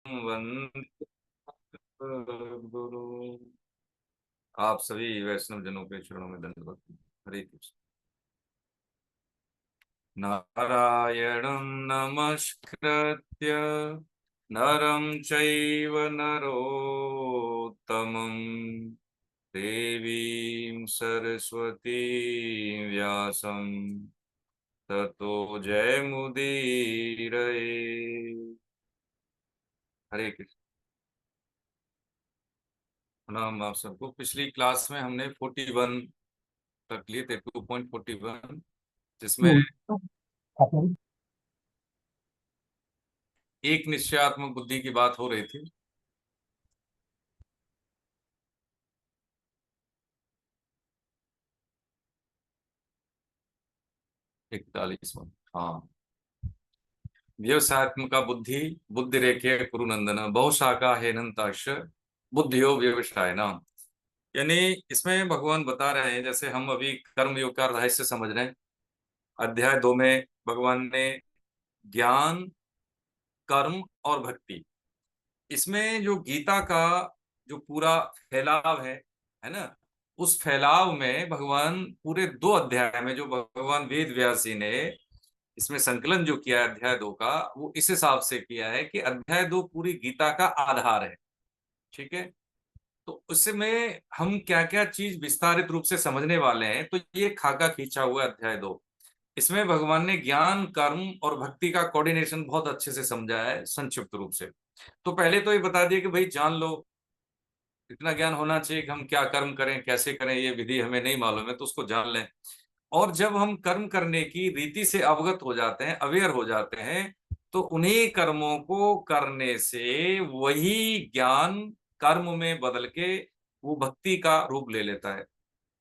वंदे गुरु। आप सभी वैष्णव जनों के चरणों में दंडवत। हरे कृष्ण। नारायणं नमस्कृत्य नरं चैव नरोत्तमं देवीं सरस्वतीं व्यासं ततो जयमुदीरये। हरे कृष्ण। प्रणाम आप सबको। पिछली क्लास में हमने 41 तक लिए थे, 2.41, जिसमें एक निश्चयात्मक बुद्धि की बात हो रही थी। 41वां। हाँ। व्यवसायत्मका बुद्धि बुद्धि रेखे कुरुनंदन बहुशाखा हेनंताश बुद्धियो व्यवसाय नाम। यानी इसमें भगवान बता रहे हैं, जैसे हम अभी कर्म योग का रहस्य समझ रहे हैं। अध्याय 2 में भगवान ने ज्ञान, कर्म और भक्ति, इसमें जो गीता का जो पूरा फैलाव है ना, उस फैलाव में भगवान पूरे 2 अध्याय में जो भगवान वेद व्यास जी ने इसमें संकलन जो किया है अध्याय 2 का, वो इस हिसाब से किया है कि अध्याय 2 पूरी गीता का आधार है। ठीक है। तो उसमें हम क्या क्या चीज विस्तारित रूप से समझने वाले हैं, तो ये खाका खींचा हुआ अध्याय 2। इसमें भगवान ने ज्ञान, कर्म और भक्ति का कोऑर्डिनेशन बहुत अच्छे से समझा है संक्षिप्त रूप से। तो पहले तो ये बता दिया कि भाई जान लो, इतना ज्ञान होना चाहिए कि हम क्या कर्म करें, कैसे करें, ये विधि हमें नहीं मालूम है तो उसको जान लें। और जब हम कर्म करने की रीति से अवगत हो जाते हैं, अवेयर हो जाते हैं, तो उन्हीं कर्मों को करने से वही ज्ञान कर्म में बदल के वो भक्ति का रूप ले लेता है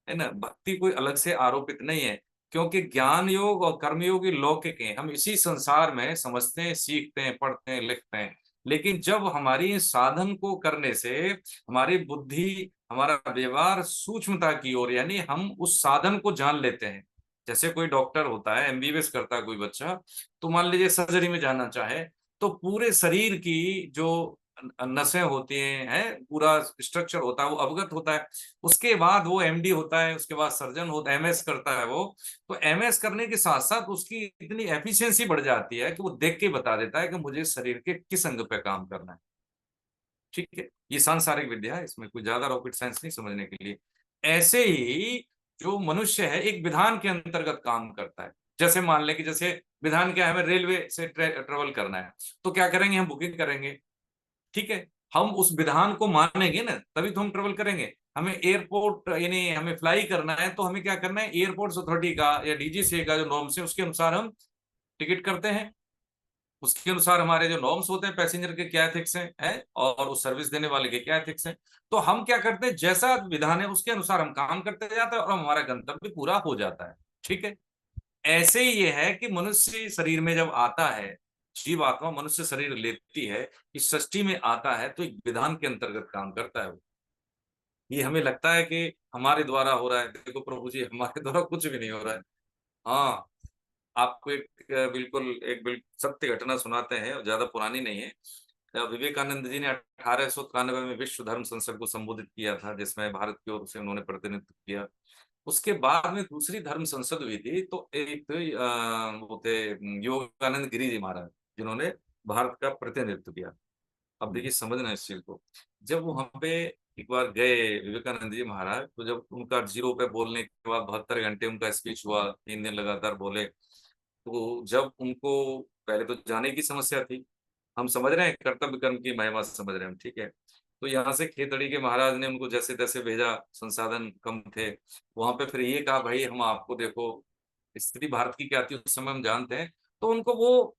ना। भक्ति कोई अलग से आरोपित नहीं है, क्योंकि ज्ञान योग और कर्म योग ही लौकिक हैं। हम इसी संसार में समझते हैं, सीखते हैं, पढ़ते हैं, लिखते हैं। लेकिन जब हमारी साधन को करने से हमारी बुद्धि, हमारा व्यवहार सूक्ष्मता की ओर, यानी हम उस साधन को जान लेते हैं। जैसे कोई डॉक्टर होता है, एमबीबीएस करता है कोई बच्चा, तो मान लीजिए सर्जरी में जाना चाहे, तो पूरे शरीर की जो नसें होती हैं पूरा स्ट्रक्चर होता है वो अवगत होता है। उसके बाद वो एमडी होता है, उसके बाद सर्जन होता है, एमएस करता है वो। तो एमएस करने के साथ साथ उसकी इतनी एफिशिएंसी बढ़ जाती है कि वो देख के बता देता है कि मुझे शरीर के किस अंग पे काम करना है। ठीक है। ये सांसारिक विद्या है, इसमें कोई ज्यादा रॉकेट साइंस नहीं समझने के लिए। ऐसे ही जो मनुष्य है एक विधान के अंतर्गत काम करता है। जैसे मान लें कि जैसे विधान क्या है, हमें रेलवे से ट्रेवल करना है, तो क्या करेंगे, हम बुकिंग करेंगे। ठीक है। हम उस विधान को मानेंगे ना, तभी तो हम ट्रेवल करेंगे। हमें एयरपोर्ट यानी हमें फ्लाई करना है, तो हमें क्या करना है, एयरपोर्ट अथॉरिटी का या डीजीसीए का जो नॉर्म्स है उसके अनुसार हम टिकट करते हैं। उसके अनुसार हमारे जो नॉर्म्स होते हैं पैसेंजर के क्या एथिक्स हैं और उस सर्विस देने वाले के क्या एथिक्स हैं। तो हम क्या करते हैं, जैसा विधान है उसके अनुसार हम काम करते जाते हैं और हमारा गंतव्य पूरा हो जाता है। ठीक है। ऐसे ही ये है कि मनुष्य शरीर में जब आता है, जीव आत्मा मनुष्य शरीर लेती है, इस सृष्टि में आता है, तो एक विधान के अंतर्गत काम करता है वो। ये हमें लगता है कि हमारे द्वारा हो रहा है, देखो प्रभु जी हमारे द्वारा कुछ भी नहीं हो रहा है। हाँ। आपको बिल्कुल सत्य घटना सुनाते हैं, ज्यादा पुरानी नहीं है। विवेकानंद जी ने 1893 में विश्व धर्म संसद को संबोधित किया था, जिसमें भारत की ओर से उन्होंने प्रतिनिधित्व किया। उसके बाद में दूसरी धर्म संसद हुई थी, तो एक वो थे योगानंद गिरी जी महाराज, जिन्होंने भारत का प्रतिनिधित्व किया। अब देखिए समझना इस चीज को। जब वहां पे एक बार गए विवेकानंद जी महाराज, तो जब उनका जीरो पे बोलने के बाद 72 घंटे उनका स्पीच हुआ, 3 दिन लगातार बोले, तो जब उनको पहले तो जाने की समस्या थी। हम समझ रहे हैं कर्तव्य कर्म की महिमा समझ रहे हैं हम, ठीक है। तो यहाँ से खेतड़ी के महाराज ने उनको जैसे तैसे भेजा, संसाधन कम थे वहां पे। फिर ये कहा भाई हम आपको देखो, स्थिति भारत की क्या थी उस समय हम जानते हैं। तो उनको वो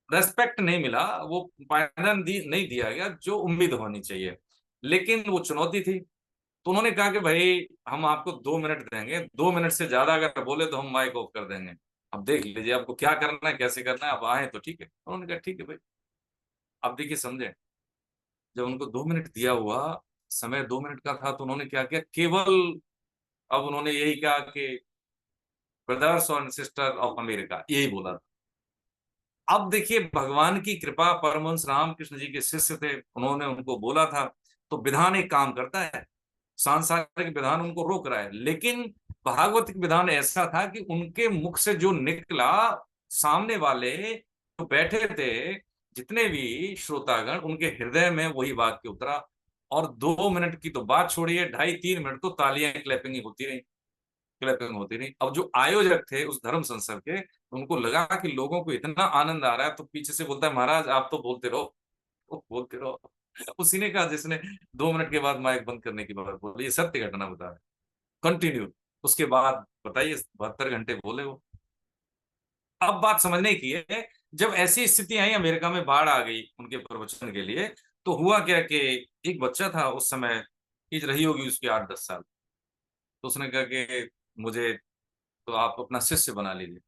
रेस्पेक्ट नहीं मिला, वो पायदान नहीं दिया गया जो उम्मीद होनी चाहिए। लेकिन वो चुनौती थी, तो उन्होंने कहा कि भाई हम आपको 2 मिनट देंगे, 2 मिनट से ज्यादा अगर बोले तो हम माइक ऑफ कर देंगे। अब देख लीजिए आपको क्या करना है, कैसे करना है, अब आए तो ठीक है। उन्होंने कहा ठीक है भाई। अब देखिए समझे, जब उनको 2 मिनट दिया हुआ, समय 2 मिनट का था, तो उन्होंने क्या किया, केवल अब उन्होंने यही कहा कि ब्रदर्स और सिस्टर ऑफ अमेरिका, यही बोला था। अब देखिए भगवान की कृपा, परमहंस रामकृष्ण जी के शिष्य थे, उन्होंने उनको बोला था, तो विधान एक काम करता है, सांसारिक विधान उनको रोक रहा है, लेकिन भागवत विधान ऐसा था कि उनके मुख से जो निकला, सामने वाले जो बैठे थे, जितने भी श्रोतागण, उनके हृदय में वही वाक्य उतरा। और 2 मिनट की तो बात छोड़िए, 2.5-3 मिनट तो तालियां क्लैपिंग होती रही, क्लैपिंग होती रही। अब जो आयोजक थे उस धर्म संसद के, उनको लगा कि लोगों को इतना आनंद आ रहा है, तो पीछे से बोलता है, महाराज आप तो बोलते रहो, वो बोलते रहो। उसी ने कहा जिसने 2 मिनट के बाद माइक बंद करने की बात बोली, ये सत्य घटना बता रहे, कंटिन्यू। उसके बाद बताइए 72 घंटे बोले वो। अब बात समझने की है, जब ऐसी स्थिति आई, अमेरिका में बाढ़ आ गई उनके प्रवचन के लिए, तो हुआ क्या कि एक बच्चा था उस समय, एज रही होगी उसकी 8-10 साल, तो उसने कहा कि मुझे तो आप अपना शिष्य बना लीजिए।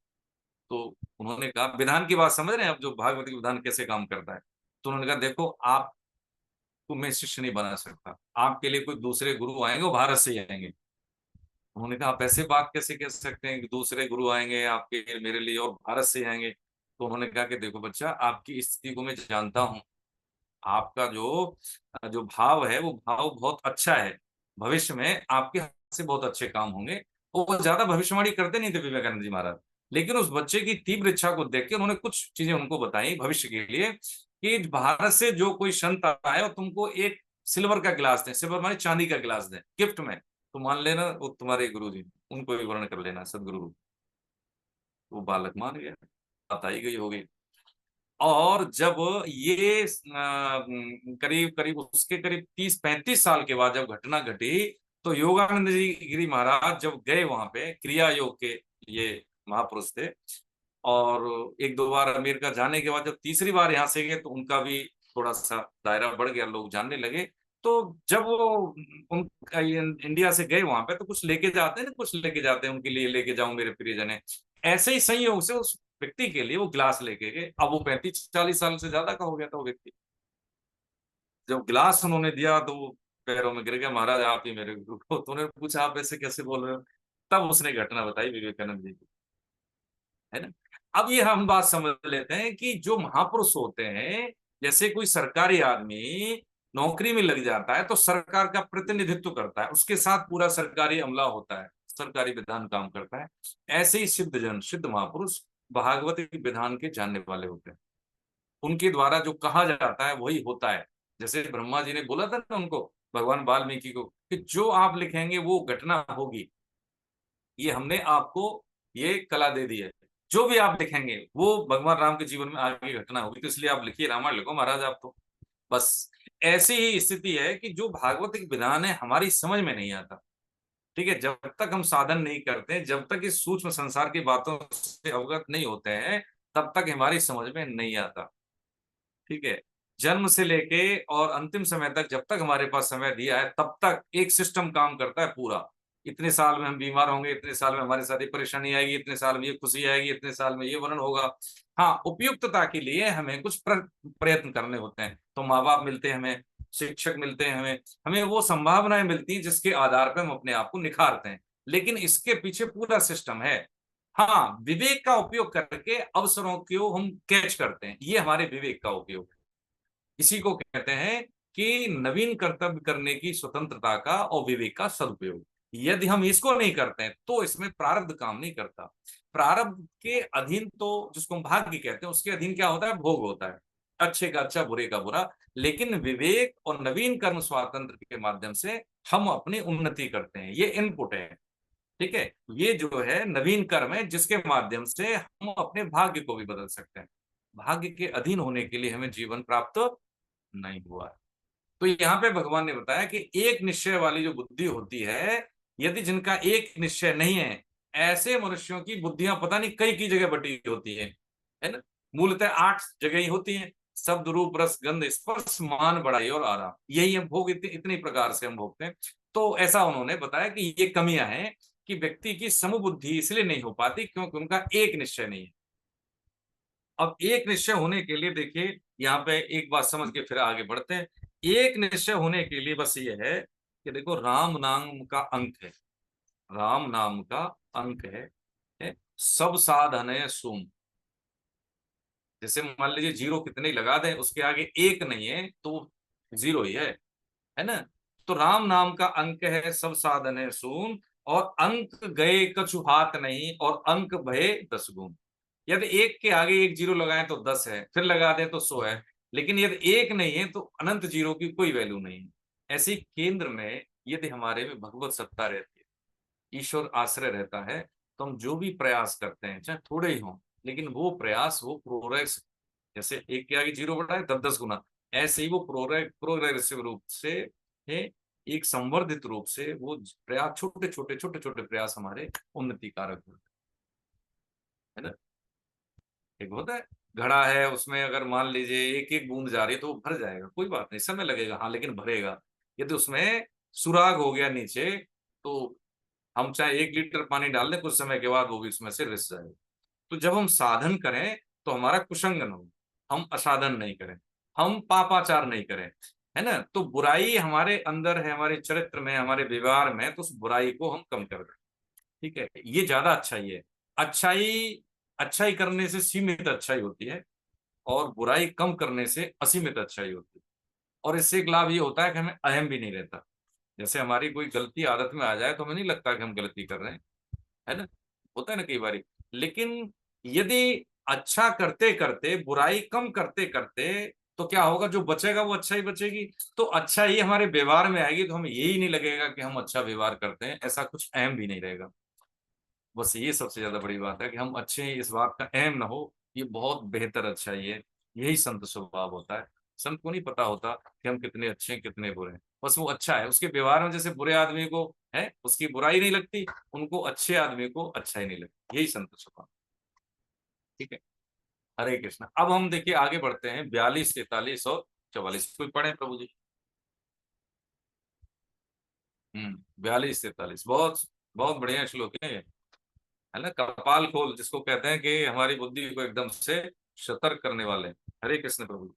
तो उन्होंने कहा, विधान की बात समझ रहे हैं अब, जो भागवत की विधान कैसे काम करता है। तो उन्होंने कहा, देखो आपको मैं शिष्य नहीं बना सकता, आपके लिए कोई दूसरे गुरु आएंगे, वो भारत से ही आएंगे। उन्होंने कहा, आप ऐसे बात कैसे कह सकते हैं कि दूसरे गुरु आएंगे आपके मेरे लिए और भारत से आएंगे। तो उन्होंने कहा कि देखो बच्चा, आपकी स्थिति को मैं जानता हूँ, आपका जो जो भाव है वो भाव बहुत अच्छा है, भविष्य में आपके हाथ से बहुत अच्छे काम होंगे। वो ज्यादा भविष्यवाणी करते नहीं थे विवेकानंद जी महाराज, लेकिन उस बच्चे की तीव्र इच्छा को देख के उन्होंने कुछ चीजें उनको बताई भविष्य के लिए, कि भारत से जो कोई संत आए और तुमको एक सिल्वर का गिलास दें, सिल्वर माने चांदी का गिलास दें गिफ्ट में, तो मान लेना वो तुम्हारे गुरु जी, उनको भी वर्ण कर लेना सदगुरु। वो बालक मान गया, बात आई गई हो गई। और जब ये करीब करीब उसके करीब 30-35 साल के बाद जब घटना घटी, तो योगानंद जी गिरी महाराज जब गए वहां पे, क्रिया योग के ये महापुरुष थे, और 1-2 बार अमेरिका जाने के बाद जब तीसरी बार यहाँ से गए, तो उनका भी थोड़ा सा दायरा बढ़ गया, लोग जानने लगे। तो जब वो उन इंडिया से गए वहां पे, तो कुछ लेके जाते हैं ना, कुछ लेके जाते हैं उनके लिए, लेके जाऊं मेरे प्रियजन है। ऐसे ही संयोग से उस व्यक्ति के लिए वो ग्लास लेके गए। अब वो 35-40 साल से ज्यादा का हो गया था वो व्यक्ति। जब ग्लास उन्होंने दिया तो वो पैरों में गिर गया, महाराज आप ही मेरे गुरु हो। तो उन्होंने पूछा, आप ऐसे कैसे बोल रहे हो। तब उसने घटना बताई विवेकानंद जी की, है ना। अब ये हम बात समझ लेते हैं कि जो महापुरुष होते हैं, जैसे कोई सरकारी आदमी नौकरी में लग जाता है, तो सरकार का प्रतिनिधित्व करता है, उसके साथ पूरा सरकारी अमला होता है, सरकारी विधान काम करता है। ऐसे ही सिद्ध जन, सिद्ध महापुरुष भागवत के विधान के जानने वाले होते हैं, उनके द्वारा जो कहा जाता है वही होता है। जैसे ब्रह्मा जी ने बोला था ना उनको, भगवान वाल्मीकि को, कि जो आप लिखेंगे वो घटना होगी, ये हमने आपको ये कला दे दी है, जो भी आप लिखेंगे वो भगवान राम के जीवन में आगे घटना होगी, तो इसलिए आप लिखिए, रामायण लिखो महाराज आप तो। बस ऐसी ही स्थिति है कि जो भागवतिक विधान है हमारी समझ में नहीं आता। ठीक है, जब तक हम साधन नहीं करते, जब तक इस सूक्ष्म संसार की बातों से अवगत नहीं होते हैं, तब तक हमारी समझ में नहीं आता। ठीक है, जन्म से लेके और अंतिम समय तक, जब तक हमारे पास समय दिया है, तब तक एक सिस्टम काम करता है पूरा। इतने साल में हम बीमार होंगे, इतने साल में हमारे साथ ये परेशानी आएगी, इतने साल में ये खुशी आएगी, इतने साल में ये वर्ण होगा। हाँ, उपयुक्तता के लिए हमें कुछ प्रयत्न करने होते हैं, तो माँ बाप मिलते हैं हमें, शिक्षक मिलते हैं हमें, हमें वो संभावनाएं मिलती हैं जिसके आधार पर हम अपने आप को निखारते हैं। लेकिन इसके पीछे पूरा सिस्टम है। हाँ, विवेक का उपयोग करके अवसरों को हम कैच करते हैं, ये हमारे विवेक का उपयोग है। इसी को कहते हैं कि नवीन कर्तव्य करने की स्वतंत्रता का और विवेक का सदुपयोग। यदि हम इसको नहीं करते हैं, तो इसमें प्रारब्ध काम नहीं करता। प्रारब्ध के अधीन, तो जिसको हम भाग्य कहते हैं, उसके अधीन क्या होता है, भोग होता है, अच्छे का अच्छा, बुरे का बुरा। लेकिन विवेक और नवीन कर्म स्वातंत्र के माध्यम से हम अपनी उन्नति करते हैं, ये इनपुट है। ठीक है, ये जो है नवीन कर्म है, जिसके माध्यम से हम अपने भाग्य को भी बदल सकते हैं। भाग्य के अधीन होने के लिए हमें जीवन प्राप्त नहीं हुआ है। तो यहाँ पे भगवान ने बताया कि एक निश्चय वाली जो बुद्धि होती है, यदि जिनका एक निश्चय नहीं है, ऐसे मनुष्यों की बुद्धियां पता नहीं कई की जगह बटी होती है ना। मूलतः 8 जगह ही होती हैं, शब्द रूप रस गंध स्पर्श मान बढ़ाई और आराम, यही हम भोग इतनी प्रकार से हम भोगते हैं। तो ऐसा उन्होंने बताया कि ये कमियां हैं, कि व्यक्ति की समबुद्धि इसलिए नहीं हो पाती क्योंकि उनका एक निश्चय नहीं है। अब एक निश्चय होने के लिए देखिए, यहाँ पे एक बात समझ के फिर आगे बढ़ते हैं। एक निश्चय होने के लिए बस ये है कि देखो, राम नाम का अंक है, राम नाम का अंक है, सब साधन है सुम। जैसे मान लीजिए जीरो कितने ही लगा दें, उसके आगे एक नहीं है तो जीरो ही है ना। तो राम नाम का अंक है सब साधन है सून, और अंक गए कछु हाथ नहीं, और अंक भये 10 गुण। यदि एक के आगे एक जीरो लगाएं तो 10 है, फिर लगा दें तो 100 है, लेकिन यदि एक नहीं है तो अनंत जीरो की कोई वैल्यू नहीं है। ऐसे ही केंद्र में यदि हमारे में भगवत सत्ता रहती है, ईश्वर आश्रय रहता है, तो हम जो भी प्रयास करते हैं चाहे थोड़े ही हों, लेकिन वो प्रयास वो प्रोग्रेस, जैसे एक के आगे जीरो बढ़ा है 10-10 गुना, ऐसे ही वो प्रोग्रेसिव रूप से है, एक संवर्धित रूप से वो प्रयास, छोटे छोटे प्रयास हमारे उन्नति कारक होते हैं, है ना। एक होता है घड़ा है, उसमें अगर मान लीजिए एक एक बूंद जा रही है तो वो भर जाएगा, कोई बात नहीं, समय लगेगा हाँ, लेकिन भरेगा। यदि उसमें सुराग हो गया नीचे, तो हम चाहे 1 लीटर पानी डाल दें, कुछ समय के बाद वो भी उसमें से रिस जाएगा। तो जब हम साधन करें तो हमारा कुसंगन हो, हम असाधन नहीं करें, हम पापाचार नहीं करें, है ना। तो बुराई हमारे अंदर है, हमारे चरित्र में, हमारे व्यवहार में, तो उस बुराई को हम कम कर दें। ठीक है, ये ज्यादा अच्छाई है। अच्छाई अच्छाई करने से सीमित अच्छाई होती है, और बुराई कम करने से असीमित अच्छाई होती है। और इससे एक लाभ ये होता है कि हमें अहम भी नहीं रहता। जैसे हमारी कोई गलती आदत में आ जाए तो हमें नहीं लगता कि हम गलती कर रहे हैं, है ना। होता है ना कई बारी। लेकिन यदि अच्छा करते करते, बुराई कम करते करते, तो क्या होगा, जो बचेगा वो अच्छा ही बचेगी। तो अच्छा ही हमारे व्यवहार में आएगी, तो हमें यही नहीं लगेगा कि हम अच्छा व्यवहार करते हैं, ऐसा कुछ अहम भी नहीं रहेगा। बस ये सबसे ज्यादा बड़ी बात है कि हम अच्छे हैं, इस बात का अहम ना हो। ये बहुत बेहतर अच्छाई है, यही संत स्वभाव होता है। संत को नहीं पता होता कि हम कितने अच्छे हैं कितने बुरे हैं, बस वो अच्छा है, उसके व्यवहार में जैसे बुरे आदमी को है उसकी बुराई नहीं लगती, उनको अच्छे आदमी को अच्छा ही नहीं लगता, यही संत स्वभाव। ठीक है, हरे कृष्ण। अब हम देखिए आगे बढ़ते हैं, 42, 43 और 44 कोई पढ़े प्रभु जी। 42, 43 बहुत बहुत बढ़िया श्लोक है ये, है ना। कपाल खोल जिसको कहते हैं कि हमारी बुद्धि को एकदम से सतर्क करने वाले। हरे कृष्ण प्रभु।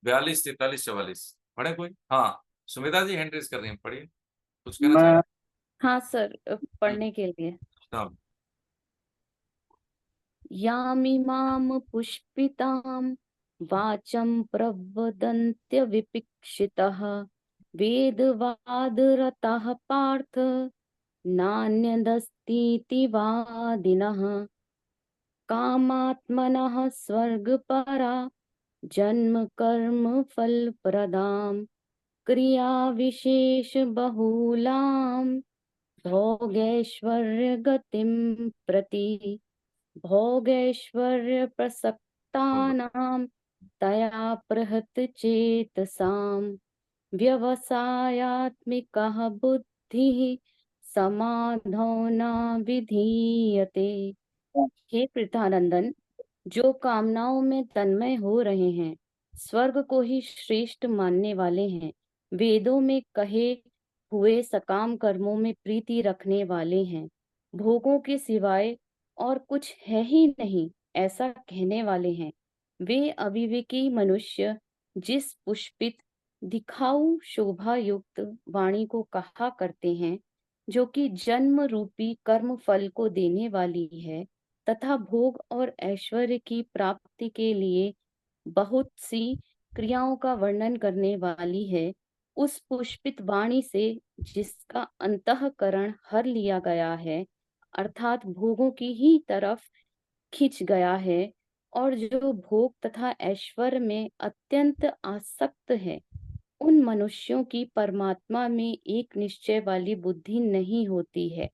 42, 43, 44 पढ़े कोई? हाँ, सुमिता जी हैंड रेज कर रही हैं, पढ़िए, कुछ कहना मैं चाहेंगे? हाँ सर, हम्म, पढ़ने के लिए। हाँ। यामिमां पुष्पितां वाचं प्रवदन्त्य विपिक्षितः वेदवादरताः पार्थ नान्यदस्तीति वादिनः कामात्मनः स्वर्गपरा जन्म कर्म फलप्रदां क्रियाविशेष बहुलां भोगैश्वर्यगतिं प्रति भोगैश्वर्यप्रसक्तानां तया बृहत् व्यवसायात्मिकः बुद्धिः समाधौ न विधीयते। हे पृथानंदन, जो कामनाओं में तन्मय हो रहे हैं, स्वर्ग को ही श्रेष्ठ मानने वाले हैं, वेदों में कहे हुए सकाम कर्मों में प्रीति रखने वाले हैं, भोगों के सिवाय और कुछ है ही नहीं ऐसा कहने वाले हैं, वे अविवेकी मनुष्य जिस पुष्पित दिखाऊ शोभा युक्त वाणी को कहा करते हैं, जो कि जन्म रूपी कर्म फल को देने वाली है तथा भोग और ऐश्वर्य की प्राप्ति के लिए बहुत सी क्रियाओं का वर्णन करने वाली है, उस पुष्पित वाणी से जिसका अंतःकरण हर लिया गया है, अर्थात भोगों की ही तरफ खिंच गया है, और जो भोग तथा ऐश्वर्य में अत्यंत आसक्त है, उन मनुष्यों की परमात्मा में एक निश्चय वाली बुद्धि नहीं होती है।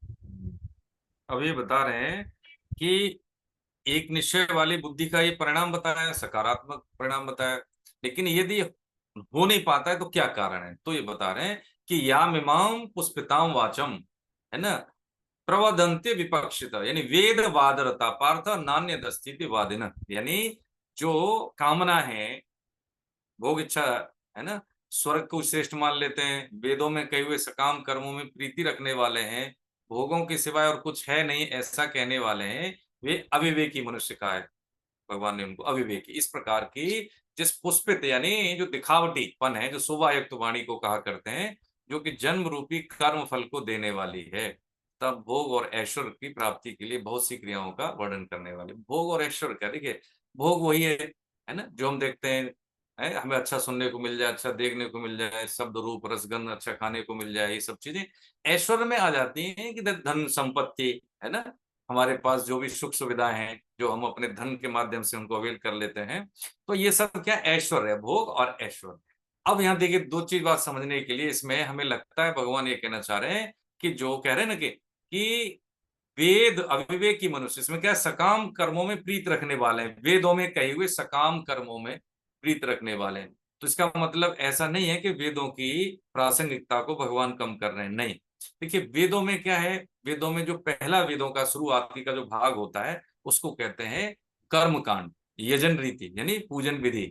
अब ये बता रहे हैं कि एक निश्चय वाली बुद्धि का ये परिणाम बताया, सकारात्मक परिणाम बताया, लेकिन यदि हो नहीं पाता है तो क्या कारण है, तो ये बता रहे हैं कि यामिमाम पुष्पिताम वाचम, है ना, प्रवदंते विपक्षित, यानी वेद वादरता पार्थ नान्य दस्ती वादिन, यानी जो कामना है, भोग इच्छा, है ना, स्वर्ग को श्रेष्ठ मान लेते हैं, वेदों में कहे हुए सकाम कर्मों में प्रीति रखने वाले हैं, भोगों के सिवाय और कुछ है नहीं ऐसा कहने वाले हैं, वे अविवेकी मनुष्य कहा है भगवान ने उनको, अविवेकी इस प्रकार की, जिस पुष्पित यानी जो दिखावटीपन है, जो शोभायुक्त वाणी को कहा करते हैं, जो कि जन्म रूपी कर्म फल को देने वाली है। तब भोग और ऐश्वर्य की प्राप्ति के लिए बहुत सी क्रियाओं का वर्णन करने वाले। भोग और ऐश्वर्य क्या, देखिए भोग वही है ना, जो हम देखते हैं, है हमें अच्छा सुनने को मिल जाए, अच्छा देखने को मिल जाए, शब्द रूप रसगंध अच्छा खाने को मिल जाए, ये सब चीजें ऐश्वर्य में आ जाती हैं कि धन संपत्ति, है ना, हमारे पास जो भी सुख सुविधाएं हैं जो हम अपने धन के माध्यम से उनको अवेल कर लेते हैं, तो ये सब क्या ऐश्वर्य है, भोग और ऐश्वर्य। अब यहाँ देखिए दो चीज बात समझने के लिए, इसमें हमें लगता है भगवान ये कहना चाह रहे हैं कि जो कह रहे हैं ना कि वेद अविवेकी मनुष्य, इसमें क्या है, सकाम कर्मों में प्रीत रखने वाले हैं, वेदों में कहे हुए सकाम कर्मों में प्रीत रखने वाले हैं। तो इसका मतलब ऐसा नहीं है कि वेदों की प्रासंगिकता को भगवान कम कर रहे हैं, नहीं। देखिए वेदों में क्या है, वेदों में जो पहला वेदों का शुरुआती का जो भाग होता है उसको कहते हैं कर्म कांड, यजन रीति यानी पूजन विधि।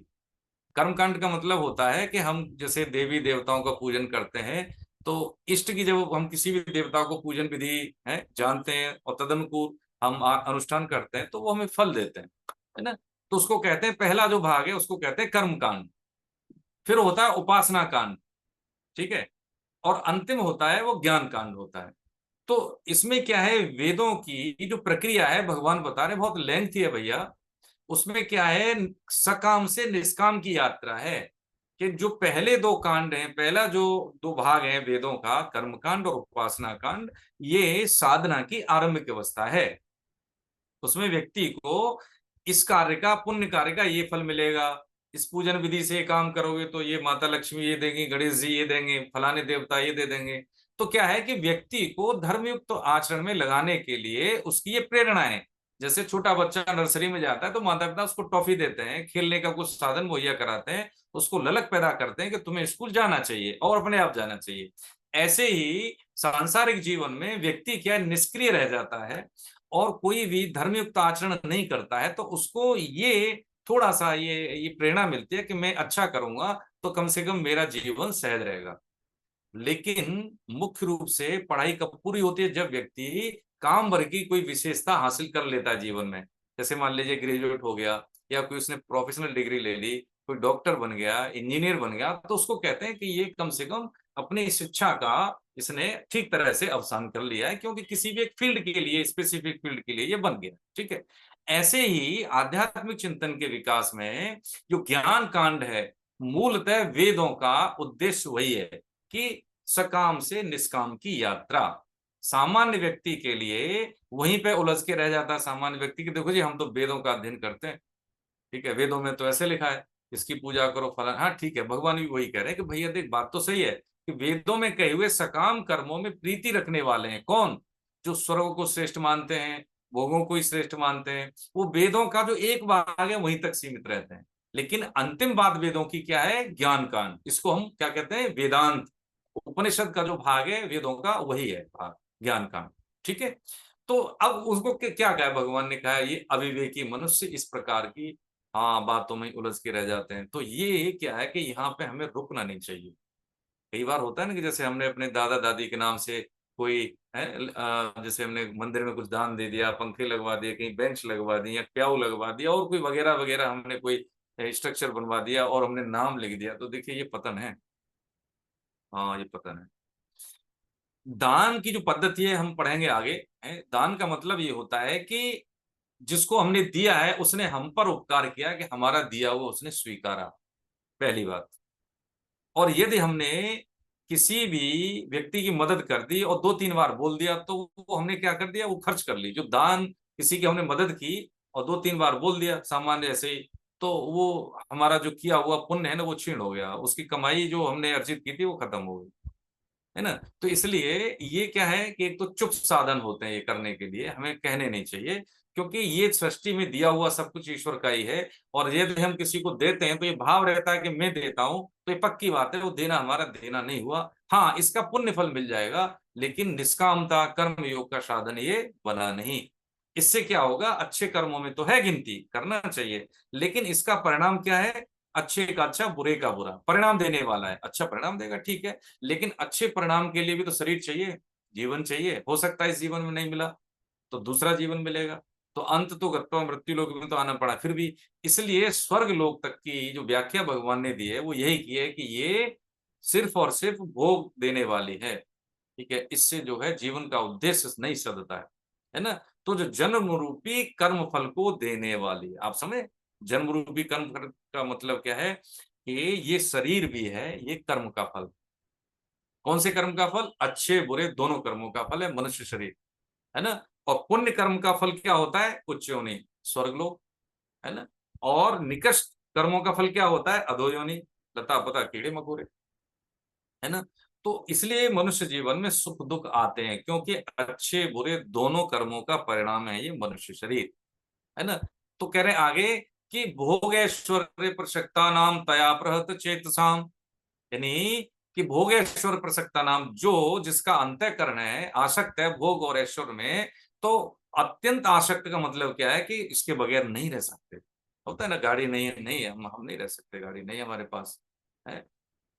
कर्मकांड का मतलब होता है कि हम जैसे देवी देवताओं का पूजन करते हैं, तो इष्ट की जब हम किसी भी देवता को पूजन विधि है जानते हैं और तदनुकूल हम अनुष्ठान करते हैं तो वो हमें फल देते हैं, है ना। तो उसको कहते हैं, पहला जो भाग है उसको कहते हैं कर्म कांड। फिर होता है उपासना कांड, ठीक है, और अंतिम होता है वो ज्ञान कांड होता है। तो इसमें क्या है, वेदों की जो प्रक्रिया है भगवान बता रहे बहुत लेंथी है भैया। उसमें क्या है, सकाम से निष्काम की यात्रा है, कि जो पहले दो कांड हैं, पहला जो दो भाग हैं वेदों का, कर्म कांड और उपासना कांड, ये साधना की आरंभिक अवस्था है। उसमें व्यक्ति को इस कार्य का, पुण्य कार्य का ये फल मिलेगा, इस पूजन विधि से काम करोगे तो ये माता लक्ष्मी ये देंगी, गणेश जी ये देंगे, फलाने देवता ये दे देंगे। तो क्या है कि व्यक्ति को धर्मयुक्त तो आचरण में लगाने के लिए उसकी ये प्रेरणा है। जैसे छोटा बच्चा नर्सरी में जाता है तो माता पिता उसको टॉफी देते हैं, खेलने का कुछ साधन मुहैया कराते हैं, उसको ललक पैदा करते हैं कि तुम्हें स्कूल जाना चाहिए और अपने आप जाना चाहिए। ऐसे ही सांसारिक जीवन में व्यक्ति क्या निष्क्रिय रह जाता है और कोई भी धर्मयुक्त आचरण नहीं करता है, तो उसको ये थोड़ा सा ये प्रेरणा मिलती है कि मैं अच्छा करूंगा तो कम से कम मेरा जीवन सहज रहेगा। लेकिन मुख्य रूप से पढ़ाई कब पूरी होती है, जब व्यक्ति काम वर्ग की कोई विशेषता हासिल कर लेता है जीवन में। जैसे मान लीजिए ग्रेजुएट हो गया, या कोई उसने प्रोफेशनल डिग्री ले ली, कोई डॉक्टर बन गया, इंजीनियर बन गया, तो उसको कहते हैं कि ये कम से कम अपनी शिक्षा का इसने ठीक तरह से अवसान कर लिया है, क्योंकि किसी भी एक फील्ड के लिए, स्पेसिफिक फील्ड के लिए ये बन गया, ठीक है। ऐसे ही आध्यात्मिक चिंतन के विकास में जो ज्ञान कांड है, मूलतः वेदों का उद्देश्य वही है कि सकाम से निष्काम की यात्रा। सामान्य व्यक्ति के लिए वहीं पे उलझ के रह जाता है, सामान्य व्यक्ति की देखो जी हम तो वेदों का अध्ययन करते हैं, ठीक है, वेदों में तो ऐसे लिखा है, इसकी पूजा करो फलाना, हाँ ठीक है, भगवान भी वही कह रहे हैं कि भैया देख बात तो सही है कि वेदों में कहे हुए सकाम कर्मों में प्रीति रखने वाले हैं कौन, जो स्वर्ग को श्रेष्ठ मानते हैं, भोगों को ही श्रेष्ठ मानते हैं, वो वेदों का जो एक भाग है वहीं तक सीमित रहते हैं। लेकिन अंतिम बात वेदों की क्या है, ज्ञान कांड, इसको हम क्या कहते हैं, वेदांत। उपनिषद का जो भाग है वेदों का वही है भाग, ज्ञान कांड, ठीक है। तो अब उसको क्या कहा भगवान ने, कहा ये अविवेकी मनुष्य इस प्रकार की हाँ बातों में उलझ के रह जाते हैं। तो ये क्या है कि यहाँ पे हमें रुकना नहीं चाहिए। कई बार होता है ना कि जैसे हमने अपने दादा दादी के नाम से कोई है, जैसे हमने मंदिर में कुछ दान दे दिया, पंखे लगवा दिए, कहीं बेंच लगवा दी या प्याऊ लगवा दिया और कोई वगैरह वगैरह, हमने कोई स्ट्रक्चर बनवा दिया और हमने नाम लिख दिया, तो देखिए ये पतन है। हाँ ये पतन है। दान की जो पद्धति है हम पढ़ेंगे आगे, है दान का मतलब ये होता है कि जिसको हमने दिया है उसने हम पर उपकार किया, कि हमारा दिया हुआ उसने स्वीकारा, पहली बात। और यदि हमने किसी भी व्यक्ति की मदद कर दी और दो तीन बार बोल दिया, तो वो हमने क्या कर दिया, वो खर्च कर ली। जो दान किसी की हमने मदद की और दो तीन बार बोल दिया सामान्य ऐसे ही, तो वो हमारा जो किया हुआ पुण्य है ना वो क्षीण हो गया, उसकी कमाई जो हमने अर्जित की थी वो खत्म हो गई, है ना। तो इसलिए ये क्या है कि एक तो चुप साधन होते हैं ये करने के लिए, हमें कहने नहीं चाहिए, क्योंकि ये सृष्टि में दिया हुआ सब कुछ ईश्वर का ही है। और यदि हम किसी को देते हैं तो ये भाव रहता है कि मैं देता हूं, तो ये पक्की बात है वो देना हमारा देना नहीं हुआ। हाँ इसका पुण्य फल मिल जाएगा, लेकिन निष्कामता कर्म योग का साधन ये बना नहीं। इससे क्या होगा, अच्छे कर्मों में तो है गिनती, करना चाहिए, लेकिन इसका परिणाम क्या है, अच्छे का अच्छा बुरे का बुरा परिणाम देने वाला है। अच्छा परिणाम देगा ठीक है, लेकिन अच्छे परिणाम के लिए भी तो शरीर चाहिए, जीवन चाहिए। हो सकता है इस जीवन में नहीं मिला तो दूसरा जीवन मिलेगा, तो अंत तो गत्वा मृत्यु लोक में तो आना पड़ा फिर भी। इसलिए स्वर्ग लोक तक की जो व्याख्या भगवान ने दी है वो यही की है कि ये सिर्फ और सिर्फ भोग देने वाली है। ठीक है, इससे जो है जीवन का उद्देश्य नहीं सधता है ना? तो जो जन्म रूपी कर्म फल को देने वाली, आप समझे? जन्म रूपी कर्म फल का मतलब क्या है कि ये शरीर भी है, ये कर्म का फल। कौन से कर्म का फल? अच्छे बुरे दोनों कर्मों का फल है मनुष्य शरीर, है ना? और पुण्य कर्म का फल क्या होता है? उच्च योनि, स्वर्गलोक, है ना? और निकृष्ट कर्मों का फल क्या होता है? अधो योनि, लता-पता, कीड़े-मकोड़े, है ना? तो इसलिए मनुष्य जीवन में सुख-दुःख आते हैं, क्योंकि अच्छे-बुरे दोनों कर्मों का परिणाम है ये मनुष्य शरीर, है ना? तो कह रहे हैं आगे कि भोगैश्वर्य प्रसक्ता नाम तया प्रहत चेतसाम, यानी कि भोगेश्वर प्रसक्ता नाम, जो जिसका अंतःकरण है, आसक्त है भोग और ऐश्वर्य में, तो अत्यंत आसक्त का मतलब क्या है कि इसके बगैर नहीं रह सकते। होता है ना, गाड़ी नहीं है, नहीं है, हम नहीं रह सकते, गाड़ी नहीं है हमारे पास, है?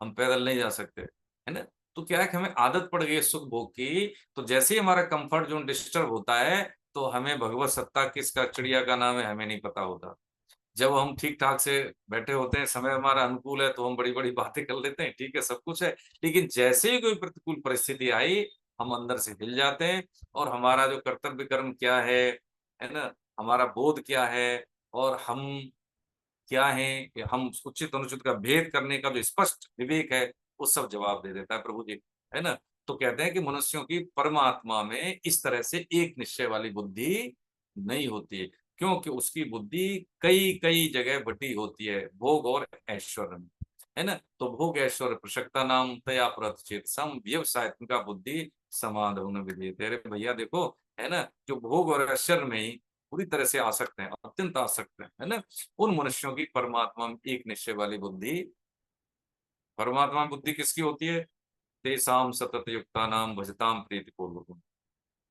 हम पैदल नहीं जा सकते, है ना? तो क्या है कि हमें आदत पड़ गई है सुख भोग की, तो जैसे ही हमारा कंफर्ट ज़ोन डिस्टर्ब होता है, तो हमें भगवत सत्ता किसका, चिड़िया का नाम है, हमें नहीं पता होता। जब हम ठीक-ठाक से बैठे होते हैं, समय हमारा अनुकूल है, तो हम बड़ी-बड़ी बातें कर लेते हैं, ठीक है, सब कुछ है। लेकिन जैसे ही कोई प्रतिकूल परिस्थिति आई, हम अंदर से हिल जाते हैं और हमारा जो कर्तव्य कर्म क्या है ना? हमारा बोध क्या है और हम क्या हैं, कि हम उचित-अनुचित का भेद करने का जो स्पष्ट विवेक है, वो सब जवाब दे देता है प्रभु जी, है ना? तो कहते हैं कि मनुष्यों की परमात्मा में इस तरह से एक निश्चय वाली बुद्धि नहीं होती है, क्योंकि उसकी बुद्धि कई-कई जगह बटी होती है, भोग और ऐश्वर्य में, है ना? तो भोग ऐश्वर्य प्रसक्ता नाम तया प्रतचेतसम व्यवसाय उनका बुद्धि समाधौ न विद्यते। अरे भैया देखो, है ना? जो भोग और ऐश्वर्य में ही पूरी तरह से आसक्त हैं, अत्यंत आसक्त हैं, है ना? उन मनुष्यों की परमात्मा में एक निश्चय वाली बुद्धि, परमात्मा में बुद्धि किसकी होती है? तेषां सतत युक्तानां भजतां प्रीतिपूर्वकम्,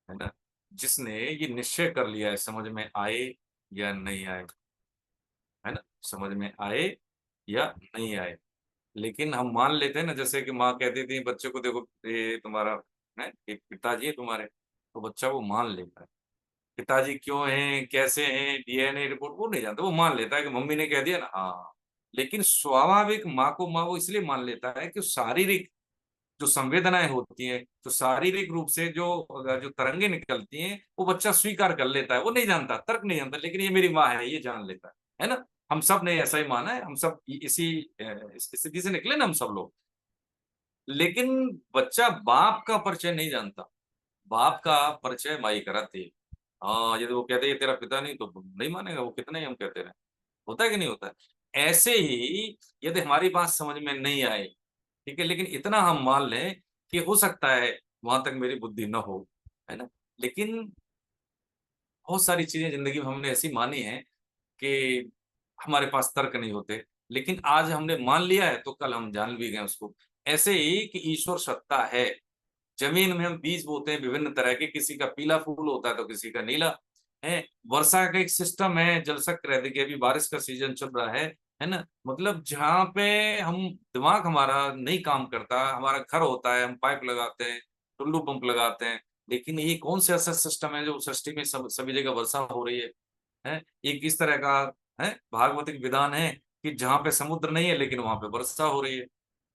है ना? जिसने ये निश्चय कर लिया है, समझ में आए या नहीं आए, है ना? समझ में आए या नहीं आए। लेकिन हम मान लेते हैं ना, जैसे कि माँ कहती थी बच्चे को, देखो ये तुम्हारा है, ये पिताजी है तुम्हारे, तो बच्चा वो मान लेता है। पिताजी क्यों हैं, कैसे हैं, डीएनए रिपोर्ट वो नहीं जानता, वो मान लेता है कि मम्मी ने कह दिया ना, हाँ। लेकिन स्वाभाविक माँ को माँ वो इसलिए मान लेता है कि शारीरिक जो संवेदनाएँ होती हैं, जो शारीरिक रूप से जो तरंगे निकलती हैं, वो बच्चा स्वीकार कर लेता है। वो नहीं जानता, तर्क नहीं जानता, लेकिन ये मेरी माँ है, ये जान लेता है ना? हम सब ने ऐसा ही माना है, हम सब इ इसी इस स्थिति से निकले ना हम सब लोग। लेकिन बच्चा बाप का परिचय नहीं जानता, बाप का परिचय माँ ही कराती है। हाँ, यदि वो कहते हैं ये तेरा पिता नहीं, तो नहीं मानेगा वो, कितना ही हम कहते रहें। होता है कि नहीं होता है? ऐसे ही यदि हमारी बात समझ में नहीं आए, ठीक है, लेकिन इतना हम मान लें कि हो सकता है वहाँ तक मेरी बुद्धि ना हो, है ना? लेकिन बहुत सारी चीज़ें ज़िंदगी में हमने ऐसी मानी हैं कि हमारे पास तर्क नहीं होते, लेकिन आज हमने मान लिया है तो कल हम जान भी गए उसको। ऐसे ही कि ईश्वर सत्ता है, ज़मीन में हम बीज बोते हैं विभिन्न तरह के, किसी का पीला फूल होता है तो किसी का नीला, है। वर्षा का एक सिस्टम है, जलचक्र है, देखिए अभी बारिश का सीज़न चल रहा है ना? मतलब जहाँ पे हम दिमाग हमारा नहीं काम करता, हमारा घर होता है, हम पाइप लगाते हैं, टुल्लू पंप लगाते हैं, लेकिन ये कौन से ऐसा सिस्टम है जो सृष्टि में सब सभी जगह वर्षा हो रही है? एक इस तरह का है भागवतिक विधान है कि जहाँ पे समुद्र नहीं है लेकिन वहाँ पे वर्षा हो रही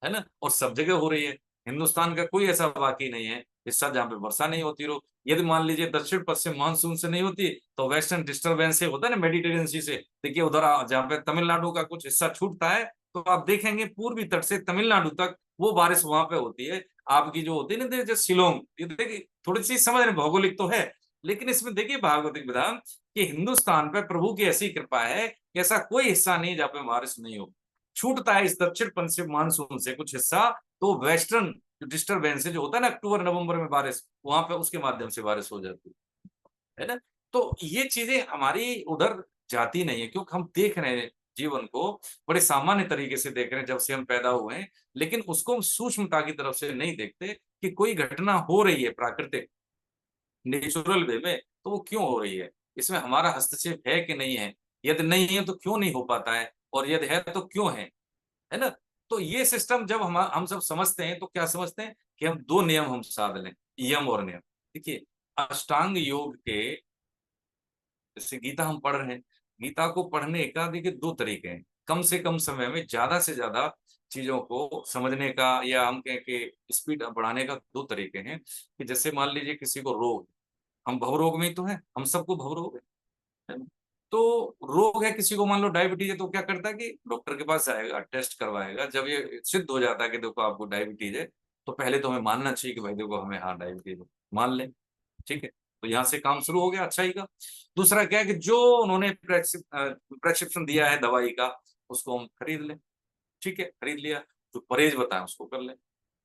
है ना? और सब जगह हो रही है। हिंदुस्तान का कोई ऐसा वाक़ई नहीं है हिस्सा जहाँ पे वर्षा नहीं होती हो। यदि मान लीजिए दक्षिण-पश्चिम मानसून से नहीं होती, तो वेस्टर्न डिस्टर्बेंस से होता है ना, मेडिटेरियन सी से। देखिए उधर जहाँ पे तमिलनाडु का कुछ हिस्सा छूटता है, तो आप देखेंगे पूर्वी तट से तमिलनाडु तक वो बारिश वहाँ पे होती है। आपकी जो होती है ना जैसे शिलांग, ये देखिए थोड़ी-सी समझ रहे हैं, भौगोलिक तो है, लेकिन इसमें देखिए भागवतिक विधान कि हिंदुस्तान पे प्रभु की ऐसी कृपा है कि ऐसा कोई हिस्सा नहीं जहाँ पे बारिश नहीं हो। छूटता है इस दक्षिण पश्चिम मानसून से कुछ हिस्सा, तो वेस्टर्न जो डिस्टर्बेंस है जो होता है ना अक्टूबर नवंबर में बारिश, वहां पे उसके माध्यम से बारिश हो जाती है ना? तो ये चीजें हमारी उधर जाती नहीं है, क्योंकि हम देख रहे हैं जीवन को बड़े सामान्य तरीके से देख रहे हैं जब से हम पैदा हुए हैं, लेकिन उसको हम सूक्ष्मता की तरफ से नहीं देखते कि कोई घटना हो रही है प्राकृतिक नेचुरल वे में, तो वो क्यों हो रही है? इसमें हमारा हस्तक्षेप है कि नहीं है? यदि नहीं है तो क्यों नहीं हो पाता है? और यदि है तो क्यों है ना? तो ये सिस्टम जब हम सब समझते हैं तो क्या समझते हैं कि हम 2 नियम हम साध लें, यम और नियम। देखिए, अष्टांग योग के जैसे गीता हम पढ़ रहे हैं, गीता को पढ़ने का देखिए 2 तरीके हैं। कम से कम समय में ज़्यादा से ज़्यादा चीजों को समझने का, या हम कहें कि स्पीड बढ़ाने का दो तरीके हैं। कि जैसे मान लीजिए किसी को रोग, हम भवरोग में ही तो है, हम सबको भवरोग है ना? तो रोग है किसी को, मान लो डायबिटीज है, तो क्या करता है कि डॉक्टर के पास जाएगा, टेस्ट करवाएगा। जब ये सिद्ध हो जाता है कि देखो आपको डायबिटीज है, तो पहले तो हमें मानना चाहिए कि भाई देखो हमें हाँ डायबिटीज है, मान लें, ठीक है। तो यहाँ से काम शुरू हो गया अच्छाई का। दूसरा क्या है कि जो उन्होंने प्रेस्क्रिप्शन दिया है दवाई का, उसको हम खरीद लें, ठीक है, खरीद लिया। जो परहेज बताए उसको कर लें।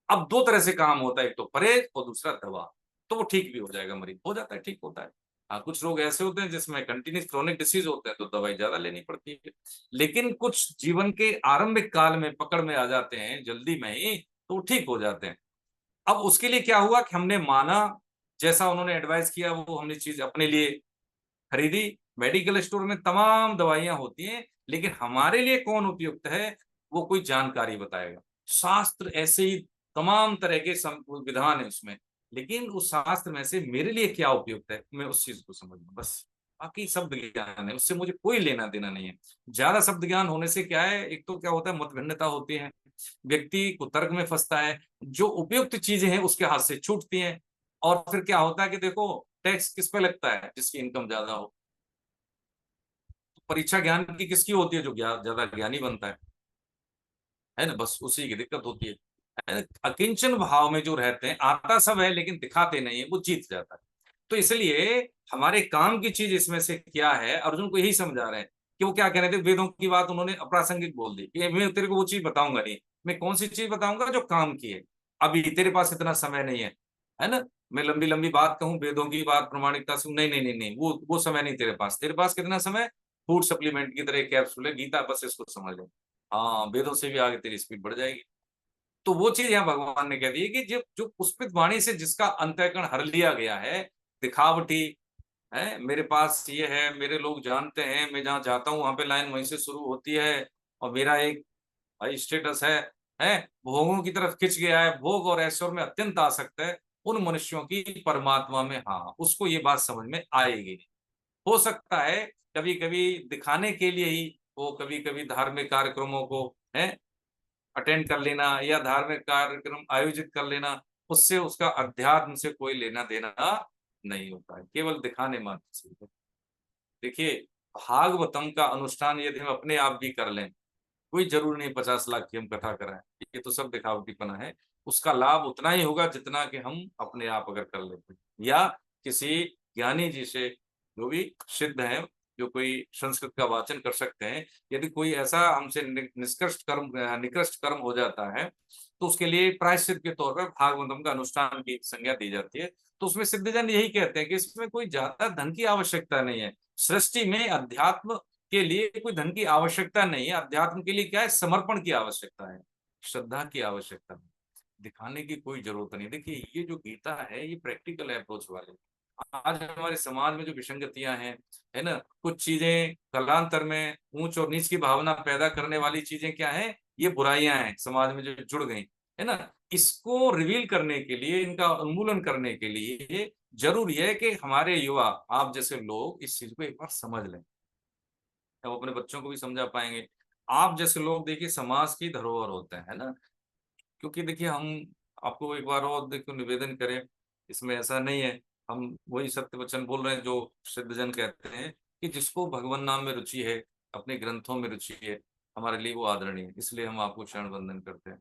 अब दो तरह से काम होता है, एक तो परहेज और दूसरा दवा। तो वो ठीक भी हो जाएगा, मरीज हो जाता है, ठीक होता है। हाँ, कुछ लोग ऐसे होते हैं जिसमें कंटिन्यूस क्रोनिक डिसीज होते हैं, तो दवाई ज्यादा लेनी पड़ती है। लेकिन कुछ जीवन के आरंभिक काल में पकड़ में आ जाते हैं जल्दी में ही, तो वो ठीक हो जाते हैं। अब उसके लिए क्या हुआ कि हमने माना, जैसा उन्होंने एडवाइस किया वो हमने चीज अपने लिए खरीदी। मेडिकल स्टोर में तमाम दवाइयां होती हैं, लेकिन हमारे लिए कौन उपयुक्त है, वो कोई जानकारी बताएगा। शास्त्र ऐसे ही तमाम तरह के विधान है उसमें, लेकिन उस शास्त्र में से मेरे लिए क्या उपयुक्त है, मैं उस चीज को समझूं बस। बाकी शब्द ज्ञान है, उससे मुझे कोई लेना देना नहीं है। ज्यादा शब्द ज्ञान होने से क्या है, एक तो क्या होता है, मतभिन्नता होती है, व्यक्ति को तर्क में फंसता है, जो उपयुक्त चीजें हैं उसके हाथ से छूटती हैं। और फिर क्या होता है कि देखो, टैक्स किस पे लगता है, जिसकी इनकम ज्यादा हो। परीक्षा ज्ञान की किसकी होती है, जो ज्यादा ज्ञानी बनता है ना, बस उसी की दिक्कत होती है। अकिंचन भाव में जो रहते हैं, आता सब है लेकिन दिखाते नहीं है, वो जीत जाता है। तो इसलिए हमारे काम की चीज इसमें से क्या है, अर्जुन को यही समझा रहे हैं। कि वो क्या कह रहे थे, वेदों की बात उन्होंने अप्रासंगिक बोल दी कि मैं तेरे को वो चीज बताऊंगा नहीं। मैं कौन सी चीज बताऊंगा, जो काम की है। अभी तेरे पास इतना समय नहीं है ना। मैं लंबी लंबी बात कहूं, वेदों की बात प्रामाणिकता से, नहीं नहीं नहीं नहीं, वो समय नहीं तेरे पास। तेरे पास कितना समय, फूड सप्लीमेंट की तरह कैप्सूल है गीता, बस इसको समझ ले। हाँ, वेदों से भी आगे तेरी स्पीड बढ़ जाएगी। तो वो चीज यहाँ भगवान ने कह दी है कि जो जो पुष्पित वाणी से जिसका अंतःकरण हर लिया गया है, दिखावटी है, मेरे पास ये है, मेरे लोग जानते हैं, मैं जहाँ जाता हूँ वहां पे लाइन वहीं से शुरू होती है, और मेरा एक भाई स्टेटस है, भोगों की तरफ खिंच गया है, भोग और ऐश्वर्य में अत्यंत आसक्त है। उन मनुष्यों की परमात्मा में, हाँ, उसको ये बात समझ में आएगी। हो सकता है कभी कभी दिखाने के लिए ही वो कभी कभी धार्मिक कार्यक्रमों को है अटेंड कर लेना, या धार्मिक कार्यक्रम आयोजित कर लेना, उससे उसका अध्यात्म से कोई लेना देना नहीं होता है, केवल दिखाने मात्र से। देखिए, भागवतम का अनुष्ठान यदि हम अपने आप भी कर लें, कोई जरूरी नहीं 50 लाख की हम कथा कराएं, ये तो सब दिखावटीपना है। उसका लाभ उतना ही होगा जितना कि हम अपने आप अगर कर लेते हैं, या किसी ज्ञानी जी से, जो भी सिद्ध है, जो कोई संस्कृत का वाचन कर सकते हैं। यदि कोई ऐसा हमसे निकृष्ट कर्म हो जाता है, तो उसके लिए प्रायश्चित के तौर पर भागवतम का अनुष्ठान की संज्ञा दी जाती है। तो उसमें सिद्धजन यही कहते हैं कि इसमें कोई ज्यादा धन की आवश्यकता नहीं है। सृष्टि में अध्यात्म के लिए कोई धन की आवश्यकता नहीं है। अध्यात्म के लिए क्या है, समर्पण की आवश्यकता है, श्रद्धा की आवश्यकता है। दिखाने की कोई जरूरत नहीं। देखिए, ये जो गीता है, ये प्रैक्टिकल अप्रोच वाले। आज हमारे समाज में जो विसंगतियां हैं, है ना, कुछ चीजें कालांतर में ऊंच और नीच की भावना पैदा करने वाली चीजें क्या है, ये बुराइयां हैं समाज में जो जुड़ गई, है ना। इसको रिवील करने के लिए, इनका उन्मूलन करने के लिए जरूरी है कि हमारे युवा, आप जैसे लोग इस चीज को एक बार समझ लें, तब अपने बच्चों को भी समझा पाएंगे। आप जैसे लोग देखिए समाज की धरोहर होते हैं, है ना। क्योंकि देखिए, हम आपको एक बार और देखो निवेदन करें, इसमें ऐसा नहीं है, हम वही सत्य वचन बोल रहे हैं जो सिद्धजन कहते हैं कि जिसको भगवान नाम में रुचि है, अपने ग्रंथों में रुचि है, हमारे लिए वो आदरणीय है। इसलिए हम आपको शरण वंदन करते हैं।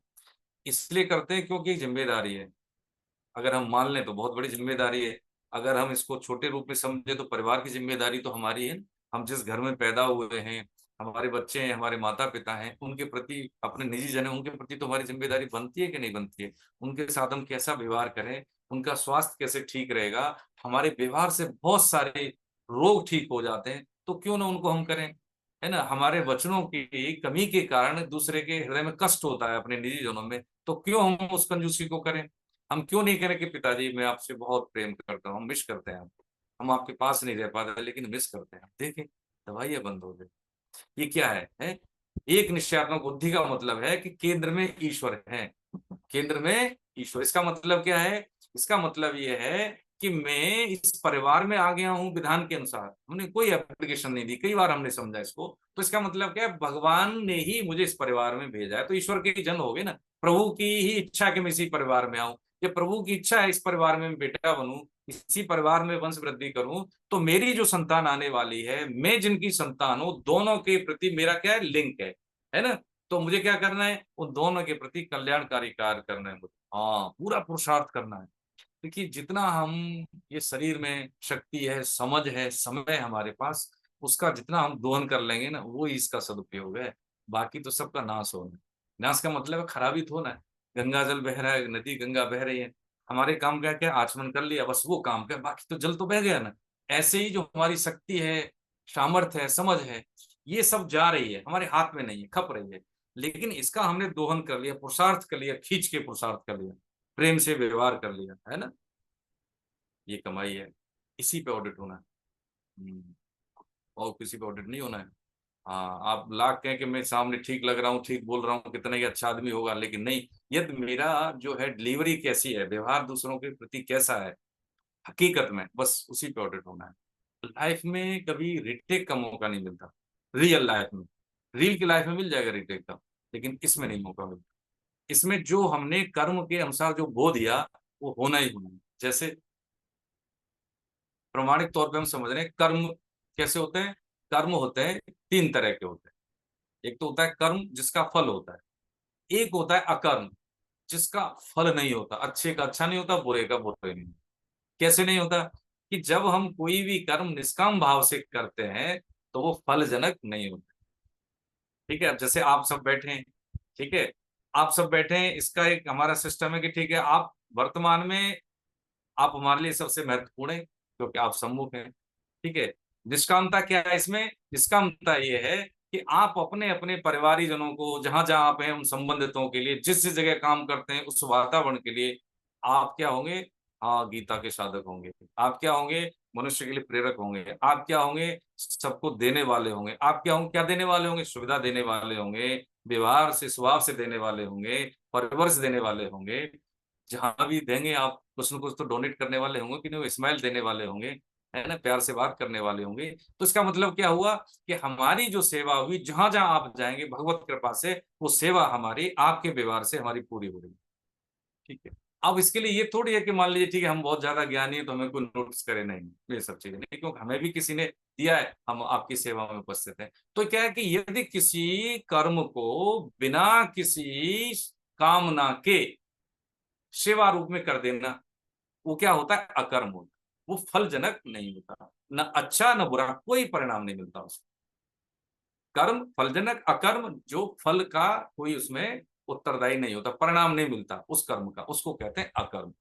इसलिए करते हैं क्योंकि एक जिम्मेदारी है। अगर हम मान लें तो बहुत बड़ी जिम्मेदारी है। अगर हम इसको छोटे रूप में समझे तो परिवार की जिम्मेदारी तो हमारी है। हम जिस घर में पैदा हुए हैं, हमारे बच्चे हैं, हमारे माता पिता हैं, उनके प्रति, अपने निजी जन हैं, उनके प्रति तो हमारी जिम्मेदारी बनती है कि नहीं बनती है। उनके साथ हम कैसा व्यवहार करें, उनका स्वास्थ्य कैसे ठीक रहेगा। हमारे व्यवहार से बहुत सारे रोग ठीक हो जाते हैं, तो क्यों ना उनको हम करें, है ना। हमारे वचनों की कमी के कारण दूसरे के हृदय में कष्ट होता है अपने निजी जनों में, तो क्यों हम उस कंजूसी को करें। हम क्यों नहीं करें कि पिताजी मैं आपसे बहुत प्रेम करता हूँ, हम मिस करते हैं आपको। हम आपके पास नहीं रह पाते लेकिन मिस करते हैं। देखें, दवाइयां बंद हो गई। ये क्या है? एक निश्चयात्मक बुद्धि का मतलब है कि केंद्र में ईश्वर है। केंद्र में ईश्वर, इसका मतलब क्या है? इसका मतलब ये है कि मैं इस परिवार में आ गया हूं विधान के अनुसार, हमने कोई एप्लीकेशन नहीं दी, कई बार हमने समझा इसको, तो इसका मतलब क्या है, भगवान ने ही मुझे इस परिवार में भेजा है, तो ईश्वर के ही जन हो गए ना, प्रभु की ही इच्छा कि मैं इसी परिवार में आऊं। ये प्रभु की इच्छा है इस परिवार में मैं बेटा बनूं, इसी परिवार में वंश वृद्धि करूं, तो मेरी जो संतान आने वाली है, मैं जिनकी संतान हूं, दोनों के प्रति मेरा क्या है, लिंक है ना। तो मुझे क्या करना है, उन दोनों के प्रति कल्याणकारी कार्य करना है मुझे, हाँ पूरा पुरुषार्थ करना है। देखिए जितना हम, ये शरीर में शक्ति है, समझ है, समय है हमारे पास, उसका जितना हम दोहन कर लेंगे ना, वो ही इसका सदुपयोग है। बाकी तो सबका नाश होना है। नाश का मतलब है खराबी तो होना है। गंगा जल बह रहा है, नदी गंगा बह रही है, हमारे काम क्या क्या, आचमन कर लिया बस, वो काम क्या, बाकी तो जल तो बह गया ना। ऐसे ही जो हमारी शक्ति है, सामर्थ्य है, समझ है, ये सब जा रही है, हमारे हाथ में नहीं है, खप रही है। लेकिन इसका हमने दोहन कर लिया, पुरुषार्थ कर लिया, खींच के पुरुषार्थ कर लिया, प्रेम से व्यवहार कर लिया, है ना, ये कमाई है। इसी पे ऑडिट होना है। और किसी पे ऑडिट नहीं होना है। हाँ आप लाख कहें कि मैं सामने ठीक लग रहा हूँ, ठीक बोल रहा हूँ, कितने ही अच्छा आदमी होगा, लेकिन नहीं, यदि मेरा जो है डिलीवरी कैसी है, व्यवहार दूसरों के प्रति कैसा है, हकीकत में, बस उसी पे ऑडिट होना है। लाइफ में कभी रिटेक का मौका नहीं मिलता, रियल लाइफ में। रील की लाइफ में मिल जाएगा रिटेक का, लेकिन इसमें नहीं मौका मिलता। इसमें जो हमने कर्म के अनुसार जो बो दिया, वो होना ही होना है। जैसे प्रमाणिक तौर पे हम समझ रहे हैं कर्म कैसे होते हैं। कर्म होते हैं, तीन तरह के होते हैं। एक तो होता है कर्म जिसका फल होता है, एक होता है अकर्म जिसका फल नहीं होता, अच्छे का अच्छा नहीं होता, बुरे का बुरे नहीं। कैसे नहीं होता, कि जब हम कोई भी कर्म निष्काम भाव से करते हैं, तो वो फलजनक नहीं होता। ठीक है, अब जैसे आप सब बैठे हैं, ठीक है, आप सब बैठे हैं, इसका एक हमारा सिस्टम है कि ठीक है, आप वर्तमान में, आप हमारे लिए सबसे महत्वपूर्ण है क्योंकि आप सम्मुख हैं। ठीक है, निष्कामता क्या है इसमें, निष्कामता ये है कि आप अपने अपने परिवारीजनों को, जहां जहां आप हैं, उन संबंधितों के लिए, जिस जिस जगह काम करते हैं, उस वातावरण के लिए आप क्या होंगे, हाँ गीता के साधक होंगे। आप क्या होंगे, मनुष्य के लिए प्रेरक होंगे। आप क्या होंगे, सबको देने वाले होंगे। आप क्या होंगे, क्या देने वाले होंगे, सुविधा देने वाले होंगे, व्यवहार से, स्वभाव से देने वाले होंगे, परवरिश देने वाले होंगे। जहां भी देंगे आप कुछ न कुछ तो डोनेट करने वाले होंगे, कि नहीं, वो स्माइल देने वाले होंगे, है ना, प्यार से बात करने वाले होंगे। तो इसका मतलब क्या हुआ, कि हमारी जो सेवा हुई, जहां जहां आप जाएंगे, भगवत कृपा से वो सेवा हमारी आपके व्यवहार से हमारी पूरी हो रही है। ठीक है, अब इसके लिए ये थोड़ी है कि मान लीजिए ठीक है, हम बहुत ज्यादा ज्ञानी है तो हमें कोई नोटिस करे, नहीं, ये सब चीजें नहीं, क्योंकि हमें भी किसी ने दिया है, हम आपकी सेवा में उपस्थित हैं। तो क्या है कि यदि किसी कर्म को बिना किसी कामना के सेवा रूप में कर देना, वो क्या होता है, अकर्म होता है, वो फलजनक नहीं होता, न अच्छा न बुरा, कोई परिणाम नहीं मिलता उसको। कर्म फलजनक, अकर्म जो फल का कोई उसमें उत्तरदायी नहीं होता, परिणाम नहीं मिलता उस कर्म का, उसको कहते हैं अकर्म।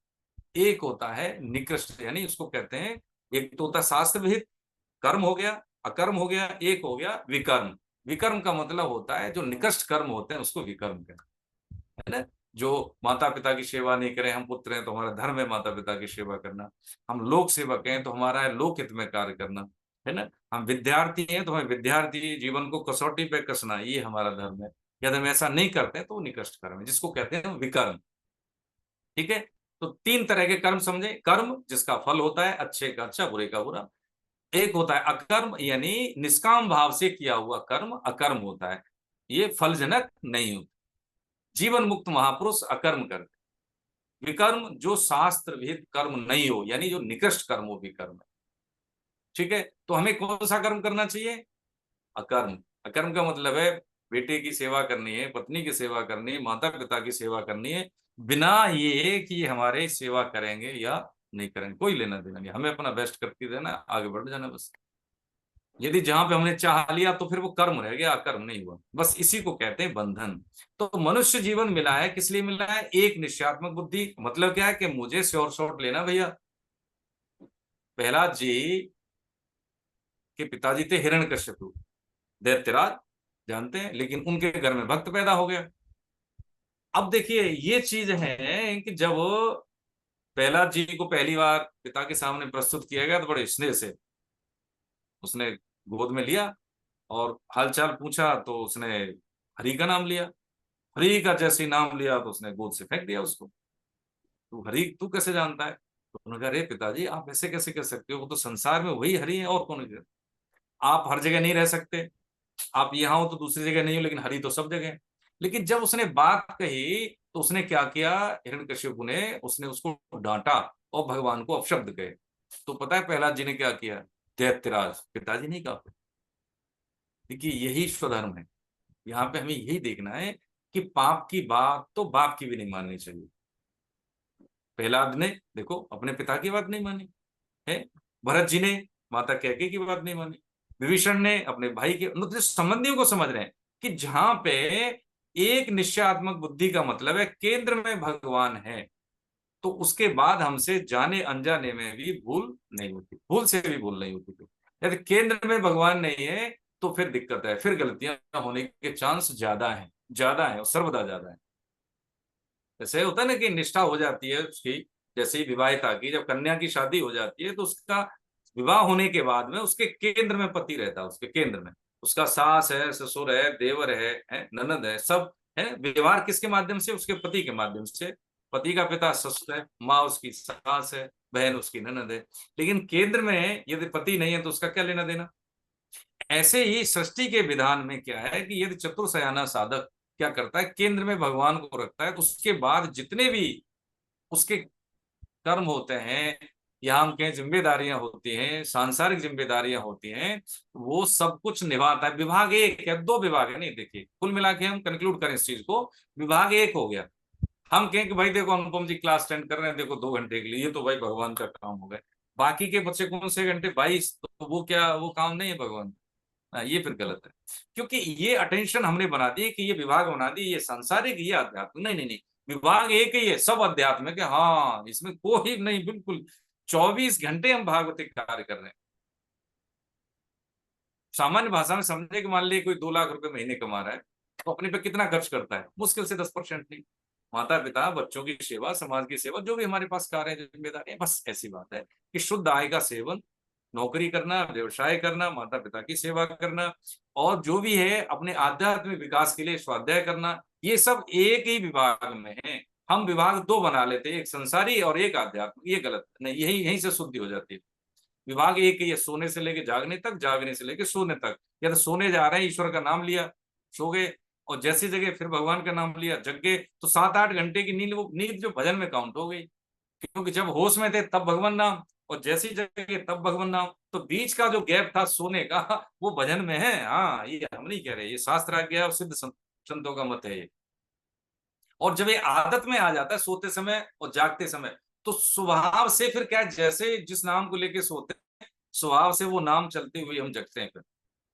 एक होता है निकृष्ट, यानी उसको कहते हैं, एक तो होता है शास्त्र विहित कर्म हो गया, अकर्म हो गया, एक हो गया विकर्म। विकर्म का मतलब होता है जो निकृष्ट कर्म होते हैं उसको विकर्म कहते हैं, है ना। जो माता पिता की सेवा नहीं करें, हम पुत्र हैं तो हमारा धर्म है माता पिता की सेवा करना। हम लोक सेवक हैं तो हमारा है लोक हित में कार्य करना, है ना। हम विद्यार्थी हैं तो हमें विद्यार्थी जीवन को कसौटी पे कसना, ये हमारा धर्म है। यदि हम ऐसा नहीं करते हैं तो वो निकृष्ट कर्म है, जिसको कहते हैं विकर्म। ठीक है, तो तीन तरह के कर्म समझे, कर्म जिसका फल होता है, अच्छे का अच्छा, बुरे का बुरा। एक होता है अकर्म, यानी निष्काम भाव से किया हुआ कर्म अकर्म होता है, ये फलजनक नहीं होता। जीवन मुक्त महापुरुष अकर्म करते। विकर्म जो शास्त्र विहित कर्म नहीं हो, यानी जो निकृष्ट कर्म हो, विकर्म है। ठीक है, तो हमें कौन सा कर्म करना चाहिए, अकर्म। अकर्म का मतलब है बेटे की सेवा करनी है, पत्नी की सेवा करनी है, माता पिता की सेवा करनी है, बिना ये कि ये हमारे सेवा करेंगे या नहीं करेंगे, कोई लेना देना नहीं, हमें अपना बेस्ट करके देना, आगे बढ़ जाना बस। यदि जहां पे हमने चाह लिया तो फिर वो कर्म रह गया, अकर्म नहीं हुआ, बस इसी को कहते हैं बंधन। तो मनुष्य जीवन मिला है, किस लिए मिला है, एक निश्चयात्मक बुद्धि, मतलब क्या है कि मुझे श्योर शॉट लेना भैया। प्रहलाद जी के पिताजी थे हिरण्यकश्यपु, दैत्यराज, जानते हैं, लेकिन उनके घर में भक्त पैदा हो गया। अब देखिए ये चीज है कि जब प्रहलाद जी को पहली बार पिता के सामने प्रस्तुत किया गया, तो बड़े स्नेह से उसने गोद में लिया, और हालचाल पूछा तो उसने हरि का नाम लिया। हरि का जैसे ही नाम लिया तो उसने गोद से फेंक दिया उसको। तू हरि तू कैसे जानता है, तो उन्होंने कहा, अरे पिताजी आप ऐसे कैसे कर सकते हो, वो तो संसार में वही हरि है और कौन है। आप हर जगह नहीं रह सकते, आप यहाँ हो तो दूसरी जगह नहीं हो, लेकिन हरि तो सब जगह है। लेकिन जब उसने बात कही तो उसने क्या किया, हिरण्यकशिपु ने, उसने उसको डांटा और भगवान को अपशब्द कहे। तो पता है प्रहलाद जी ने क्या किया, दैत्यराज, पिताजी नहीं कहा। देखिए यही स्वधर्म है, यहाँ पे हमें यही देखना है कि पाप की बात तो बाप की भी नहीं माननी चाहिए। प्रहलाद ने देखो अपने पिता की बात नहीं मानी है, भरत जी ने माता कैकेयी की बात नहीं मानी, विभीषण ने अपने भाई के, मतलब संबंधियों को समझ रहे हैं कि जहां पे एक निश्चयात्मक बुद्धि का मतलब है केंद्र में भगवान है, तो उसके बाद हमसे जाने अनजाने में भी भूल नहीं होती, भूल से भी भूल नहीं होती। यदि केंद्र में भगवान नहीं है तो फिर दिक्कत है, फिर गलतियां होने के चांस ज्यादा है, ज्यादा है और सर्वदा ज्यादा है। जैसे होता है ना कि निष्ठा हो जाती है उसकी, जैसे ही विवाहिता की जब कन्या की शादी हो जाती है तो उसका विवाह होने के बाद में उसके केंद्र में पति रहता है, उसके केंद्र में उसका सास है, ससुर है, देवर है ननद है, सब है। व्यवहार किसके माध्यम से, उसके पति के माध्यम से। पति का पिता ससुर है, माँ उसकी सास है, बहन उसकी ननद है। लेकिन केंद्र में यदि पति नहीं है तो उसका क्या लेना देना। ऐसे ही सृष्टि के विधान में क्या है कि यदि चतुर्सयाना साधक क्या करता है, केंद्र में भगवान को रखता है, तो उसके बाद जितने भी उसके कर्म होते हैं या हम कहें जिम्मेदारियां होती हैं, सांसारिक जिम्मेदारियां होती हैं, वो सब कुछ निभाता है। विभाग एक है, दो विभाग है नहीं, देखिए कुल मिला के हम कंक्लूड करें इस चीज को, विभाग एक हो गया। हम कहें कि भाई देखो अनुपम जी क्लास अटेंड कर रहे हैं, देखो 2 घंटे के लिए, ये तो भाई भगवान का काम हो गया। बाकी के बच्चे कौन से घंटे, 22, तो वो क्या, वो काम नहीं है भगवान। ये फिर गलत है, क्योंकि ये अटेंशन हमने बना दी कि ये विभाग बना दी, ये सांसारिक, ये अध्यात्म, नहीं नहीं नहीं। विभाग एक ही है, सब अध्यात्म है कि हाँ इसमें कोई नहीं, बिल्कुल 24 घंटे हम भागवतिक कार्य कर रहे हैं। सामान्य भाषा में समझे कि मान लीजिए कोई 2 लाख रुपए महीने कमा रहा है, तो अपने पे कितना खर्च करता है, मुश्किल से 10% नहीं। माता पिता बच्चों की सेवा, समाज की सेवा, जो भी हमारे पास कार्य जिम्मेदारी है, बस ऐसी बात है कि शुद्ध आय का सेवन, नौकरी करना, व्यवसाय करना, माता पिता की सेवा करना, और जो भी है अपने आध्यात्मिक विकास के लिए स्वाध्याय करना, ये सब एक ही विभाग में है। हम विभाग दो बना लेते हैं, एक संसारी और एक आध्यात्मिक, ये गलत नहीं, यही यहीं से शुद्धि हो जाती है। विभाग एक ही है, सोने से लेके जागने तक, जागने से लेके सोने तक। या तो सोने जा रहे हैं, ईश्वर का नाम लिया, सो गए, और जैसी जगह फिर भगवान का नाम लिया, जग गए, तो 7-8 घंटे की नींद, वो नींद जो भजन में काउंट हो गई, क्योंकि जब होश में थे तब भगवान नाम, और जैसी जगह तब भगवान नाम, तो बीच का जो गैप था सोने का वो भजन में है। हाँ, ये हम नहीं कह रहे, ये शास्त्र आज्ञा और सिद्ध संतों का मत है ये। और जब ये आदत में आ जाता है सोते समय और जागते समय, तो स्वभाव से फिर क्या है, जैसे जिस नाम को लेके सोते हैं, स्वभाव से वो नाम चलते हुए हम जगते हैं फिर।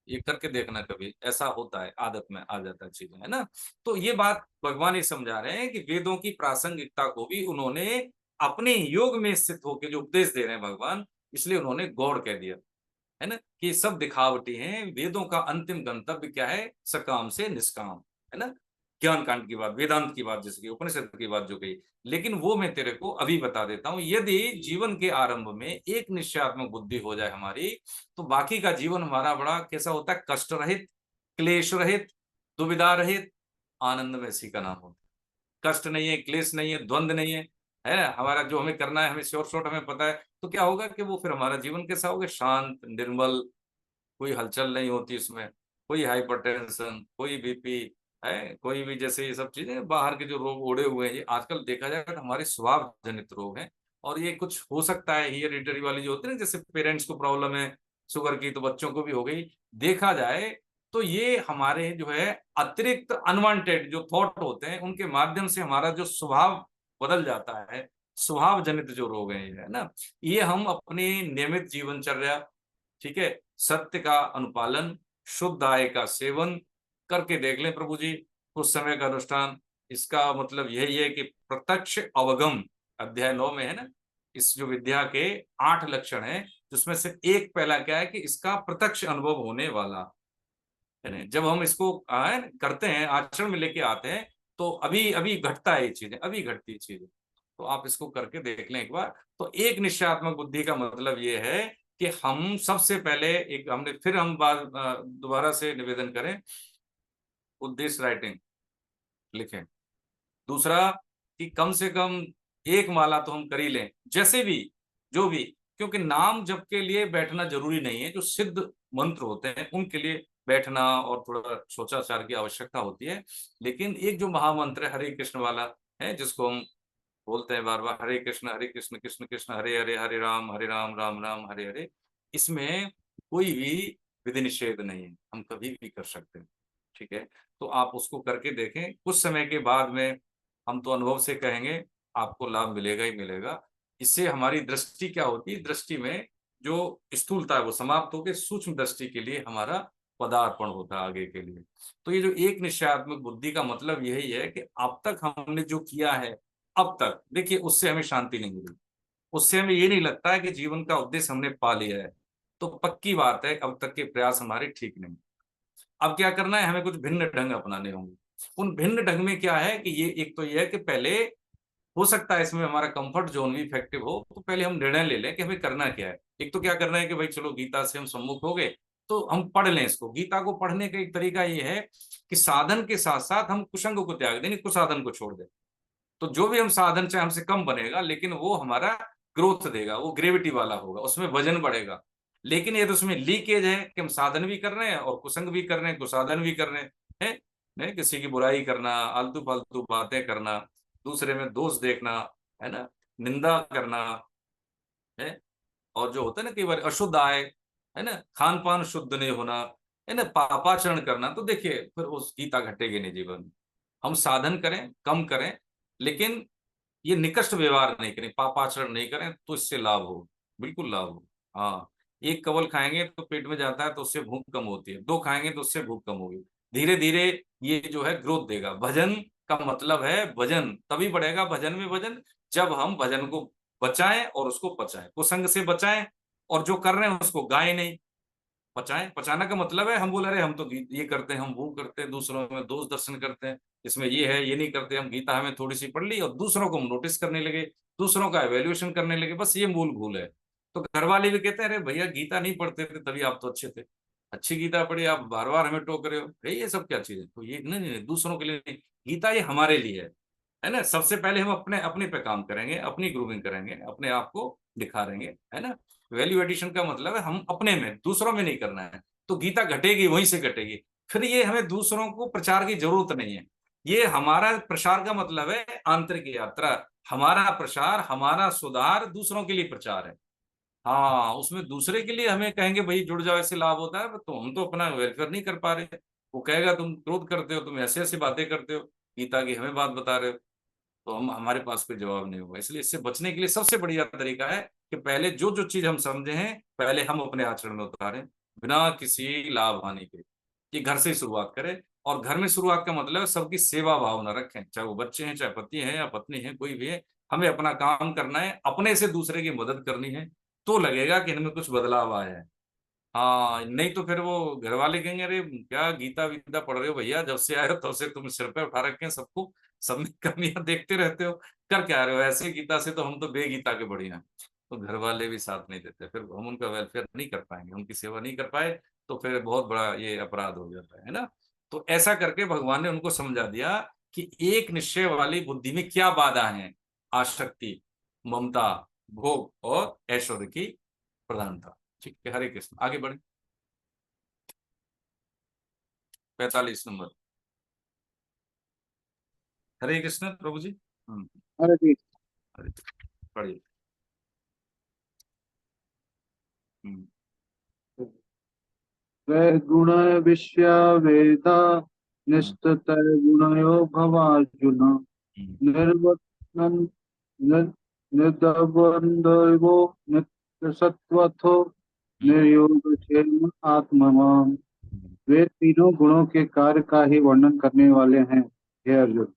ये करके देखना, कभी ऐसा होता है, आदत में आ जाता है चीजें, है ना। तो ये बात भगवान ये समझा रहे हैं कि वेदों की प्रासंगिकता को भी उन्होंने अपने योग में स्थित होकर जो उपदेश दे रहे हैं भगवान, इसलिए उन्होंने गौड़ कह दिया, है ना, कि सब दिखावटी हैं। वेदों का अंतिम गंतव्य क्या है, सकाम से निष्काम, है ना। ज्ञान कांड की बात, वेदांत की बात, जैसे कि उपनिषद की बात जो कही, लेकिन वो मैं तेरे को अभी बता देता हूं। यदि जीवन के आरंभ में एक निश्चयात्मक बुद्धि हो जाए हमारी, तो बाकी का जीवन हमारा बड़ा कैसा होता है, कष्ट रहित, क्लेश रहित, दुविधा रहित, आनंद में इसी का नाम होता है। कष्ट नहीं है, क्लेश नहीं है, द्वंद नहीं है हमारा जो हमें करना है, हमें श्योर शॉर्ट हमें पता है, तो क्या होगा कि वो फिर हमारा जीवन कैसा होगा, शांत, निर्मल, कोई हलचल नहीं होती इसमें, कोई हाइपरटेंशन, कोई बीपी, है कोई भी, जैसे ये सब चीजें बाहर के जो रोग ओढ़े हुए हैं, ये आजकल देखा जाए तो हमारे स्वभाव जनित रोग हैं। और ये कुछ हो सकता है हेरिडिटरी वाली जो होती है ना, जैसे पेरेंट्स को प्रॉब्लम है शुगर की, तो बच्चों को भी हो गई, देखा जाए तो ये हमारे जो है अतिरिक्त अनवांटेड जो थॉट होते हैं, उनके माध्यम से हमारा जो स्वभाव बदल जाता है, स्वभाव जनित जो रोग है ये, है ना। ये हम अपनी नियमित जीवनचर्या, ठीक है, सत्य का अनुपालन, शुद्ध आय का सेवन करके देख लें प्रभु जी, कुछ समय का अनुष्ठान। इसका मतलब यही है कि प्रत्यक्ष अवगम, अध्याय 9 में है ना, इस जो विद्या के 8 लक्षण हैं, जिसमें से एक पहला क्या है कि इसका प्रत्यक्ष अनुभव होने वाला है ना। जब हम इसको करते हैं, आचरण में लेके आते हैं, तो अभी अभी घटता है ये चीजें, अभी घटती है चीजें। तो आप इसको करके देख लें एक बार। तो एक निश्चयात्मक बुद्धि का मतलब ये है कि हम सबसे पहले एक, हमने फिर हम बात दोबारा से निवेदन करें, उद्देश्य राइटिंग लिखें। दूसरा कि कम से कम एक माला तो हम कर ही लें, जैसे भी, जो भी, क्योंकि नाम जप के लिए बैठना जरूरी नहीं है। जो सिद्ध मंत्र होते हैं उनके लिए बैठना और थोड़ा सोचाचार की आवश्यकता होती है। लेकिन एक जो महामंत्र है हरे कृष्ण वाला है, जिसको हम बोलते हैं बार बार, हरे कृष्ण कृष्ण कृष्ण हरे हरे, हरे राम राम राम हरे हरे, इसमें कोई भी विधि निषेध नहीं है, हम कभी भी कर सकते हैं। ठीक है, तो आप उसको करके देखें, कुछ समय के बाद में हम तो अनुभव से कहेंगे आपको लाभ मिलेगा ही मिलेगा। इससे हमारी दृष्टि क्या होती है, दृष्टि में जो स्थूलता है वो समाप्त होकर सूक्ष्म दृष्टि के लिए हमारा पदार्पण होता है आगे के लिए। तो ये जो एक निश्चयात्मक बुद्धि का मतलब यही है कि अब तक हमने जो किया है, अब तक देखिए उससे हमें शांति नहीं मिली, उससे हमें ये नहीं लगता है कि जीवन का उद्देश्य हमने पा लिया है, तो पक्की बात है अब तक के प्रयास हमारे ठीक नहीं। अब क्या करना है, हमें कुछ भिन्न ढंग अपनाने होंगे। उन भिन्न ढंग में क्या है कि ये एक तो ये है कि पहले हो सकता है इसमें हमारा कंफर्ट जोन भी इफेक्टिव हो, तो पहले हम निर्णय ले लें कि हमें करना क्या है। एक तो क्या करना है कि भाई चलो गीता से हम सम्मुख हो गए, तो हम पढ़ लें इसको। गीता को पढ़ने का एक तरीका ये है कि साधन के साथ साथ हम कुसंग को त्याग दें, कुसाधन को छोड़ दें। तो जो भी हम साधन चाहे हमसे कम बनेगा, लेकिन वो हमारा ग्रोथ देगा, वो ग्रेविटी वाला होगा, उसमें वजन बढ़ेगा। लेकिन यदि उसमें लीकेज है कि हम साधन भी कर रहे हैं और कुसंग भी कर रहे हैं, कुसाधन भी कर रहे हैं, नहीं, किसी की बुराई करना, आलतू फालतू बातें करना, दूसरे में दोष देखना, है ना, निंदा करना, है, और जो होता है ना कई बार अशुद्ध आय, है ना, खान पान शुद्ध नहीं होना, है ना, पापाचरण करना, तो देखिए फिर उस गीता घटेगी नहीं जीवन में। हम साधन करें, कम करें, लेकिन ये निकृष्ट व्यवहार नहीं करें, पापाचरण नहीं करें, तो इससे लाभ हो, बिल्कुल लाभ हो। हाँ, एक कवल खाएंगे तो पेट में जाता है तो उससे भूख कम होती है, दो खाएंगे तो उससे भूख कम होगी। धीरे धीरे ये जो है ग्रोथ देगा। भजन का मतलब है वजन, तभी बढ़ेगा भजन में वजन जब हम भजन को बचाएं और उसको पचाएं, कुसंग से बचाएं, और जो कर रहे हैं उसको गाएं नहीं, पचाएं। पचाना का मतलब है हम बोल रहे हम तो ये करते हैं, हम वो करते हैं, दूसरों में दोष दर्शन करते हैं, इसमें ये है ये नहीं करते हम, गीता हमें थोड़ी सी पढ़ ली और दूसरों को हम नोटिस करने लगे, दूसरों का एवेल्युएशन करने लगे, बस ये मूल भूल है। तो घर वाले भी कहते हैं अरे भैया गीता नहीं पढ़ते थे तभी आप तो अच्छे थे, अच्छी गीता पढ़ी, आप बार बार हमें टोक रहे हो, भाई ये सब क्या चीज है। तो ये नहीं, नहीं, दूसरों के लिए नहीं, गीता ये हमारे लिए है ना। सबसे पहले हम अपने अपने पे काम करेंगे, अपनी ग्रूमिंग करेंगे, अपने आप को दिखाएंगे, है ना। वैल्यू एडिशन का मतलब है हम अपने में, दूसरों में नहीं करना है। तो गीता घटेगी वहीं से घटेगी। फिर ये हमें दूसरों को प्रचार की जरूरत नहीं है। ये हमारा प्रसार का मतलब है आंतरिक यात्रा, हमारा प्रसार, हमारा सुधार दूसरों के लिए प्रचार है। हाँ, उसमें दूसरे के लिए हमें कहेंगे भाई जुड़ जाओ ऐसे लाभ होता है, तो हम तो अपना वेलफेयर नहीं कर पा रहे। वो कहेगा तुम क्रोध करते हो, तुम ऐसे ऐसी बातें करते हो, गीता की हमें बात बता रहे हो, तो हम हमारे पास कोई जवाब नहीं होगा। इसलिए इससे बचने के लिए सबसे बढ़िया तरीका है कि पहले जो जो चीज हम समझे हैं पहले हम अपने आचरण में उतारें, बिना किसी लाभ हानि के। ये घर से ही शुरुआत करें, और घर में शुरुआत का मतलब है सबकी सेवा भावना रखें, चाहे वो बच्चे हैं, चाहे पति हैं या पत्नी है, कोई भी है। हमें अपना काम करना है, अपने से दूसरे की मदद करनी है, तो लगेगा कि इनमें कुछ बदलाव आया है। हाँ, नहीं तो फिर वो घर वाले कहेंगे अरे क्या गीता वीता पढ़ रहे हो भैया, जब से आए हो तब से तुम सिर पे उठा रखे हैं सबको, सब में कमियां देखते रहते हो, कर क्या रहे हो, ऐसे गीता से तो हम तो बेगीता के बढ़िया। तो घर वाले भी साथ नहीं देते, फिर हम उनका वेलफेयर नहीं कर पाएंगे, उनकी सेवा नहीं कर पाए, तो फिर बहुत बड़ा ये अपराध हो जाता है ना। तो ऐसा करके भगवान ने उनको समझा दिया कि एक निश्चय वाली बुद्धि में क्या बाधा है, आसक्ति, ममता, भोग और ऐश्वर्य की प्रधानता। ठीक है, हरे कृष्ण, आगे बढ़े। 45 नंबर। हरे कृष्ण प्रभु जी। अरे जी। हरे, पढ़िए। हम्म। गुण विश्य वेदा हम्म। निस्तय गुणयो भवार्जुन हम्म। निर्वत्नं निर्- निर्द्वन्द्वो नित्यसत्त्वथो हम्म। निर्योगक्षेम आत्मवान। हम्म। वे तीनों गुणों के कार्य का ही वर्णन करने वाले हैं। हे अर्जुन,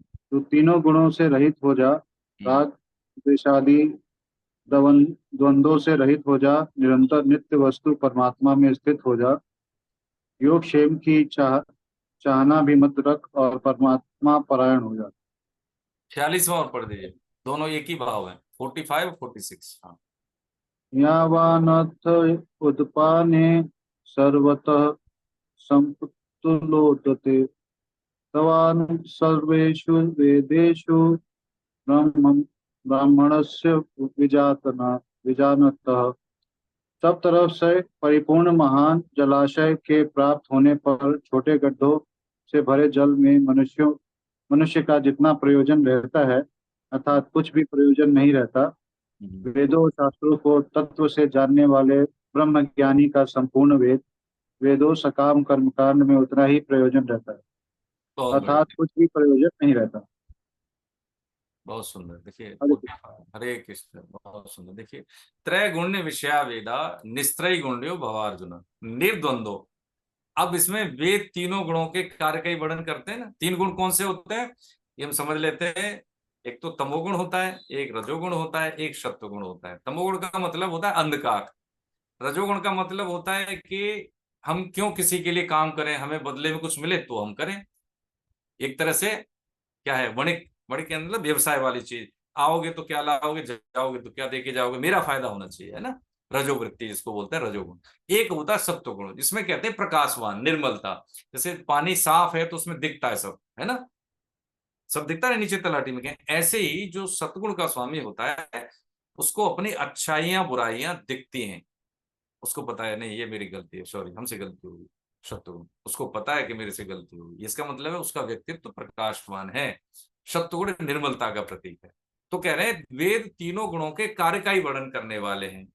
तो तीनों गुणों से रहित हो जा, हम्म। राग द्वेषादि द्वंद्वों से रहित हो जा, निरंतर नित्य वस्तु परमात्मा में स्थित हो जा, योग क्षेम की चाहना भी मत रख और परमात्मा परायण हो जा। 46वां और पढ़ दीजिए, दोनों एक ही भाव है, 45 46। हाँ। यावानर्थ उद्पाने सर्वतः संतुलोदते तवान् सर्वेषु वेदेषु ब्रह्म ब्राह्मणस्य विजानतः। सब तरफ से परिपूर्ण महान जलाशय के प्राप्त होने पर छोटे गड्ढों से भरे जल में मनुष्य का जितना प्रयोजन रहता है, अर्थात कुछ भी प्रयोजन नहीं रहता। वेदों और शास्त्रों को तत्व से जानने वाले ब्रह्म ज्ञानी का संपूर्ण वेदों सकाम कर्मकांड में उतना ही प्रयोजन रहता है, बहुत अर्थात बढ़िया, कुछ भी प्रयोजन नहीं रहता। बहुत सुंदर। देखिए हरे हरे कृष्ण, बहुत सुंदर। देखिए, त्रैगुण्य विषया वेदा निस्त्रय गुण्यो भवार्जुन निर्द्वंदो। अब इसमें वेद तीनों गुणों के कार्य का ही वर्णन करते हैं ना। तीन गुण कौन से होते हैं ये हम समझ लेते हैं। एक तो तमोगुण होता है, एक रजोगुण होता है, एक सत्वगुण होता है। तमोगुण का मतलब होता है अंधकार। रजोगुण का मतलब होता है कि हम क्यों किसी के लिए काम करें, हमें बदले में कुछ मिले तो हम करें। एक तरह से क्या है, वणिक। वणिक के मतलब व्यवसाय वाली चीज। आओगे तो क्या लाओगे, जाओगे तो क्या देके जाओगे, मेरा फायदा होना चाहिए, है ना। रजोवृत्ति जिसको बोलते हैं रजोगुण। एक होता है सत्वगुण, जिसमें कहते हैं प्रकाशवान, निर्मलता। जैसे पानी साफ है तो उसमें दिखता है सब, है ना। सब दिखता है नीचे तलाटी में क्या। ऐसे ही जो सतगुण का स्वामी होता है, उसको अपनी अच्छाइयां बुराइयां दिखती हैं। उसको पता है नहीं ये मेरी गलती है, सॉरी हमसे गलती हुई। शत्रुघ्न उसको पता है कि मेरे से गलती हुई, इसका मतलब है उसका व्यक्तित्व प्रकाशवान है। शत्रुघ्न निर्मलता का प्रतीक है। तो कह रहे हैं वेद तीनों गुणों के कार्य का ही वर्णन करने वाले हैं।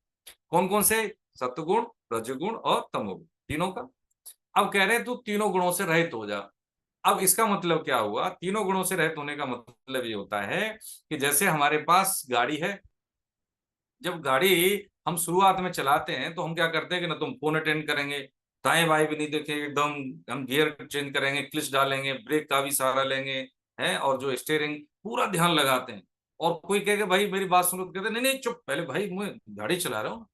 कौन कौन से? सत्वगुण, रजगुण और तमोगुण, तीनों का। अब कह रहे हैं तू तीनों गुणों से रहित हो जा। अब इसका मतलब क्या हुआ? तीनों गुणों से रहित होने का मतलब ये होता है कि जैसे हमारे पास गाड़ी है। जब गाड़ी हम शुरुआत में चलाते हैं तो हम क्या करते हैं कि ना तुम फोन अटेंड करेंगे, दाएं बाएं भी नहीं देखेंगे, एकदम हम गियर चेंज करेंगे, क्लच डालेंगे, ब्रेक का भी सहारा लेंगे, है, और जो स्टीयरिंग पूरा ध्यान लगाते हैं। और कोई कहेगा भाई मेरी बात सुनो, तो कहते नहीं नहीं चुप, पहले भाई मैं गाड़ी चला रहा हूँ।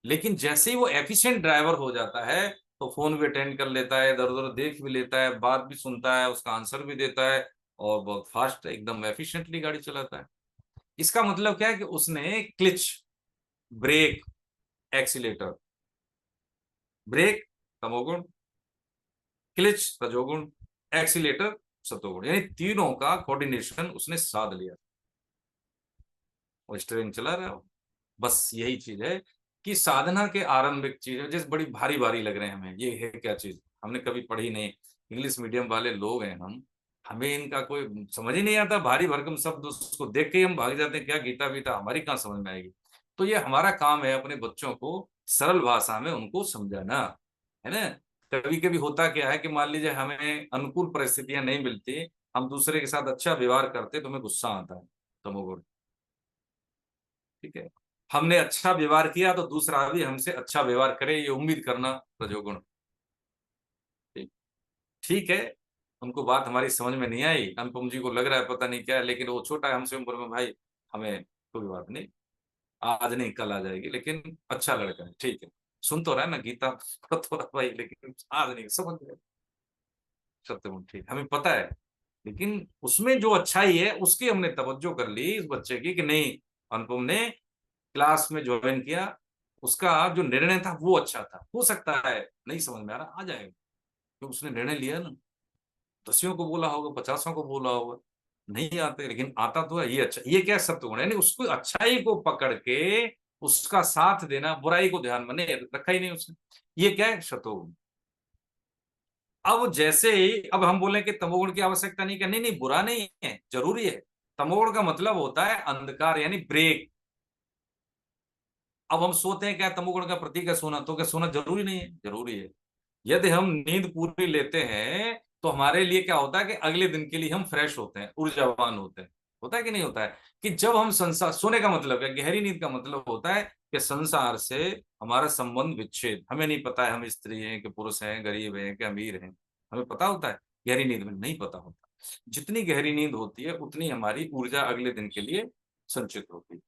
लेकिन जैसे ही वो एफिशिएंट ड्राइवर हो जाता है तो फोन भी अटेंड कर लेता है, इधर उधर देख भी लेता है, बात भी सुनता है, उसका आंसर भी देता है, और बहुत फास्ट एकदम एफिशिएंटली गाड़ी चलाता है। इसका मतलब क्या है कि उसने क्लिच, ब्रेक, एक्सीलेटर, ब्रेक तमोगुण, क्लिच रजोगुण, एक्सीलेटर सतोगुण, यानी तीनों का कोऑर्डिनेशन उसने साध लिया और स्टीयरिंग चला रहा हो। बस यही चीज है कि साधना के आरंभिक चीज है। जैसे बड़ी भारी भारी लग रहे हैं हमें, ये है क्या चीज, हमने कभी पढ़ी नहीं, इंग्लिश मीडियम वाले लोग हैं हम, हमें इनका कोई समझ ही नहीं आता। भारी भरकम शब्द उसको देख के ही हम भाग जाते हैं, क्या गीता वीता हमारी कहाँ समझ में आएगी। तो ये हमारा काम है अपने बच्चों को सरल भाषा में उनको समझाना, है ना। कभी कभी होता क्या है कि मान लीजिए हमें अनुकूल परिस्थितियां नहीं मिलती, हम दूसरे के साथ अच्छा व्यवहार करते तो हमें गुस्सा आता है, तमोगुण। ठीक है, हमने अच्छा व्यवहार किया तो दूसरा भी हमसे अच्छा व्यवहार करे, ये उम्मीद करना रजोगुण। ठीक, ठीक है। उनको बात हमारी समझ में नहीं आई, अनुपम जी को लग रहा है पता नहीं क्या है, लेकिन वो छोटा है हमसे उम्र में, भाई हमें कोई बात नहीं, आज नहीं कल आ जाएगी, लेकिन अच्छा लड़का है, ठीक है। सुन तो रहा है ना गीता थोड़ा भाई, लेकिन आज नहीं समझ गए। सत्यगुण ठीक, हमें पता है, लेकिन उसमें जो अच्छाई है उसकी हमने तवज्जो कर ली इस बच्चे की कि नहीं, अनुपम ने क्लास में ज्वाइन किया, उसका जो निर्णय था वो अच्छा था। हो सकता है नहीं समझ में आ रहा, आ जाएगा, तो उसने निर्णय लिया ना। दसियों को बोला होगा, पचासों को बोला होगा, नहीं आते, लेकिन आता तो है, ये अच्छा, ये क्या सत्वगुण है, यानी उसको अच्छाई को पकड़ के उसका साथ देना, बुराई को ध्यान में नहीं रखा ही नहीं उसने, ये क्या है, सत्वगुण। अब जैसे ही अब हम बोले कि तमोगुण की आवश्यकता नहीं, क्या नहीं नहीं, बुरा नहीं है, जरूरी है। तमोगुण का मतलब होता है अंधकार, यानी ब्रेक। अब हम सोते हैं क्या तमोगुण का प्रतीक है सोना, तो क्या सोना जरूरी नहीं है? जरूरी है। यदि हम नींद पूरी लेते हैं तो हमारे लिए क्या होता है कि अगले दिन के लिए हम फ्रेश होते हैं, ऊर्जावान होते हैं। होता है कि नहीं होता है? कि जब हम संसार, सोने का मतलब है, गहरी नींद का मतलब होता है कि संसार से हमारा संबंध विच्छेद। हमें नहीं पता है हम स्त्री हैं कि पुरुष हैं, गरीब हैं कि अमीर हैं, हमें पता होता है? गहरी नींद में नहीं पता होता। जितनी गहरी नींद होती है उतनी हमारी ऊर्जा अगले दिन के लिए संचित होती है।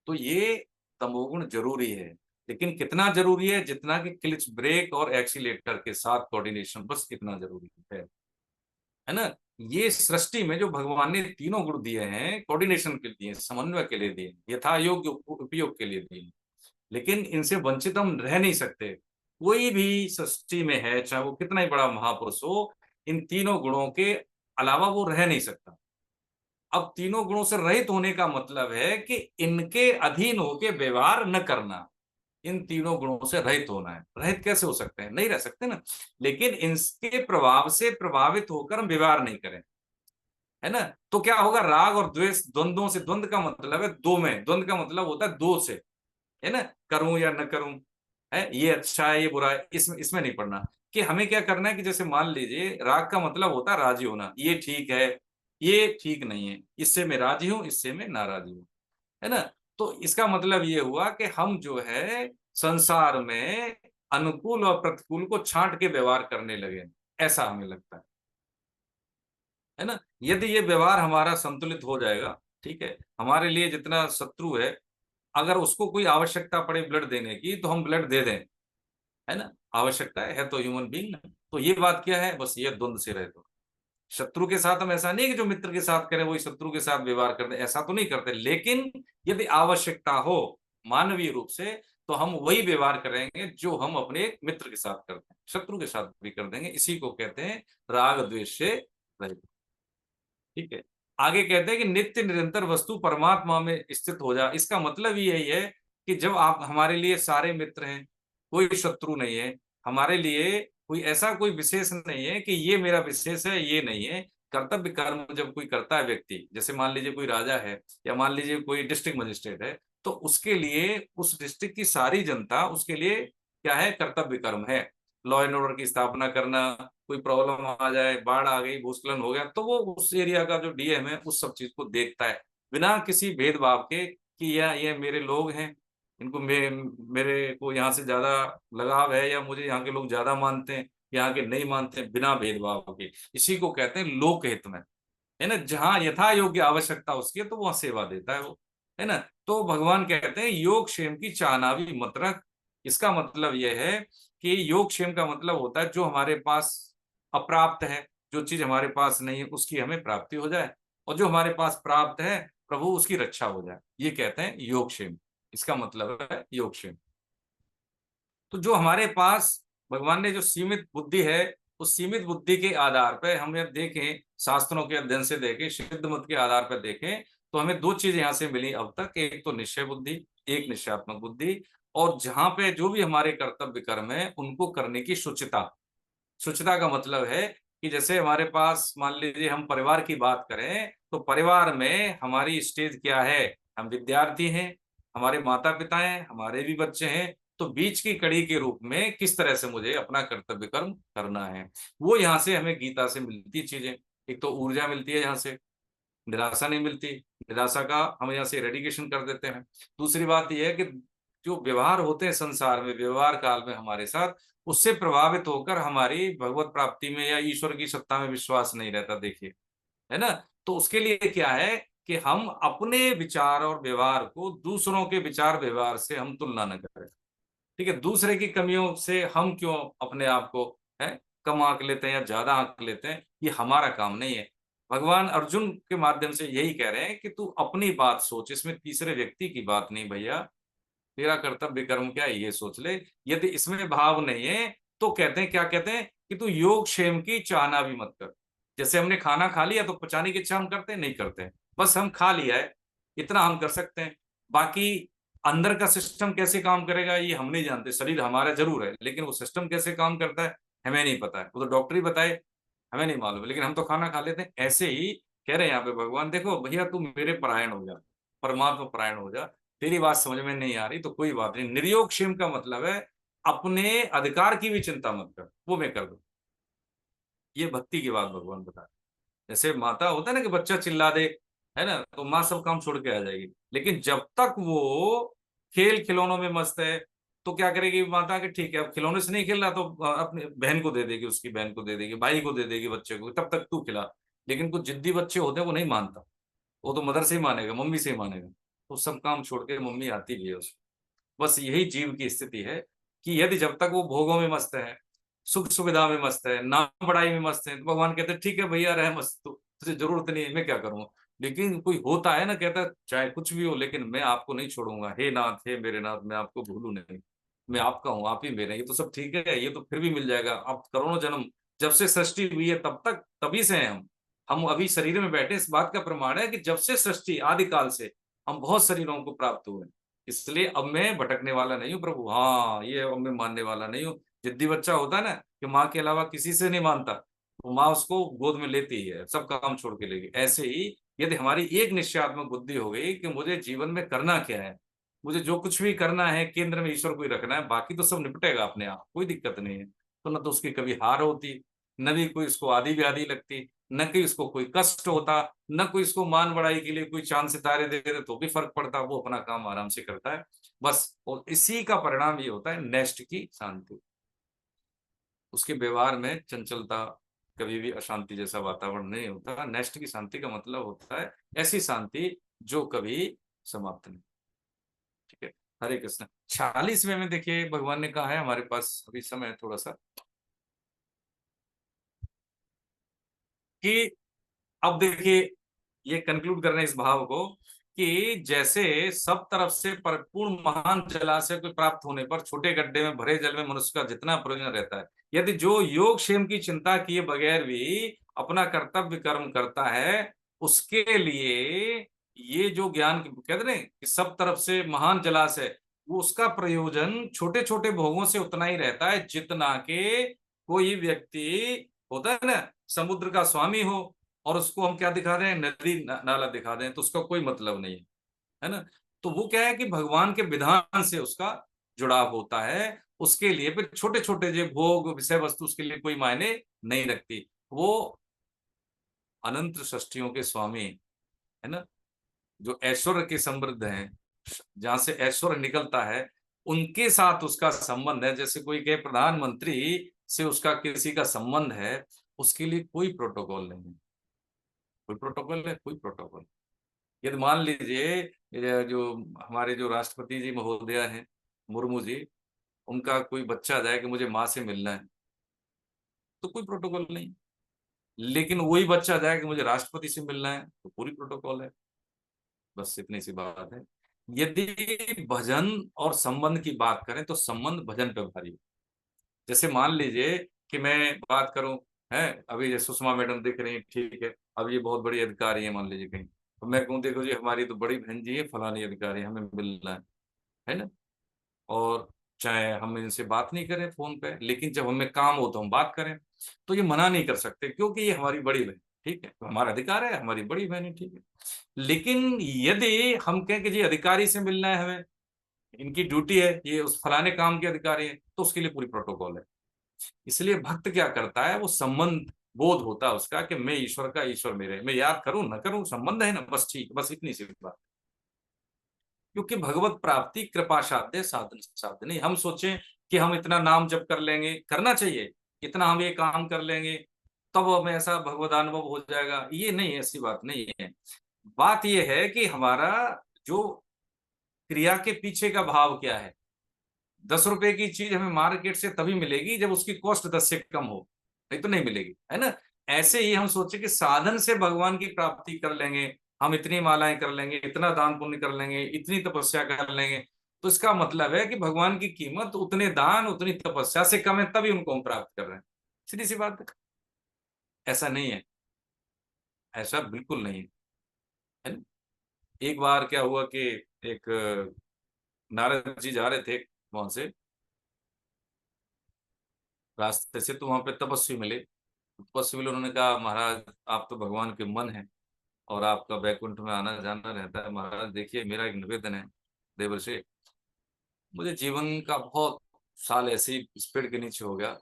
तो ये तमोगुण जरूरी है, लेकिन कितना जरूरी है? जितना कि क्लिच, ब्रेक और एक्सीलेटर के साथ कोऑर्डिनेशन, बस इतना जरूरी है ना। ये सृष्टि में जो भगवान ने तीनों गुण दिए हैं, कोऑर्डिनेशन के लिए दिए, समन्वय के लिए दिए, यथा योग्य उपयोग के लिए दिए, लेकिन इनसे वंचित हम रह नहीं सकते। कोई भी सृष्टि में है, चाहे वो कितना ही बड़ा महापुरुष हो, इन तीनों गुणों के अलावा वो रह नहीं सकता। अब तीनों गुणों से रहित होने का मतलब है कि इनके अधीन होके व्यवहार न करना, इन तीनों गुणों से रहित होना है। रहित कैसे हो सकते हैं, नहीं रह सकते ना, लेकिन इनके प्रभाव से प्रभावित होकर हम व्यवहार नहीं करें, है ना। तो क्या होगा, राग और द्वेष द्वंद्वों से, द्वंद्व का मतलब है दो में, द्वंद्व का मतलब होता है दो से, है ना, करूं या न करूं, है ये अच्छा है ये बुरा है, इसमें इसमें नहीं पड़ना। कि हमें क्या करना है कि जैसे मान लीजिए राग का मतलब होता है राजी होना, ये ठीक है ये ठीक नहीं है, इससे मैं राजी हूं इससे मैं नाराजी हूं, है ना। तो इसका मतलब ये हुआ कि हम जो है संसार में अनुकूल और प्रतिकूल को छांट के व्यवहार करने लगे, ऐसा हमें लगता है ना। यदि ये व्यवहार हमारा संतुलित हो जाएगा, ठीक है, हमारे लिए जितना शत्रु है, अगर उसको कोई आवश्यकता पड़े ब्लड देने की तो हम ब्लड दे दें, है ना, आवश्यकता है तो ह्यूमन बीइंग। तो ये बात क्या है, बस ये द्वंद से रहे। तो शत्रु के साथ हम ऐसा नहीं कि जो मित्र के साथ करें वही शत्रु के साथ व्यवहार करते, ऐसा तो नहीं करते, लेकिन यदि आवश्यकता हो मानवीय रूप से तो हम वही व्यवहार करेंगे जो हम अपने मित्र के साथ करते हैं, शत्रु के साथ भी कर देंगे। इसी को कहते हैं राग द्वेष से रहित। ठीक है, आगे कहते हैं कि नित्य निरंतर वस्तु परमात्मा में स्थित हो जा। इसका मतलब ही यही है कि जब आप हमारे लिए सारे मित्र हैं, कोई शत्रु नहीं है, हमारे लिए कोई ऐसा कोई विशेष नहीं है कि ये मेरा विशेष है ये नहीं है। कर्तव्य कर्म जब कोई करता है व्यक्ति, जैसे मान लीजिए कोई राजा है या मान लीजिए कोई डिस्ट्रिक्ट मजिस्ट्रेट है, तो उसके लिए उस डिस्ट्रिक्ट की सारी जनता उसके लिए क्या है, कर्तव्य कर्म है। लॉ एंड ऑर्डर की स्थापना करना, कोई प्रॉब्लम आ जाए, बाढ़ आ गई, भूस्खलन हो गया, तो वो उस एरिया का जो डीएम है उस सब चीज को देखता है बिना किसी भेदभाव के कि ये मेरे लोग हैं, इनको मेरे को यहाँ से ज्यादा लगाव है, या मुझे यहाँ के लोग ज्यादा मानते हैं यहाँ के नहीं मानते हैं, बिना भेदभाव के। इसी को कहते हैं लोकहित में, है ना, जहाँ यथा योग्य आवश्यकता उसकी है तो वह सेवा देता है वो, है ना। तो भगवान कहते हैं योग क्षेम की चाहना भी मत रख। इसका मतलब यह है कि योग क्षेम का मतलब होता है जो हमारे पास अप्राप्त है, जो चीज हमारे पास नहीं है उसकी हमें प्राप्ति हो जाए, और जो हमारे पास प्राप्त है प्रभु उसकी रक्षा हो जाए, ये कहते हैं योग क्षेम। इसका मतलब है योग क्षेम। तो जो हमारे पास भगवान ने जो सीमित बुद्धि है, उस सीमित बुद्धि के आधार पर हम यह देखें, शास्त्रों के अध्ययन से देखें, सिद्ध मत के आधार पर देखें, तो हमें दो चीजें यहां से मिली अब तक। एक तो निश्चय बुद्धि, एक निश्चयात्मक बुद्धि, और जहां पे जो भी हमारे कर्तव्य कर्म है उनको करने की शुचिता। शुचिता का मतलब है कि जैसे हमारे पास मान लीजिए हम परिवार की बात करें, तो परिवार में हमारी स्टेज क्या है, हम विद्यार्थी हैं, हमारे माता पिता हैं, हमारे भी बच्चे हैं, तो बीच की कड़ी के रूप में किस तरह से मुझे अपना कर्तव्य कर्म करना है, वो यहाँ से हमें गीता से मिलती चीजें। एक तो ऊर्जा मिलती है यहाँ से, निराशा नहीं मिलती, निराशा का हम यहाँ से रेडिकेशन कर देते हैं। दूसरी बात यह है कि जो व्यवहार होते हैं संसार में, व्यवहार काल में हमारे साथ, उससे प्रभावित होकर हमारी भगवत प्राप्ति में या ईश्वर की सत्ता में विश्वास नहीं रहता, देखिए, है ना। तो उसके लिए क्या है कि हम अपने विचार और व्यवहार को दूसरों के विचार व्यवहार से हम तुलना न करें। ठीक है, दूसरे की कमियों से हम क्यों अपने आप को है कम आंक लेते हैं या ज्यादा आंक लेते हैं, ये हमारा काम नहीं है। भगवान अर्जुन के माध्यम से यही कह रहे हैं कि तू अपनी बात सोच, इसमें तीसरे व्यक्ति की बात नहीं भैया, तेरा कर्तव्य कर्म क्या है ये सोच ले। यदि इसमें भाव नहीं है तो कहते हैं, क्या कहते हैं कि तू योग क्षेम की चाहना भी मत कर। जैसे हमने खाना खा लिया तो पचाने की इच्छा हम करते हैं, नहीं करते हैं, बस हम खा लिया है, इतना हम कर सकते हैं। बाकी अंदर का सिस्टम कैसे काम करेगा ये हम नहीं जानते, शरीर हमारा जरूर है लेकिन वो सिस्टम कैसे काम करता है हमें नहीं पता है, वो तो डॉक्टर ही बताए, हमें नहीं मालूम, लेकिन हम तो खाना खा लेते हैं। ऐसे ही कह रहे हैं यहाँ पे भगवान, देखो भैया तू मेरे परायण हो जा, परमात्मा परायण हो जा, तेरी बात समझ में नहीं आ रही तो कोई बात नहीं। निर्योग क्षेम का मतलब है अपने अधिकार की भी चिंता मत कर, वो मैं कर दूं। ये भक्ति की बात भगवान बता रहे हैं। जैसे माता होता है ना कि बच्चा चिल्ला दे, है ना, तो माँ सब काम छोड़ के आ जाएगी, लेकिन जब तक वो खेल खिलौनों में मस्त है तो क्या करेगी माता कि ठीक है अब खिलौने से नहीं खेल रहा तो अपनी बहन को दे देगी, उसकी बहन को दे देगी, भाई को दे देगी, बच्चे को, तब तक तू खिला। लेकिन कुछ जिद्दी बच्चे होते हैं वो नहीं मानता, वो तो मदर से ही मानेगा, मम्मी से ही मानेगा, तो सब काम छोड़ के मम्मी आती भी है उसको। बस यही जीव की स्थिति है कि यदि जब तक वो भोगों में मस्त है, सुख सुविधा में मस्त है, नाम बड़ाई में मस्त है, तो भगवान कहते हैं ठीक है भैया रहे मस्त, तो तुझे जरूरत नहीं है, मैं क्या करूंगा। लेकिन कोई होता है ना, कहता है चाहे कुछ भी हो लेकिन मैं आपको नहीं छोड़ूंगा, हे नाथ हे मेरे नाथ, मैं आपको भूलू नहीं, मैं आपका हूँ आप ही मेरे, ये तो सब ठीक है, ये तो फिर भी मिल जाएगा, अब करोड़ों जन्म जब से सृष्टि हुई है तब तक तभी से हैं हम, हम अभी शरीर में बैठे, इस बात का प्रमाण है कि जब से सृष्टि आदिकाल से हम बहुत शरीरों को प्राप्त हुए, इसलिए अब मैं भटकने वाला नहीं हूँ प्रभु। हाँ, ये अब मैं मानने वाला नहीं हूँ। जिद्दी बच्चा होता है ना कि माँ के अलावा किसी से नहीं मानता, तो माँ उसको गोद में लेती है, सब काम छोड़ के लेगी। ऐसे ही यदि हमारी एक निश्चयात्मक बुद्धि हो गई कि मुझे जीवन में करना क्या है, मुझे जो कुछ भी करना है केंद्र में ईश्वर को ही रखना है, बाकी तो सब निपटेगा अपने आप, कोई दिक्कत नहीं है। तो न तो उसकी कभी हार होती, न भी कोई उसको आधी व्याधि लगती, न कि उसको कोई कष्ट होता, न कोई इसको मान बढ़ाई के लिए कोई चांद सितारे दे दे तो भी फर्क पड़ता, वो अपना काम आराम से करता है बस। और इसी का परिणाम ये होता है नेस्ट की शांति। उसके व्यवहार में चंचलता, कभी भी अशांति जैसा वातावरण नहीं होता। नेस्ट की शांति का मतलब होता है ऐसी शांति जो कभी समाप्त नहीं। ठीक है, हरे कृष्ण। 46वें में देखिए भगवान ने कहा है, हमारे पास अभी समय है थोड़ा सा, कि अब देखिए ये कंक्लूड कर रहे हैं इस भाव को कि जैसे सब तरफ से परिपूर्ण महान जलाशय को प्राप्त होने पर छोटे गड्ढे में भरे जल में मनुष्य का जितना प्रयोजन रहता है, यदि जो योग क्षेम की चिंता किए बगैर भी अपना कर्तव्य कर्म करता है, उसके लिए ये जो ज्ञान कहते हैं कि सब तरफ से महान जलाशय, वो उसका प्रयोजन छोटे छोटे भोगों से उतना ही रहता है जितना के कोई व्यक्ति होता है ना समुद्र का स्वामी हो और उसको हम क्या दिखा रहे हैं, नदी नाला दिखा रहे हैं, तो उसका कोई मतलब नहीं है ना। तो वो क्या है कि भगवान के विधान से उसका जुड़ाव होता है, उसके लिए फिर छोटे छोटे जो भोग विषय वस्तु उसके लिए कोई मायने नहीं रखती। वो अनंत सृष्टियों के स्वामी है ना, जो ऐश्वर्य के समृद्ध हैं, जहां से ऐश्वर्य निकलता है, उनके साथ उसका संबंध है। जैसे कोई कहे प्रधानमंत्री से उसका किसी का संबंध है, उसके लिए कोई प्रोटोकॉल नहीं है। कोई प्रोटोकॉल है, कोई प्रोटोकॉल। यदि मान लीजिए ये जो हमारे जो राष्ट्रपति जी महोदया हैं, मुर्मू जी, उनका कोई बच्चा जाए कि मुझे माँ से मिलना है, तो कोई प्रोटोकॉल नहीं। लेकिन वही बच्चा जाए कि मुझे राष्ट्रपति से मिलना है, तो पूरी प्रोटोकॉल है। बस इतनी सी बात है। यदि भजन और संबंध की बात करें तो संबंध भजन पे भारी है। जैसे मान लीजिए कि मैं बात करूं, है अभी ये सुषमा मैडम दिख रही है, ठीक है, अब ये बहुत बड़ी अधिकारी है मान लीजिए कहीं, तो मैं कहूँ देखो जी हमारी तो बड़ी बहन जी है फलानी अधिकारी, हमें मिलना है ना। और चाहे हम इनसे बात नहीं करें फोन पे, लेकिन जब हमें काम हो तो हम बात करें, तो ये मना नहीं कर सकते क्योंकि ये हमारी बड़ी बहन, ठीक है, तो हमारा अधिकार है, हमारी बड़ी बहन है, ठीक है। लेकिन यदि हम कहें कि जी अधिकारी से मिलना है हमें, इनकी ड्यूटी है, ये उस फलाने काम के अधिकारी है, तो उसके लिए पूरी प्रोटोकॉल है। इसलिए भक्त क्या करता है, वो संबंध बोध होता है उसका कि मैं ईश्वर का, ईश्वर मेरे, मैं याद करूं ना करूं संबंध है ना, बस ठीक, बस इतनी सी बात। क्योंकि भगवत प्राप्ति कृपा साध्य साधन साध्य नहीं। हम सोचें कि हम इतना नाम जप कर लेंगे, करना चाहिए, इतना हम ये काम कर लेंगे तब हमें ऐसा भगवदानुभव हो जाएगा, ये नहीं, ऐसी बात नहीं है। बात ये है कि हमारा जो क्रिया के पीछे का भाव क्या है। 10 रुपए की चीज हमें मार्केट से तभी मिलेगी जब उसकी कॉस्ट 10 से कम हो, नहीं तो नहीं मिलेगी, है ना। ऐसे ही हम सोचे कि साधन से भगवान की प्राप्ति कर लेंगे, हम इतनी मालाएं कर लेंगे, इतना दान पुण्य कर लेंगे, इतनी तपस्या कर लेंगे, तो इसका मतलब है कि भगवान की कीमत उतने दान उतनी तपस्या से कम है, तभी उनको हम प्राप्त कर रहे हैं। सीधी सी बात है। ऐसा नहीं है, ऐसा बिल्कुल नहीं है ना। एक बार क्या हुआ कि एक नारद जी जा रहे थे वहां से रास्ते से, तो वहां पे तपस्वी मिले। तपस्वी मिले, उन्होंने कहा महाराज आप तो भगवान के मन है और आपका वैकुंठ में आना जाना रहता है, महाराज देखिए मेरा एक निवेदन है देवर्षि, मुझे जीवन का बहुत साल ऐसे ही इस पेड़ के नीचे हो गया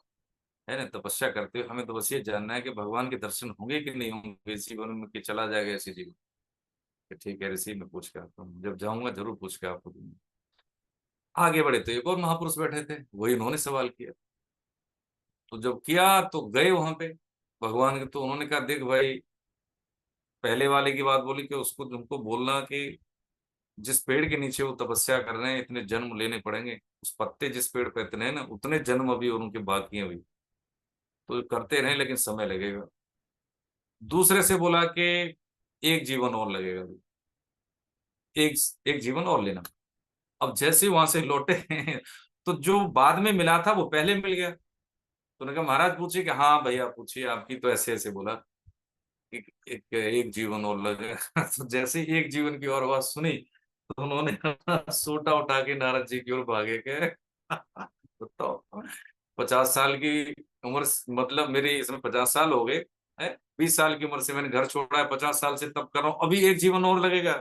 है ना तपस्या करते हुए, हमें तो बस ये जानना है कि भगवान के दर्शन होंगे कि नहीं होंगे इस जीवन में, कि चला जाएगा ऐसे जीवन। कि ठीक है ऋषि, मैं पूछ के आता हूँ, जब जाऊंगा जरूर पूछ के आपको दूंगा। आगे बढ़े तो एक और महापुरुष बैठे थे, वही उन्होंने सवाल किया। तो जब किया तो गए वहां पे भगवान के, तो उन्होंने कहा देख भाई, पहले वाले की बात बोली कि उसको तुमको बोलना कि जिस पेड़ के नीचे वो तपस्या कर रहे हैं इतने जन्म लेने पड़ेंगे, उस पत्ते जिस पेड़ पे इतने हैं ना उतने जन्म अभी और उनके बाकी हैं अभी, तो करते रहे लेकिन समय लगेगा। दूसरे से बोला कि एक जीवन और लगेगा अभी, एक एक जीवन और लेना। अब जैसे ही वहां से लौटे तो जो बाद में मिला था वो पहले मिल गया। तो उन्होंने कहा महाराज पूछिए, कि हाँ भैया पूछिए, आपकी तो ऐसे ऐसे बोला। एक जीवन और लगेगा। तो जैसे ही एक जीवन की और आवाज सुनी तो उन्होंने सोटा उठा के नारद जी की ओर भागे के तो 50 साल की उम्र मतलब मेरी इसमें 50 साल हो गए है। 20 साल की उम्र से मैंने घर छोड़ा है, 50 साल से तब कर रहा हूँ, अभी एक जीवन और लगेगा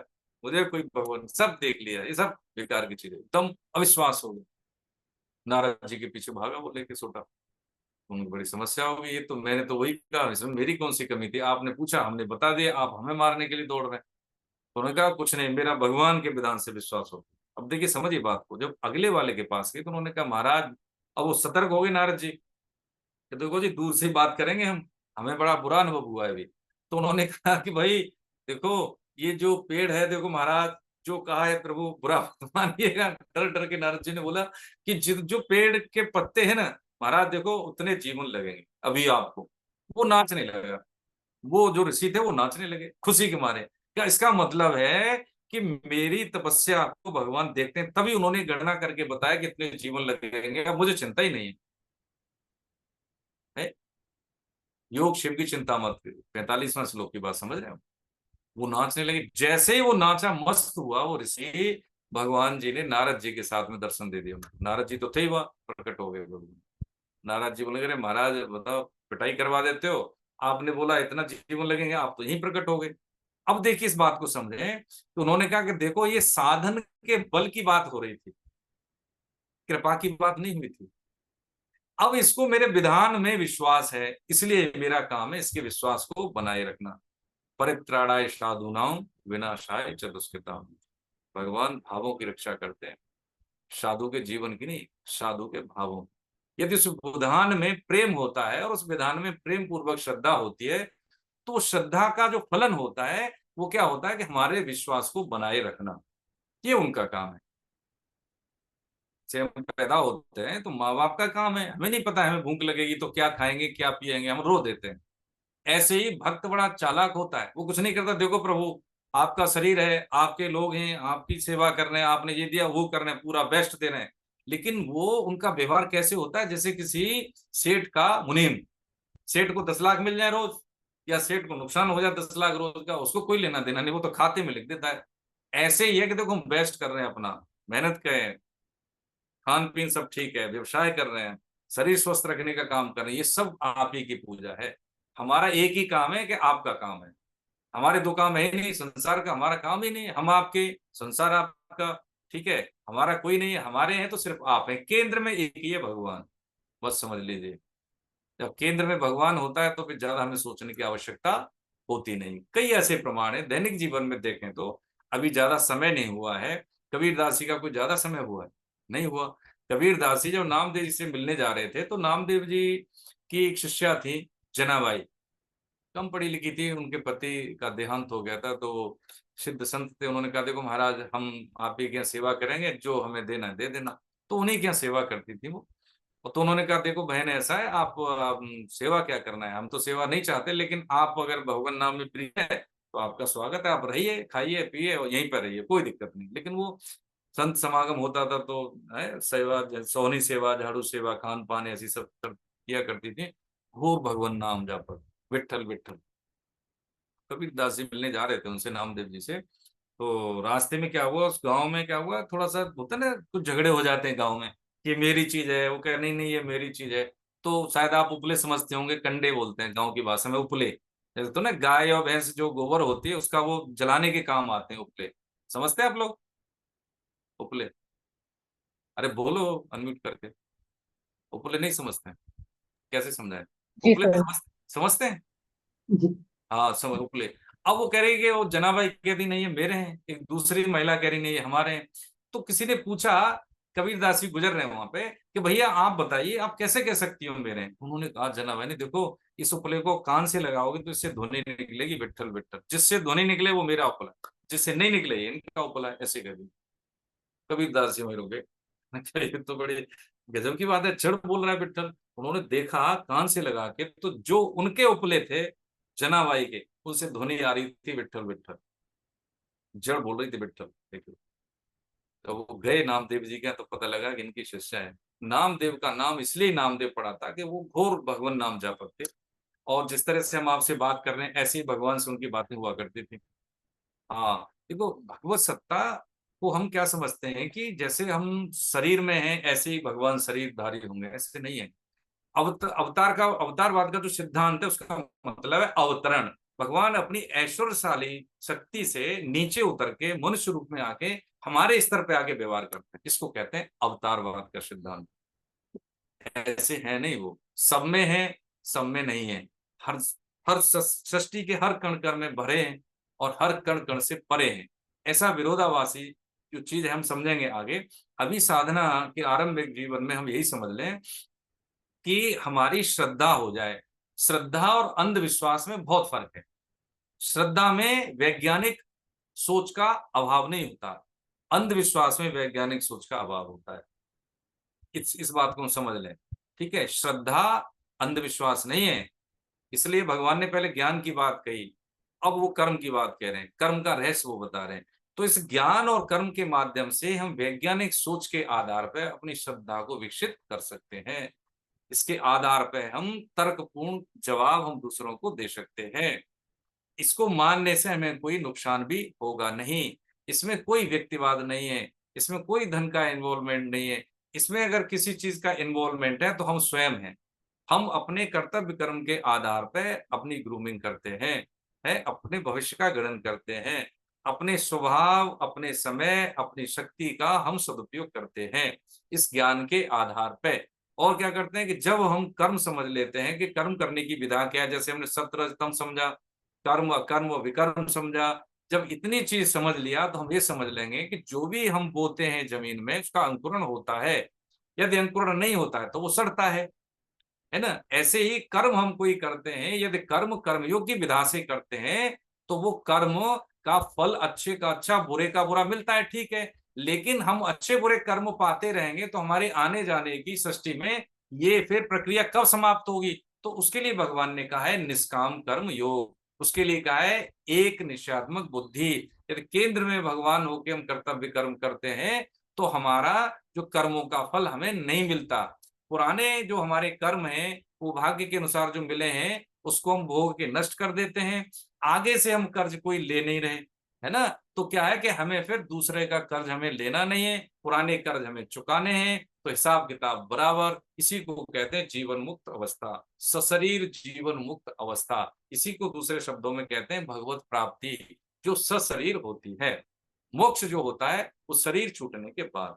मुझे, कोई भगवान सब देख लिया, ये सब बेकार की चीजें, एकदम अविश्वास हो गया। नारद जी के पीछे भागा वो लेके सोटा। उनको बड़ी समस्या हो गई, ये तो मैंने तो वही कहा, इसमें मेरी कौन सी कमी थी, आपने पूछा हमने बता दिया, आप हमें मारने के लिए दौड़ रहे हैं। तो उन्होंने कहा कुछ नहीं, मेरा भगवान के विधान से विश्वास हो। अब देखिए समझिए बात को, जब अगले वाले के पास गए तो उन्होंने कहा महाराज, अब वो सतर्क हो गए नारद जी कि देखो जी दूर से ही बात करेंगे हम, हमें बड़ा बुरा अनुभव हुआ है अभी। तो उन्होंने कहा कि भाई देखो ये जो पेड़ है, देखो महाराज जो कहा है प्रभु बुरा मत मानिएगा। डर डर के नारद जी ने बोला कि जो पेड़ के पत्ते हैं ना महाराज, देखो उतने जीवन लगेंगे अभी आपको। वो नाचने लगा, वो जो ऋषि थे वो नाचने लगे खुशी के मारे। क्या इसका मतलब है कि मेरी तपस्या को भगवान देखते हैं, तभी उन्होंने गणना करके बताया कि इतने जीवन लगेंगे, अब मुझे चिंता ही नहीं है, है? योग शिव की चिंता मत करो, 45वां श्लोक की बात समझ रहे हो। वो नाचने लगे, जैसे ही वो नाचा मस्त हुआ वो ऋषि, भगवान जी ने नारद जी के साथ में दर्शन दे दिया। नारद जी तो थे ही वहां, प्रकट हो गए भगवान। नारद जी बोले अरे महाराज बताओ पिटाई करवा देते हो, आपने बोला इतना जीवन लगेंगे, आप तो यहीं प्रकट हो गए। अब देखिए इस बात को समझें, तो उन्होंने कहा कि देखो ये साधन के बल की बात हो रही थी, कृपा की बात नहीं हुई थी। अब इसको मेरे विधान में विश्वास है, इसलिए मेरा काम है इसके विश्वास को बनाए रखना। परित्राणाय साधूनाम विनाशाय च दुष्कृताम। भगवान भावों की रक्षा करते हैं, साधु के जीवन की नहीं, साधु के भावों। यदि उस विधान में प्रेम होता है और उस विधान में प्रेम पूर्वक श्रद्धा होती है, तो उस श्रद्धा का जो फलन होता है वो क्या होता है कि हमारे विश्वास को बनाए रखना, ये उनका काम है। से हम पैदा होते हैं तो माँ बाप का काम है, हमें नहीं पता है हमें भूख लगेगी तो क्या खाएंगे क्या पिएंगे, हम रो देते हैं। ऐसे ही भक्त बड़ा चालाक होता है, वो कुछ नहीं करता, देखो प्रभु आपका शरीर है, आपके लोग हैं, आपकी सेवा कर रहे हैं, आपने ये दिया वो कर रहे हैं, पूरा बेस्ट दे रहे हैं। लेकिन वो उनका व्यवहार कैसे होता है, जैसे किसी सेठ का मुनीम, सेठ को 10 लाख मिल जाए रोज, या सेठ को नुकसान हो जाए 10 लाख रोज का, उसको कोई लेना देना नहीं, वो तो खाते में लिख देता है। ऐसे ही है कि देखो हम बेस्ट कर रहे हैं, अपना मेहनत करें, खान पीन सब ठीक है, व्यवसाय कर रहे हैं, शरीर स्वस्थ रखने का काम कर रहे हैं, ये सब आप ही की पूजा है। हमारा एक ही काम है कि आपका काम है, हमारे दो काम है ही नहीं, संसार का हमारा काम ही नहीं है, हम आपके, संसार आपका। ठीक है, हमारा कोई नहीं है, हमारे हैं तो सिर्फ आप हैं, केंद्र में एक ही है भगवान, बस समझ लीजिए। जब केंद्र में भगवान होता है तो फिर ज्यादा हमें सोचने की आवश्यकता होती नहीं। कई ऐसे प्रमाण है दैनिक जीवन में देखें तो, अभी ज्यादा समय नहीं हुआ है, कबीरदास जी का कोई ज्यादा समय हुआ है, नहीं हुआ। कबीरदास जी जब नामदेव जी से मिलने जा रहे थे तो नामदेव जी की एक शिष्या थी जनाबाई, कम पढ़ी लिखी थी, उनके पति का देहांत हो गया था, तो सिद्ध संत थे, उन्होंने कहा देखो महाराज हम आप ही के यहाँ सेवा करेंगे, जो हमें देना है दे देना। तो उन्हीं के यहाँ सेवा करती थी वो। तो उन्होंने कहा देखो बहन ऐसा है, आप सेवा क्या करना है, हम तो सेवा नहीं चाहते, लेकिन आप अगर भगवान नाम में प्रिय है तो आपका स्वागत है, आप रहिए खाइए पिए और यहीं पर रहिए, कोई दिक्कत नहीं। लेकिन वो संत समागम होता था तो सेवा, सोहनी सेवा, झाड़ू सेवा, खान पान ऐसी सब किया करती थी। घोर भगवान नाम जापर, विठल विठल। कबीरदास जी मिलने जा रहे थे उनसे, नामदेव जी से, तो रास्ते में क्या हुआ, उस गांव में क्या हुआ, थोड़ा सा होता है ना कुछ झगड़े हो जाते हैं गांव में, कि मेरी चीज है, वो कह नहीं नहीं ये मेरी चीज है। तो शायद आप उपले समझते होंगे, कंडे बोलते हैं गांव की भाषा में उपले। जैसे तो ना गाय और भैंस जो गोबर होती है उसका वो जलाने के काम आते हैं उपले, समझते हैं आप लोग उपले? अरे बोलो अनम्यूट करके, उपले नहीं समझते हैं? कैसे समझाए? जी उपले सर। समझते हैं? जी। हाँ समझ उपले। अब वो कह रही कि वो जनाबाई कह रही नहीं है मेरे हैं, एक दूसरी महिला कह रही नहीं है हमारे हैं। तो किसी ने पूछा, कबीरदास जी गुजर रहे हैं वहां पे, कि भैया आप बताइए आप कैसे कह सकती हो मेरे हैं? उन्होंने कहा जनाबाई ने देखो इस उपले को कान से लगाओगे तो इससे ध्वनि निकलेगी विट्ठल विट्ठल, जिससे ध्वनि निकले वो मेरा उपला, जिससे नहीं निकले ये इनका उपला है, ऐसे कह दी। कबीरदास जी वहीं रुक गए। मैं कहा, ये तो बड़ी गजब की बात है, जड़ बोल रहा है विट्ठल। उन्होंने देखा कान से लगा के तो जो उनके उपले थे जनाबाई के, उनसे ध्वनि आ रही थी विट्ठल विट्ठल, जड़ बोल रही थी विट्ठल। देखिए, तो वो गए नामदेव जी के, तो पता लगा कि इनकी शिष्या है। नामदेव का नाम इसलिए नामदेव पड़ा था कि वो घोर भगवान नाम जापक थे, और जिस तरह से हम आपसे बात कर रहे हैं ऐसे ही भगवान से उनकी बातें हुआ करती थी। हाँ, देखो भगवत सत्ता को हम क्या समझते हैं कि जैसे हम शरीर में हैं ऐसे ही भगवान शरीरधारी होंगे, ऐसे नहीं है। अवतारवाद का जो सिद्धांत है उसका मतलब है अवतरण। भगवान अपनी ऐश्वर्यशाली शक्ति से नीचे उतर के मनुष्य रूप में आके हमारे स्तर पे आके व्यवहार करते हैं, इसको कहते हैं अवतारवाद का सिद्धांत। ऐसे है नहीं, वो सब में है, सब में नहीं है। हर हर सृष्टि के हर कण कण में भरे हैं और हर कण कण से परे हैं। ऐसा विरोधाभासी जो चीज है हम समझेंगे आगे। अभी साधना के आरंभिक जीवन में हम यही समझ लें कि हमारी श्रद्धा हो जाए। श्रद्धा और अंधविश्वास में बहुत फर्क है। श्रद्धा में वैज्ञानिक सोच का अभाव नहीं होता, अंधविश्वास में वैज्ञानिक सोच का अभाव होता है। इस बात को हम समझ लें, ठीक है। श्रद्धा अंधविश्वास नहीं है, इसलिए भगवान ने पहले ज्ञान की बात कही, अब वो कर्म की बात कह रहे हैं, कर्म का रहस्य वो बता रहे हैं। तो इस ज्ञान और कर्म के माध्यम से हम वैज्ञानिक सोच के आधार पर अपनी श्रद्धा को विकसित कर सकते हैं। इसके आधार पर हम तर्कपूर्ण जवाब हम दूसरों को दे सकते हैं। इसको मानने से हमें कोई नुकसान भी होगा नहीं। इसमें कोई व्यक्तिवाद नहीं है, इसमें कोई धन का इन्वॉल्वमेंट नहीं है। इसमें अगर किसी चीज का इन्वॉल्वमेंट है तो हम स्वयं हैं। हम अपने कर्तव्य कर्म के आधार पर अपनी ग्रूमिंग करते हैं, है अपने भविष्य का गठन करते हैं। अपने स्वभाव, अपने समय, अपनी शक्ति का हम सदुपयोग करते हैं इस ज्ञान के आधार पर। और क्या करते हैं कि जब हम कर्म समझ लेते हैं कि कर्म करने की विधा क्या है, जैसे हमने सत्रजतम समझा, कर्म अकर्म विकर्म समझा। जब इतनी चीज समझ लिया तो हम ये समझ लेंगे कि जो भी हम बोते हैं जमीन में उसका अंकुरण होता है। यदि अंकुरण नहीं होता है तो वो सड़ता है ना। ऐसे ही कर्म हम कोई करते हैं, यदि कर्म कर्मयोग की विधा से करते हैं तो वो कर्म का फल अच्छे का अच्छा, बुरे का बुरा मिलता है, ठीक है। लेकिन हम अच्छे बुरे कर्म पाते रहेंगे तो हमारे आने जाने की सृष्टि में ये फिर प्रक्रिया कब समाप्त होगी? तो उसके लिए भगवान ने कहा है निष्काम कर्म योग। उसके लिए कहा है एक निश्चयात्मक बुद्धि। यदि केंद्र में भगवान होकर हम कर्तव्य कर्म करते हैं तो हमारा जो कर्मों का फल हमें नहीं मिलता। पुराने जो हमारे कर्म हैं वो भाग्य के अनुसार जो मिले हैं उसको हम भोग के नष्ट कर देते हैं। आगे से हम कर्ज कोई ले नहीं रहे, है ना। तो क्या है कि हमें फिर दूसरे का कर्ज हमें लेना नहीं है, पुराने कर्ज हमें चुकाने हैं। तो हिसाब किताब बराबर, इसी को कहते हैं जीवन मुक्त अवस्था, सशरीर जीवन मुक्त अवस्था। इसी को दूसरे शब्दों में कहते हैं भगवत प्राप्ति, जो सशरीर होती है। मोक्ष जो होता है उस शरीर छूटने के बाद,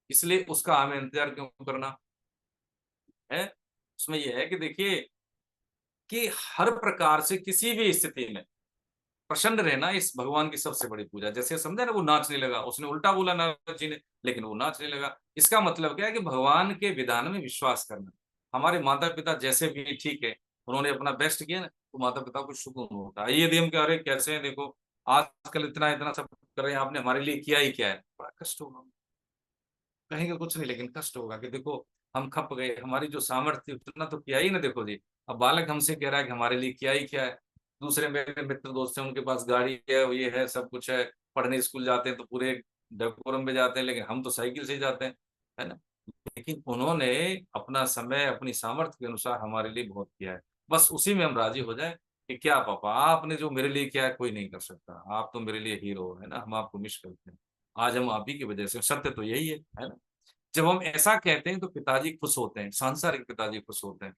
इसलिए उसका हमें इंतजार क्यों करना है। उसमें यह है कि देखिए कि हर प्रकार से किसी भी स्थिति में प्रसन्न रहना इस भगवान की सबसे बड़ी पूजा। जैसे समझा ना, वो नाचने लगा, उसने उल्टा बोला नारद जी ने, लेकिन वो नाचने लगा। इसका मतलब क्या है कि भगवान के विधान में विश्वास करना। हमारे माता पिता जैसे भी ठीक है, उन्होंने अपना बेस्ट किया ना, तो माता पिता को सुकून होता है। यदि हम कह रहे कैसे हैं, देखो आजकल इतना इतना सब कर रहे हैं, आपने हमारे लिए किया ही क्या है, बड़ा कष्ट होगा। कहेंगे कुछ नहीं, लेकिन कष्ट होगा कि देखो हम खप गए, हमारी जो सामर्थ्य थी उतना तो किया ही ना, देखो जी। अब बालक हमसे कह रहा है कि हमारे लिए किया ही क्या है। दूसरे मेरे मित्र दोस्त हैं, उनके पास गाड़ी है, ये है, सब कुछ है, पढ़ने स्कूल जाते हैं तो पूरे डेकोरम में जाते हैं, लेकिन हम तो साइकिल से ही जाते हैं, है ना। लेकिन उन्होंने अपना समय अपनी सामर्थ्य के अनुसार हमारे लिए बहुत किया है। बस उसी में हम राजी हो जाए कि क्या पापा आपने जो मेरे लिए किया है कोई नहीं कर सकता, आप तो मेरे लिए हीरो है ना, हम आपको मिस करते हैं। आज हम आप ही की वजह से, सत्य तो यही है ना। जब हम ऐसा कहते हैं तो पिताजी खुश होते हैं, सांसारिक पिताजी खुश होते हैं।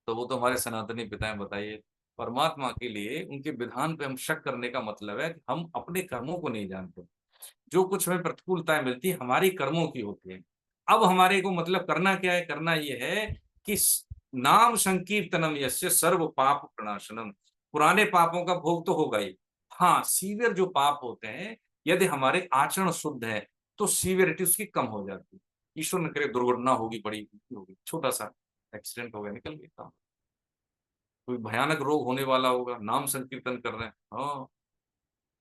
तो वो तो हमारे सनातनी पिता हैं, बताइए। परमात्मा के लिए उनके विधान पे हम शक करने का मतलब है कि हम अपने कर्मों को नहीं जानते। जो कुछ हमें प्रतिकूलताएं मिलती है हमारी कर्मों की होती है। अब हमारे को मतलब करना क्या है, करना ये है कि नाम संकीर्तनम यस्य सर्व पाप प्रणाशनम। पुराने पापों का भोग तो होगा ही, हाँ सीवियर जो पाप होते हैं, यदि हमारे आचरण शुद्ध है तो सीवियरिटी उसकी कम हो जाती है। ईश्वर न करे दुर्घटना होगी, बड़ी होगी, छोटा सा एक्सीडेंट हो गया, निकल गया काम। कोई भयानक रोग होने वाला होगा, नाम संकीर्तन कर रहे हैं, हाँ।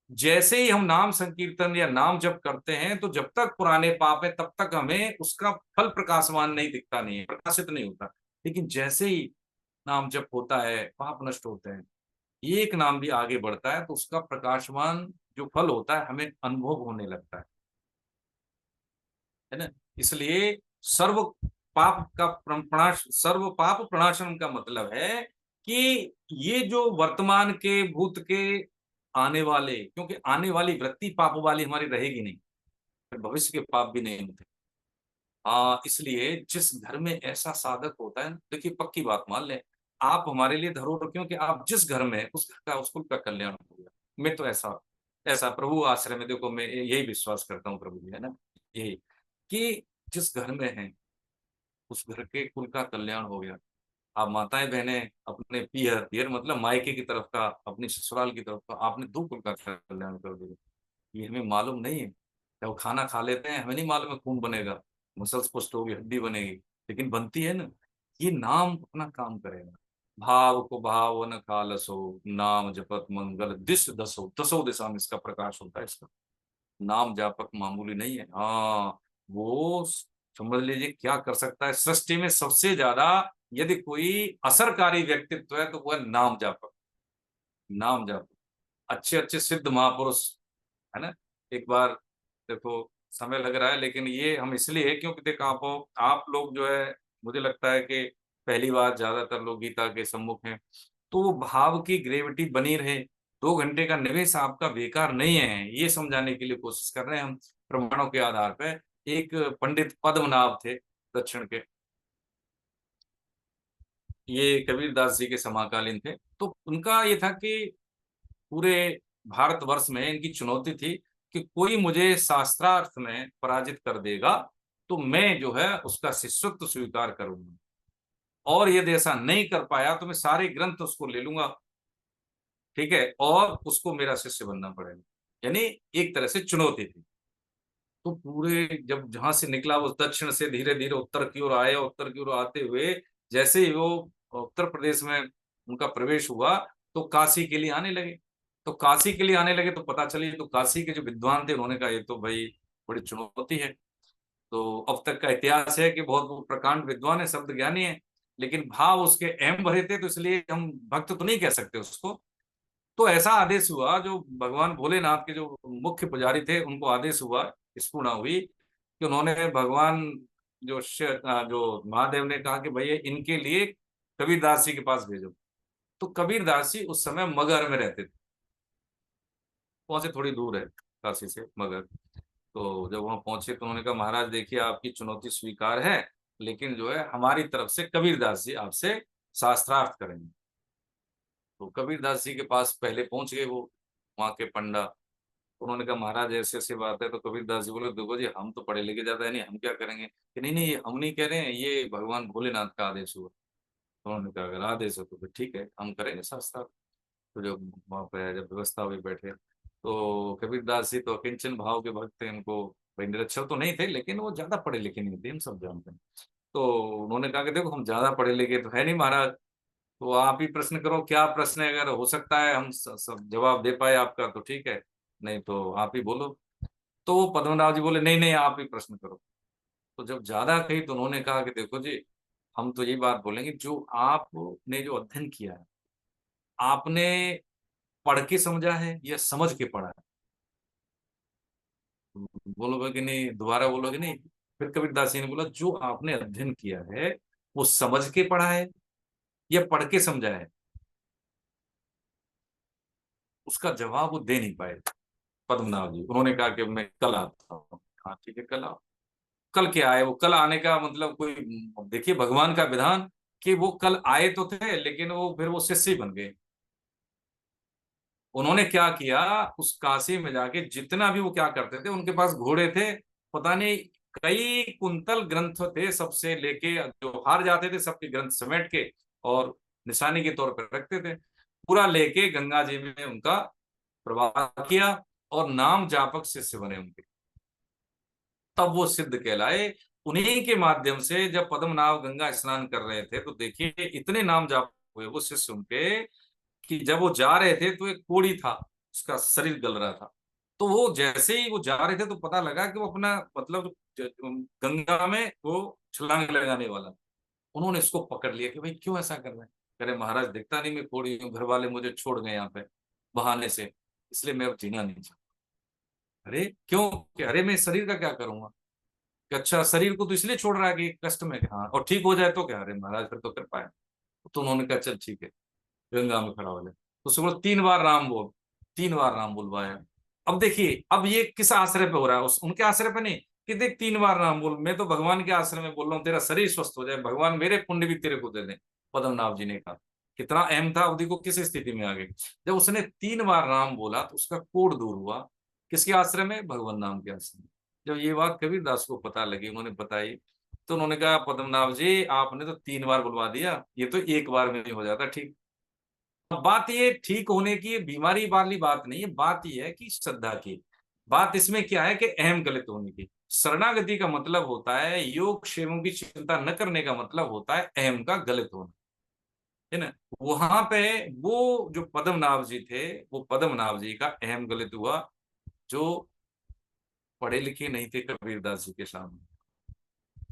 जैसे ही हम नाम संकीर्तन या नाम जप करते हैं तो जब तक पुराने पाप है तब तक हमें उसका फल प्रकाशमान नहीं दिखता, नहीं है, प्रकाशित नहीं होता। लेकिन जैसे ही नाम जप होता है पाप नष्ट होते हैं, एक नाम भी आगे बढ़ता है तो उसका प्रकाशमान जो फल होता है हमें अनुभव होने लगता है ना। इसलिए सर्व पाप का प्रणाश, सर्व पाप प्रणाशन का मतलब है कि ये जो वर्तमान के, भूत के, आने वाले, क्योंकि आने वाली वृत्ति पाप वाली हमारी रहेगी नहीं, फिर भविष्य के पाप भी नहीं होते। इसलिए जिस घर में ऐसा साधक होता है, देखिए पक्की बात मान लें, आप हमारे लिए धरोहर, क्योंकि आप जिस घर में, उस घर का, उस कुल का कल्याण हो गया। मैं तो ऐसा ऐसा प्रभु आश्रय में, देखो मैं यही विश्वास करता हूँ प्रभु जी, है ना, यही कि जिस घर में है उस घर के कुल का कल्याण हो गया। आप माताएं बहनें अपने पियर, पियर मतलब मायके की तरफ का, अपनी ससुराल की तरफ का, आपने दो कुल का कल्याण कर दिया। ये हमें मालूम नहीं है। जब खाना खा लेते हैं हमें नहीं मालूम है खून बनेगा, मसल्स पुष्ट होगी, हड्डी बनेगी, लेकिन बनती है ना। ये नाम अपना काम करेगा। भाव को भाव न खालसो, नाम जपत मंगल दिश दसो, दसो दिशा में इसका प्रकाश होता है। इसका नाम जापक मामूली नहीं है। हाँ, वो समझ लीजिए क्या कर सकता है सृष्टि में सबसे ज्यादा। यदि कोई असरकारी व्यक्तित्व है तो वो है नाम जापक। नाम जापक, अच्छे अच्छे सिद्ध महापुरुष, है ना। एक बार देखो, समय लग रहा है लेकिन ये हम इसलिए, क्योंकि देखो आप लोग जो है, मुझे लगता है कि पहली बार ज्यादातर लोग गीता के सम्मुख हैं, तो वो भाव की ग्रेविटी बनी रहे। 2 घंटे का निवेश आपका बेकार नहीं है, ये समझाने के लिए कोशिश कर रहे हैं हम प्रमाणों के आधार पर। एक पंडित पद्मनाभ थे दक्षिण के, ये कबीरदास जी के समकालीन थे। तो उनका ये था कि पूरे भारतवर्ष में इनकी चुनौती थी कि कोई मुझे शास्त्रार्थ में पराजित कर देगा तो मैं जो है उसका शिष्यत्व स्वीकार करूंगा, और यदि ऐसा नहीं कर पाया तो मैं सारे ग्रंथ उसको ले लूंगा, ठीक है, और उसको मेरा शिष्य बनना पड़ेगा। यानी एक तरह से चुनौती थी। तो पूरे जब जहां से निकला वो दक्षिण से धीरे धीरे उत्तर की ओर आए, उत्तर की ओर आते हुए जैसे ही वो उत्तर प्रदेश में उनका प्रवेश हुआ तो काशी के लिए आने लगे। तो काशी के लिए आने लगे तो पता चली, तो काशी के जो विद्वान थे उन्होंने कहा ये तो भाई बड़ी चुनौती है। तो अब तक का इतिहास है कि बहुत वो प्रकांड विद्वान है, शब्द ज्ञानी है, लेकिन भाव उसके अहम भरे थे, तो इसलिए हम भक्त तो नहीं कह सकते उसको। तो ऐसा आदेश हुआ, जो भगवान भोलेनाथ के जो मुख्य पुजारी थे उनको आदेश हुआ, स्फूर्णा हुई कि उन्होंने भगवान जो महादेव ने कहा कि भैया इनके लिए कबीरदास जी के पास भेजो। तो कबीरदास जी उस समय मगहर में रहते थे, वहां से थोड़ी दूर है काशी से मगहर। तो जब वहां पहुंचे तो उन्होंने कहा महाराज देखिए आपकी चुनौती स्वीकार है, लेकिन जो है हमारी तरफ से कबीरदास जी आपसे शास्त्रार्थ करेंगे। तो कबीरदास जी के पास पहले पहुंच गए वो, वहां के पंडा। उन्होंने कहा महाराज ऐसे ऐसी बात है। तो कबीरदास जी बोले देखो जी हम तो पढ़े लिखे ज्यादा है नहीं, हम क्या करेंगे, कि नहीं नहीं हम नहीं कह रहे हैं, ये भगवान भोलेनाथ का आदेश हुआ। तो उन्होंने कहा अगर आदेश हो तो फिर ठीक है हम करेंगे शास्त्रार्थ। तो जब वहां पे जब व्यवस्था हुई बैठे, तो कबीरदास जी तो अकिंचन भाव के भक्त थे, उनको भाई निरक्षर तो नहीं थे लेकिन वो ज्यादा पढ़े लिखे नहीं थे, हम सब जानते हैं। तो उन्होंने कहा कि देखो हम ज्यादा पढ़े लिखे तो है नहीं महाराज, तो आप ही प्रश्न करो, क्या प्रश्न है, अगर हो सकता है हम सब जवाब दे पाए आपका तो ठीक है, नहीं तो आप ही बोलो। तो वो पद्मनाभ जी बोले नहीं नहीं आप ही प्रश्न करो। तो जब ज्यादा कही तो उन्होंने कहा कि देखो जी हम तो यही बात बोलेंगे, जो आपने जो अध्ययन किया है आपने पढ़ के समझा है या समझ के पढ़ा है। बोलोगे कि नहीं, दोबारा बोलोगे नहीं। फिर कबीरदास जी ने बोला जो आपने अध्ययन किया है वो समझ के पढ़ा है या पढ़ के समझा है। उसका जवाब वो दे नहीं पाए पद्मनाभ जी। उन्होंने कहा कि मैं कल आता हूँ। हाँ ठीक है कल आओ। कल क्या आए, वो कल आने का मतलब कोई, देखिए भगवान का विधान कि वो कल आए तो थे लेकिन वो फिर वो शिष्य ही बन गए। उन्होंने क्या किया, उस काशी में जाके जितना भी वो क्या करते थे, उनके पास घोड़े थे, पता नहीं कई कुंतल ग्रंथ थे, सबसे लेके जो हार जाते थे सबके ग्रंथ समेट के और निशानी के तौर पर रखते थे, पूरा लेके गंगा जी में उनका प्रवाह किया और नाम जापक शिष्य बने उनके। तब वो सिद्ध कहलाए। उन्हीं के माध्यम से जब पद्मनाभ गंगा स्नान कर रहे थे तो देखिए इतने नाम जाप हुए वो शिष्य उनके, कि जब वो जा रहे थे तो एक कोढ़ी था, उसका शरीर गल रहा था। तो वो जैसे ही वो जा रहे थे तो पता लगा कि वो अपना मतलब गंगा में वो छलांग लगाने वाला। उन्होंने इसको पकड़ लिया कि भाई क्यों ऐसा कर रहे हैं। कह रहे महाराज दिखता नहीं मैं कोढ़ी हूँ, घर वाले मुझे छोड़ गए यहाँ पे बहाने से, इसलिए मैं अब जीना नहीं चाहता। अरे क्यों, कि अरे मैं शरीर का क्या करूंगा, कि अच्छा शरीर को तो इसलिए छोड़ रहा है कि कष्ट में, हाँ और ठीक हो जाए तो क्या, अरे महाराज फिर तो कर पाए। तो उन्होंने कहा चल ठीक है, गंगा में खड़ा हो जाए। तो उसको बोलो 3 बार राम बोल, 3 बार राम बुलवाया। अब देखिए, अब ये किस आश्रय पे हो रहा है, उनके आश्रय पे नहीं, कि देख 3 बार नाम बोल, मैं तो भगवान के आश्रय में बोल रहा हूँ, तेरा शरीर स्वस्थ हो जाए, भगवान मेरे पुण्य भी तेरे को दे दें। पद्मनाभ जी ने कहा, कितना अहम था, अवधि को किस स्थिति में आ गए। जब उसने 3 बार राम बोला तो उसका कोढ़ दूर हुआ। किसके आश्रय में? भगवान नाम के आश्रय में। जब ये बात कबीरदास को पता लगी, उन्होंने बताई, तो उन्होंने कहा, पद्मनाभ जी आपने तो 3 बार बुलवा दिया, ये तो 1 बार में नहीं हो जाता ठीक। अब बात ये ठीक होने की, बीमारी वाली बात नहीं है, बात ये है कि श्रद्धा की बात। इसमें क्या है कि अहम गलत होने की। शरणागति का मतलब होता है, योग क्षेमों की चिंता न करने का मतलब होता है अहम का गलत होना, है ना। वहां पे वो जो पद्मनाभ जी थे, वो पद्मनाभ जी का अहम गलत हुआ। जो पढ़े लिखे नहीं थे कबीरदास जी के सामने,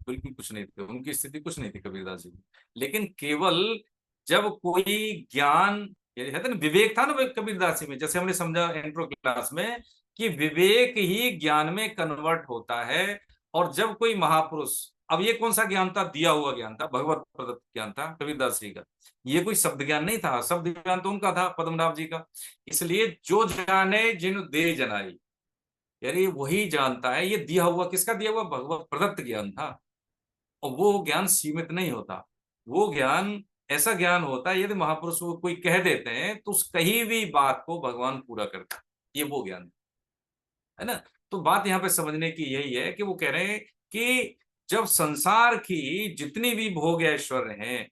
बिल्कुल कुछ नहीं थे, उनकी स्थिति कुछ नहीं थी कबीरदास जी की। लेकिन केवल जब कोई ज्ञान, ये कहते हैं ना, विवेक था ना कबीरदास जी में, जैसे हमने समझा इंट्रो क्लास में, कि विवेक ही ज्ञान में कन्वर्ट होता है। और जब कोई महापुरुष, अब ये कौन सा ज्ञान था? दिया हुआ ज्ञान था, भगवत प्रदत्त ज्ञान था कबीरदास जी का। ये कोई शब्द ज्ञान नहीं था, शब्द ज्ञान तो उनका था, पद्मनाभ जी का। इसलिए जो जाने जिन दे जनाई, यानी वही जानता है। ये दिया हुआ किसका दिया हुआ? भगवत प्रदत्त ज्ञान था। और वो ज्ञान सीमित नहीं होता, वो ज्ञान ऐसा ज्ञान होता है, यदि महापुरुष को कोई कह देते हैं तो उस कही हुई बात को भगवान पूरा करता है। ये वो ज्ञान है ना। तो बात यहाँ पे समझने की यही है कि वो कह रहे हैं कि जब संसार की जितनी भी भोग ऐश्वर्य हैं,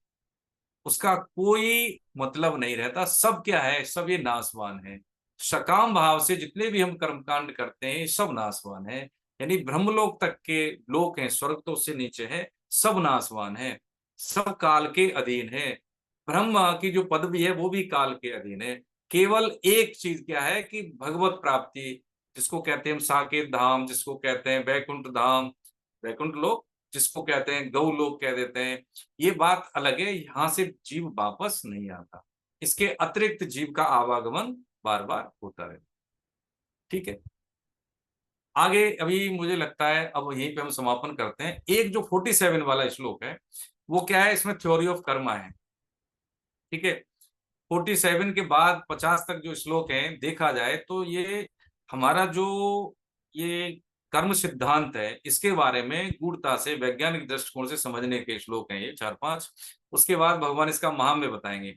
उसका कोई मतलब नहीं रहता। सब क्या है? सब ये नासवान है। सकाम भाव से जितने भी हम कर्मकांड करते हैं, सब नासवान है। यानी ब्रह्मलोक तक के लोक हैं, स्वर्ग तो उससे नीचे है, सब नासवान है, सब काल के अधीन है। ब्रह्म की जो पदवी है वो भी काल के अधीन है। केवल एक चीज क्या है कि भगवत प्राप्ति, जिसको कहते हैं हम साकेत धाम, जिसको कहते हैं वैकुंठ धाम, वैकुंठ लोक, जिसको कहते हैं गौ लोक कह देते हैं, ये बात अलग है। यहां से जीव वापस नहीं आता, इसके अतिरिक्त जीव का आवागमन बार बार होता रहे। ठीक है, आगे अभी मुझे लगता है अब यहीं पे हम समापन करते हैं। एक जो 47 वाला श्लोक है, वो क्या है? इसमें थ्योरी ऑफ कर्मा है। ठीक है, 47 के बाद 50 तक जो श्लोक हैं, देखा जाए तो ये हमारा जो ये कर्म सिद्धांत है, इसके बारे में गूढ़ता से वैज्ञानिक दृष्टिकोण से समझने के श्लोक हैं ये 4-5। उसके बाद भगवान इसका महाम्य बताएंगे।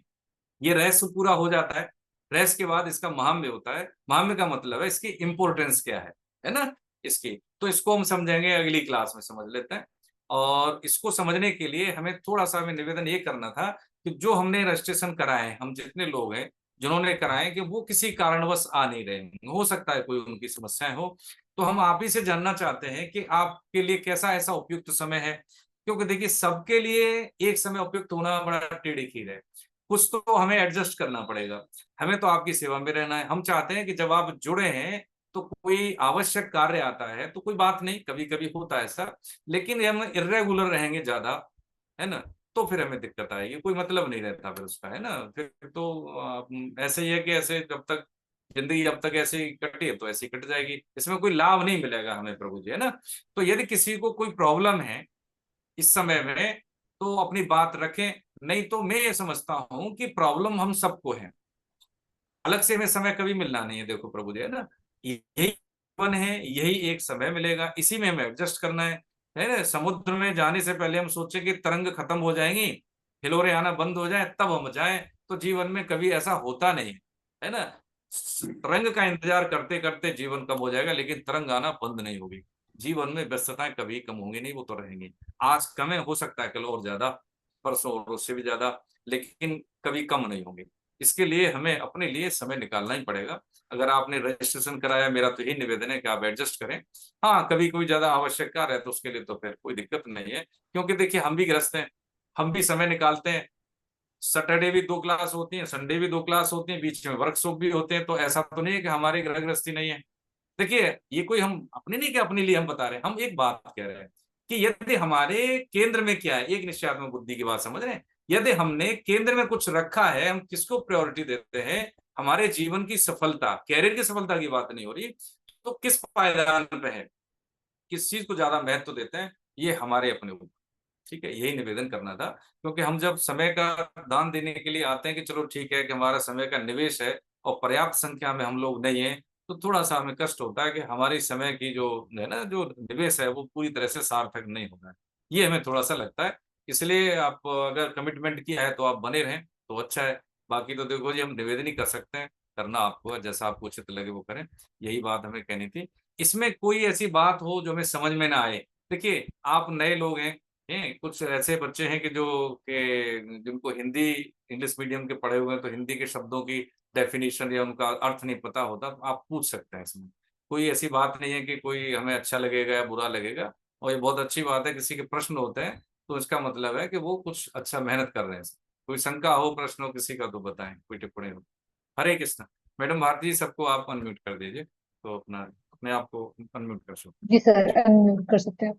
ये रहस्य पूरा हो जाता है, रहस्य के बाद इसका महाम्य होता है। महाम्य का मतलब है इसकी इंपोर्टेंस क्या है ना, इसकी। तो इसको हम समझेंगे, अगली क्लास में समझ लेते हैं। और इसको समझने के लिए हमें थोड़ा सा हमें निवेदन ये करना था कि जो हमने रजिस्ट्रेशन कराए हैं, हम जितने लोग हैं जिन्होंने कराए, कि वो किसी कारणवश आ नहीं रहे हैं, हो सकता है कोई उनकी समस्याएं हो, तो हम आप ही से जानना चाहते हैं कि आपके लिए कैसा ऐसा उपयुक्त समय है। क्योंकि देखिए, सबके लिए एक समय उपयुक्त होना बड़ा टेढ़ी खीर है। कुछ तो हमें एडजस्ट करना पड़ेगा। हमें तो आपकी सेवा में रहना है। हम चाहते हैं कि जब आप जुड़े हैं तो कोई आवश्यक कार्य आता है तो कोई बात नहीं, कभी कभी होता है ऐसा, लेकिन हम इर्रेगुलर रहेंगे ज्यादा, है ना, तो फिर हमें दिक्कत आएगी, कोई मतलब नहीं रहता फिर उसका, है ना। फिर तो ऐसे ही है कि ऐसे जब तक जिंदगी जब तक ऐसे ही कटी है तो ऐसे ही कट जाएगी, इसमें कोई लाभ नहीं मिलेगा हमें प्रभु जी, है ना। तो यदि किसी को कोई प्रॉब्लम है इस समय में, तो अपनी बात रखें। नहीं तो मैं ये समझता हूं कि प्रॉब्लम हम सबको है, अलग से हमें समय कभी मिलना नहीं है। देखो प्रभु जी, है ना, यही जीवन है, यही एक समय मिलेगा, इसी में हमें एडजस्ट करना है ना। समुद्र में जाने से पहले हम सोचे कि तरंग खत्म हो जाएंगी, हिलोरे आना बंद हो जाए तब हम जाएं, तो जीवन में कभी ऐसा होता नहीं है ना। तरंग का इंतजार करते करते जीवन कम हो जाएगा, लेकिन तरंग आना बंद नहीं होगी। जीवन में व्यस्तताएं कभी कम होंगी नहीं, वो तो रहेंगी। आज कम है, हो सकता है कल और ज्यादा, परसों और उससे भी ज्यादा, लेकिन कभी कम नहीं होंगे। इसके लिए हमें अपने लिए समय निकालना ही पड़ेगा। अगर आपने रजिस्ट्रेशन कराया, मेरा तो यही निवेदन है कि आप एडजस्ट करें। हाँ, कभी कोई ज्यादा आवश्यक कार्य है तो उसके लिए तो फिर कोई दिक्कत नहीं है, क्योंकि देखिए हम भी ग्रस्त हैं, हम भी समय निकालते हैं। सैटरडे भी 2 क्लास होती है, संडे भी 2 क्लास होती है, बीच में वर्कशॉप भी होते हैं। तो ऐसा तो नहीं है कि हमारी घर गृहस्थी नहीं है। देखिए, ये कोई हम अपने नहीं, कि अपने लिए हम बता रहे हैं, हम एक बात कह रहे हैं कि यदि हमारे केंद्र में क्या है, एक निश्चयात्मक बुद्धि की बात समझ रहे हैं। यदि हमने केंद्र में कुछ रखा है, हम किसको प्रायोरिटी देते हैं, हमारे जीवन की सफलता, कैरियर की सफलता की बात नहीं हो रही, तो किस पायदान पे है, किस चीज को ज्यादा महत्व देते हैं, ये हमारे अपने ऊपर। ठीक है, यही निवेदन करना था। क्योंकि हम जब समय का दान देने के लिए आते हैं कि चलो ठीक है कि हमारा समय का निवेश है और पर्याप्त संख्या में हम लोग नहीं है, तो थोड़ा सा हमें कष्ट होता है कि हमारी समय की जो है ना जो निवेश है वो पूरी तरह से सार्थक नहीं हो रहा है। ये हमें थोड़ा सा लगता है। इसलिए आप अगर कमिटमेंट किया है तो आप बने रहें तो अच्छा है। बाकी तो देखो जी, हम निवेदन ही कर सकते हैं, करना आपको है, जैसा आपको उचित लगे वो करें। यही बात हमें कहनी थी। इसमें कोई ऐसी बात हो जो हमें समझ में ना आए, देखिए आप नए लोग हैं, कुछ ऐसे बच्चे हैं कि जो कि जिनको हिंदी इंग्लिश मीडियम के पढ़े हुए हैं, तो हिंदी के शब्दों की डेफिनेशन या उनका अर्थ नहीं पता होता, तो आप पूछ सकते हैं इसमें। कोई ऐसी बात नहीं है कि कोई हमें अच्छा लगेगा या बुरा लगेगा, और ये बहुत अच्छी बात है किसी के प्रश्न होते हैं, तो इसका मतलब है कि वो कुछ अच्छा मेहनत कर रहे हैं। कोई शंका हो, प्रश्न हो किसी का तो बताएं, कोई टिप्पणी हो। हरे कृष्ण। मैडम भारती जी, सबको आप अनम्यूट कर दीजिए, तो अपना अपने आप को अनम्यूट कर सकते जी सर, जी। अनम्यूट कर सकते हैं।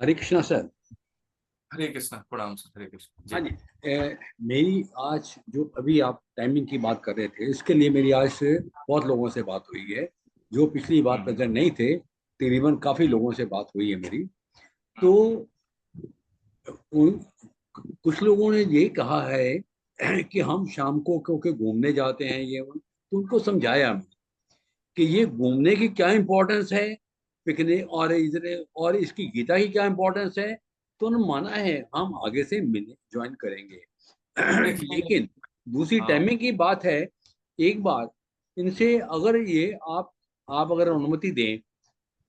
हरे कृष्णा सर। हरे कृष्ण, प्रणाम सर, हरे कृष्ण जी। हाँ जी, मेरी आज जो अभी आप टाइमिंग की बात कर रहे थे, इसके लिए मेरी आज से बहुत लोगों से बात हुई है जो पिछली बार प्रेजेंट नहीं थे। तकरीबन काफी लोगों से बात हुई है मेरी। तो उन कुछ लोगों ने ये कहा है कि हम शाम को क्योंकि घूमने जाते हैं ये वो, तो उनको समझाया कि ये घूमने की क्या इम्पोर्टेंस है, पिकनिक और इसकी गीता की क्या इम्पोर्टेंस है। तो उन्होंने माना है हम आगे से मिलने ज्वाइन करेंगे। देखिए, लेकिन दूसरी हाँ टाइमिंग की बात है। एक बार इनसे अगर ये आप अगर अनुमति दें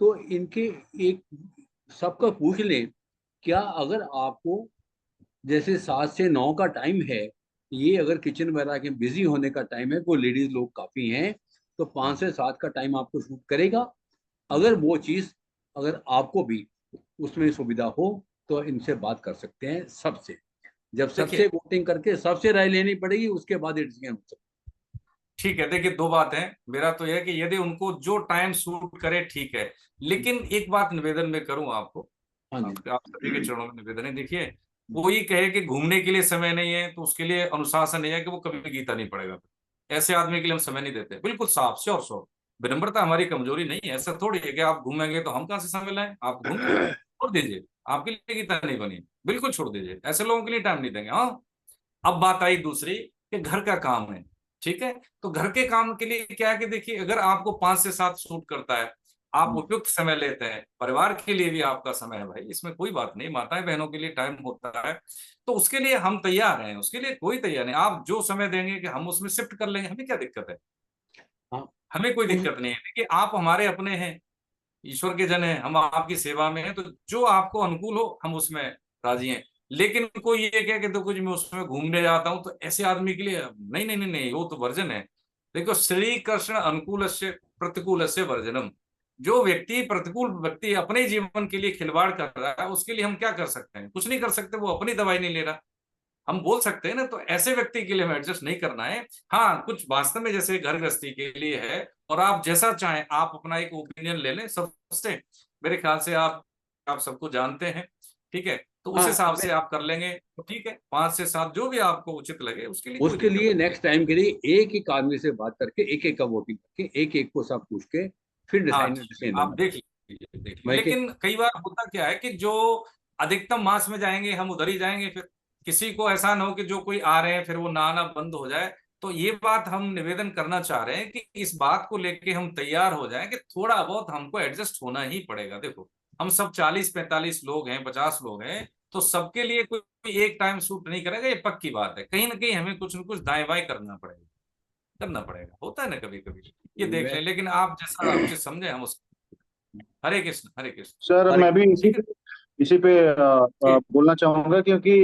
तो इनके एक सबका पूछ लें, क्या अगर आपको जैसे 7 से 9 का टाइम है, ये अगर किचन वगैरह के बिजी होने का टाइम है, कोई लेडीज लोग काफी हैं, तो 5 से 7 का टाइम आपको शूट करेगा। अगर वो चीज अगर आपको भी उसमें सुविधा हो तो इनसे बात कर सकते हैं सबसे। जब देखिए, सबसे वोटिंग करके सबसे राय लेनी पड़ेगी, उसके बाद ये डिसीजन हो सकता ठीक है, देखिए दो बात है। मेरा तो यह है कि यदि उनको जो टाइम सूट करे ठीक है, लेकिन एक बात निवेदन में करूं आपको, है। हाँ जी। आप सभी के चरणों में निवेदन है। देखिए, कोई कहे कि घूमने के लिए समय नहीं है, तो उसके लिए अनुशासन नहीं है कि वो कभी गीता नहीं पढ़ेगा। ऐसे आदमी के लिए हम समय नहीं देते, बिल्कुल साफ से और सौ। विनम्रता हमारी कमजोरी नहीं है, ऐसा थोड़ी है कि आप घूमेंगे तो हम कहाँ से समय लाएं। आप घूमिए, छोड़ दीजिए, आपके लिए गीता नहीं बनी है, बिल्कुल छोड़ दीजिए, ऐसे लोगों के लिए टाइम नहीं देंगे। हाँ, अब बात आई दूसरी कि घर का काम है, ठीक है। तो घर के काम के लिए क्या है कि देखिए, अगर आपको 5 से 7 सूट करता है, आप उपयुक्त समय लेते हैं, परिवार के लिए भी आपका समय है भाई, इसमें कोई बात नहीं, माताएं बहनों के लिए टाइम होता है, तो उसके लिए हम तैयार हैं, उसके लिए कोई तैयार नहीं। आप जो समय देंगे कि हम उसमें शिफ्ट कर लेंगे, हमें क्या दिक्कत है। हाँ। हमें कोई दिक्कत नहीं है, देखिए आप हमारे अपने हैं, ईश्वर के जन हैं, हम आपकी सेवा में हैं, तो जो आपको अनुकूल हो हम उसमें राजी हैं। लेकिन कोई ये कहे कि तो कुछ मैं उसमें घूमने जाता हूं, तो ऐसे आदमी के लिए नहीं नहीं नहीं नहीं, वो तो वर्जन है। देखो, श्री कृष्ण अनुकूल से प्रतिकूल से वर्जनम। जो व्यक्ति प्रतिकूल व्यक्ति अपने जीवन के लिए खिलवाड़ कर रहा है, उसके लिए हम क्या कर सकते हैं, कुछ नहीं कर सकते, वो अपनी दवाई नहीं ले रहा। हम बोल सकते हैं ना, तो ऐसे व्यक्ति के लिए हमें एडजस्ट नहीं करना है। हाँ, कुछ वास्तव में जैसे घर गृहस्थी के लिए है, और आप जैसा चाहें आप अपना एक ओपिनियन ले लें सबसे। मेरे ख्याल से आप सबको जानते हैं, ठीक है, तो उस हाँ, हिसाब से आप कर लेंगे तो ठीक है। 5 से 7 जो भी आपको उचित लगे, उसके लिए कोई उसके दिक्कत लिए नहीं। नेक्स्ट टाइम के लिए एक एक आदमी से बात करके एक एक का वोटिंग करके एक एक को सब पूछ के फिर हाँ डिसाइड ठीक है, डिसीजन आप लेना। देख लीजिए देख लीजिए। मैं के लेकिन कई बार होता क्या है कि जो अधिकतम मास में जाएंगे हम उधर ही जाएंगे, फिर किसी को ऐसा ना हो कि जो कोई आ रहे हैं फिर वो ना आना बंद हो जाए। तो ये बात हम निवेदन करना चाह रहे हैं कि इस बात को लेके हम तैयार हो जाएं कि थोड़ा बहुत हमको एडजस्ट होना ही पड़ेगा। देखो, हम सब 40-45 लोग हैं, 50 लोग हैं, तो सबके लिए कोई एक टाइम सूट नहीं करेगा, ये पक्की बात है। कहीं ना कहीं हमें कुछ ना कुछ दाएं बाएं करना पड़ेगा, होता है ना कभी कभी। ये देख मैं लें, लेकिन आप जैसा उचित समझे हम उस। हरे कृष्ण, हरे कृष्ण। सर हर मैं भी ठीक है, इसी पे ठीक। बोलना चाहूंगा, क्योंकि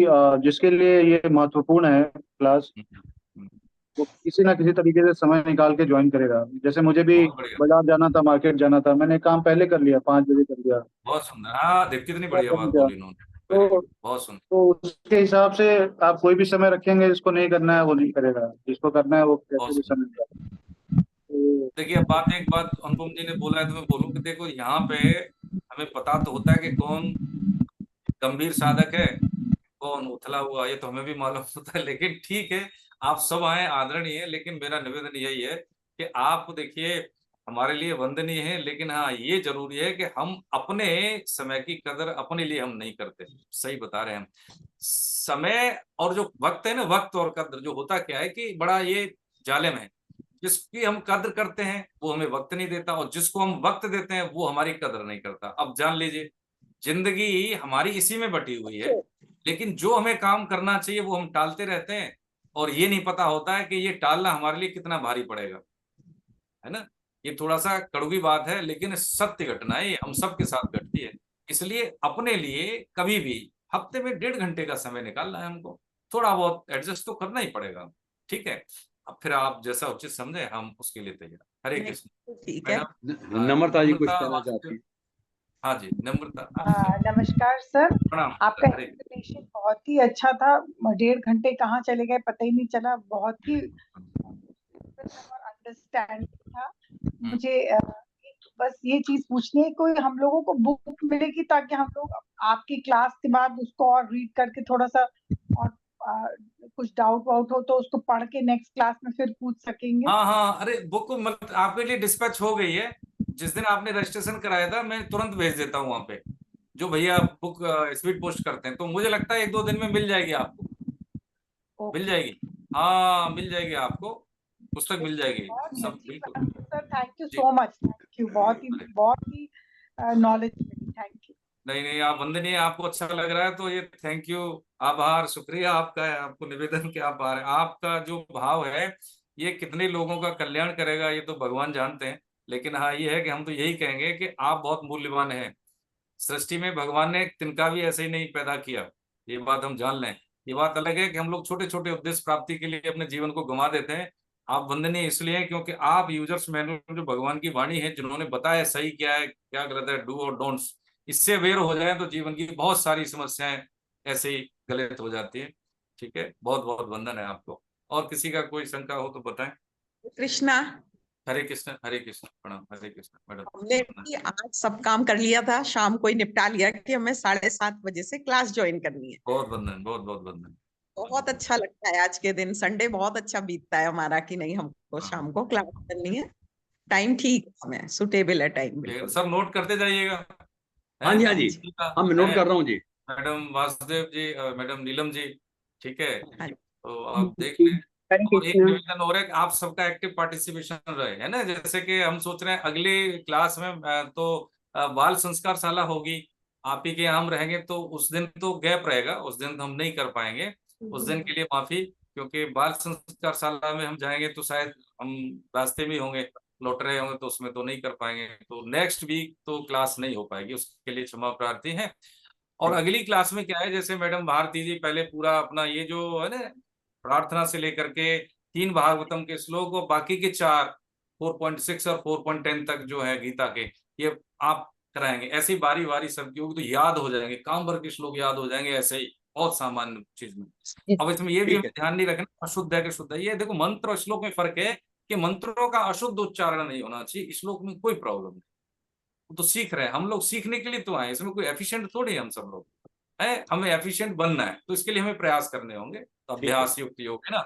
जिसके लिए ये महत्वपूर्ण है क्लास, हम्म, वो किसी ना किसी तरीके से समय निकाल के ज्वाइन करेगा। जैसे मुझे भी बहुत बढ़िया, बाजार जाना था, मार्केट जाना था, मैंने काम पहले कर लिया, 5 बजे कर लिया। बहुत सुंदर। हाँ देख, कितनी क्या बढ़िया करूं बात क्या। बोली इन्होंने, वेरी तो गुड, बहुत सुंदर। तो उसके हिसाब से आप कोई भी समय रखेंगे, जिसको नहीं करना है वो नहीं करेगा, जिसको करना है वो कैसे बहुत भी सुंदर। समय निकालेगा। तो देखिए, अब एक बात अनुपम जी ने बोला है तो मैं बोलूं कि देखो, यहाँ पे हमें पता तो होता है कि कौन गंभीर साधक है, कौन उथला हुआ, ये तो हमें भी मालूम होता है। लेकिन ठीक है, आप सब आए, आदरणीय है, लेकिन मेरा निवेदन यही है कि आप देखिए, हमारे लिए वंदनीय है, लेकिन हाँ ये जरूरी है कि हम अपने समय की कदर अपने लिए हम नहीं करते। सही बता रहे हैं हम। समय और जो वक्त है ना, वक्त और कदर जो होता क्या है कि बड़ा ये जालिम है। जिसकी हम कदर करते हैं वो हमें वक्त नहीं देता, और जिसको हम वक्त देते हैं वो हमारी कदर नहीं करता। अब जान लीजिए, जिंदगी हमारी इसी में बटी हुई है, लेकिन जो हमें काम करना चाहिए वो हम टालते रहते हैं, और ये नहीं पता होता है कि ये टालना हमारे लिए कितना भारी पड़ेगा, है ना। ये थोड़ा सा कड़वी बात है, लेकिन सत्य घटना है, ये हम सबके साथ घटती है। इसलिए अपने लिए कभी भी हफ्ते में 1.5 घंटे का समय निकालना है हमको। थोड़ा बहुत एडजस्ट तो करना ही पड़ेगा, ठीक है। अब फिर आप जैसा उचित समझे हम उसके लिए तैयार। हरे नहीं, कृष्ण। ठीक है। मैडम नम्रता जी कुछ नम्रता कहना चाहती वासुदेव। है। हाँ जी, नम्रता आप नमस्कार सर। प्रणाम। आपका हरे एक्सप्लेनेशन बहुत ही अच्छा था। 1.5 घंटे कहाँ चले गए पता ही नहीं चला। बहुत ही और अंडरस्टैंडिंग था मुझे। बस ये चीज पूछनी है, कोई हम लोगों को बुक मिलेगी ताकि हम लोग आपकी क्लास के बाद उसको और रीड करके थोड़ा सा और कुछ डाउट वाउट हो तो उसको पढ़ के नेक्स्ट क्लास में फिर पूछ सकेंगे। हाँ हाँ, अरे बुक मतलब आपके लिए डिस्पैच हो गई है। जिस दिन आपने रजिस्ट्रेशन कराया था मैं तुरंत भेज देता हूँ वहां पे। जो भैया बुक स्पीड पोस्ट करते हैं, तो मुझे लगता है 1-2 दिन में मिल जाएगी आपको। मिल ओके, जाएगी। हाँ मिल जाएगी आपको, पुस्तक मिल जाएगी। बहुत ही सब अच्छी बिल्कुल। बात है सर। थैंक यू जी। So much. थैंक यू, अरे बहुत ही नॉलेज मिली। Thank you. नहीं नहीं, आप वंदनीय, आपको अच्छा लग रहा है तो ये थैंक यू, आभार, शुक्रिया आपका है। आपको निवेदन के आभार है। आपका जो भाव है ये कितने लोगों का कल्याण करेगा ये तो भगवान जानते हैं। लेकिन हाँ ये है कि हम तो यही कहेंगे कि आप बहुत मूल्यवान हैं। सृष्टि में भगवान ने तिनका भी ऐसे ही नहीं पैदा किया, ये बात हम जान लें। ये बात अलग है कि हम लोग छोटे छोटे उद्देश्य प्राप्ति के लिए अपने जीवन को गंवा देते हैं। आप वंदनीय इसलिए हैं क्योंकि आप यूजर्स मैनुअल जो भगवान की वाणी है, जिन्होंने बताया सही क्या है क्या गलत है, डू और डोंट्स, इससे अवेयर हो जाए तो जीवन की बहुत सारी समस्याएं ऐसे ही गलत हो जाती है। ठीक है, बहुत बहुत वंदन है आपको। और किसी का कोई शंका हो तो बताएं। कृष्णा, हरे कृष्ण, प्रणाम। हरे कृष्ण मैडम। हमने भी आज सब काम कर लिया था, शाम को ही निपटा लिया कि हमें 7:30 बजे से क्लास ज्वाइन करनी है। बहुत वंदन, बहुत बहुत वंदन। बहुत अच्छा लगता है आज के दिन, संडे बहुत अच्छा बीतता है हमारा कि नहीं हमको हाँ, शाम को क्लास करनी है। टाइम ठीक है, इसमें सुटेबल है टाइम, बिल्कुल। सब नोट करते जाइएगा। हाँ हैं जी हाँ जी, किसी का हाँ मैं नोट है? कर रहा हूँ जी। मैडम वासुदेव जी, मैडम नीलम जी, ठीक है। हाँ, तो आप देख जी, लें। हरे और एक कृष्णा। निवेदन और है कि आप सबका एक्टिव पार्टिसिपेशन रहे, है ना। जैसे कि हम सोच रहे हैं अगले क्लास में तो बाल संस्कार शाला होगी, आप ही के यहाँ हम रहेंगे, तो उस दिन तो गैप रहेगा, उस दिन तो हम नहीं कर पाएंगे। उस दिन के लिए माफी, क्योंकि बाल संस्कार शाला में हम जाएंगे तो शायद हम रास्ते में ही होंगे, लौट रहे होंगे, तो उसमें तो नहीं कर पाएंगे। तो नेक्स्ट वीक तो क्लास नहीं हो पाएगी, उसके लिए क्षमा प्रार्थी है। और ठीक। अगली क्लास में क्या है, जैसे मैडम भारती जी पहले पूरा अपना ये जो है ना, प्रार्थना से लेकर के 3 भागवतम के श्लोक और बाकी के 4, 4.6 और 4.10 तक जो है गीता के, ये आप कराएंगे। ऐसे ही बारी बारी सबकी होगी तो याद हो जाएंगे, काम भर के श्लोक याद हो जाएंगे ऐसे ही, बहुत सामान्य चीज में। अब इसमें ये भी ठीक हमें है। ध्यान नहीं रखना अशुद्ध है कि शुद्ध है। ये देखो, मंत्र और श्लोक में फर्क है कि मंत्रों का अशुद्ध उच्चारण नहीं होना चाहिए, श्लोक में कोई प्रॉब्लम नहीं। वो तो सीख रहे हैं, हम लोग सीखने के लिए तो आए, इसमें कोई एफिशिएंट थोड़ी है हम सब लोग। है, हमें एफिशिएंट बनना है तो इसके लिए हमें प्रयास करने होंगे, तो ठीक है। अभ्यास युक्त योग है ना।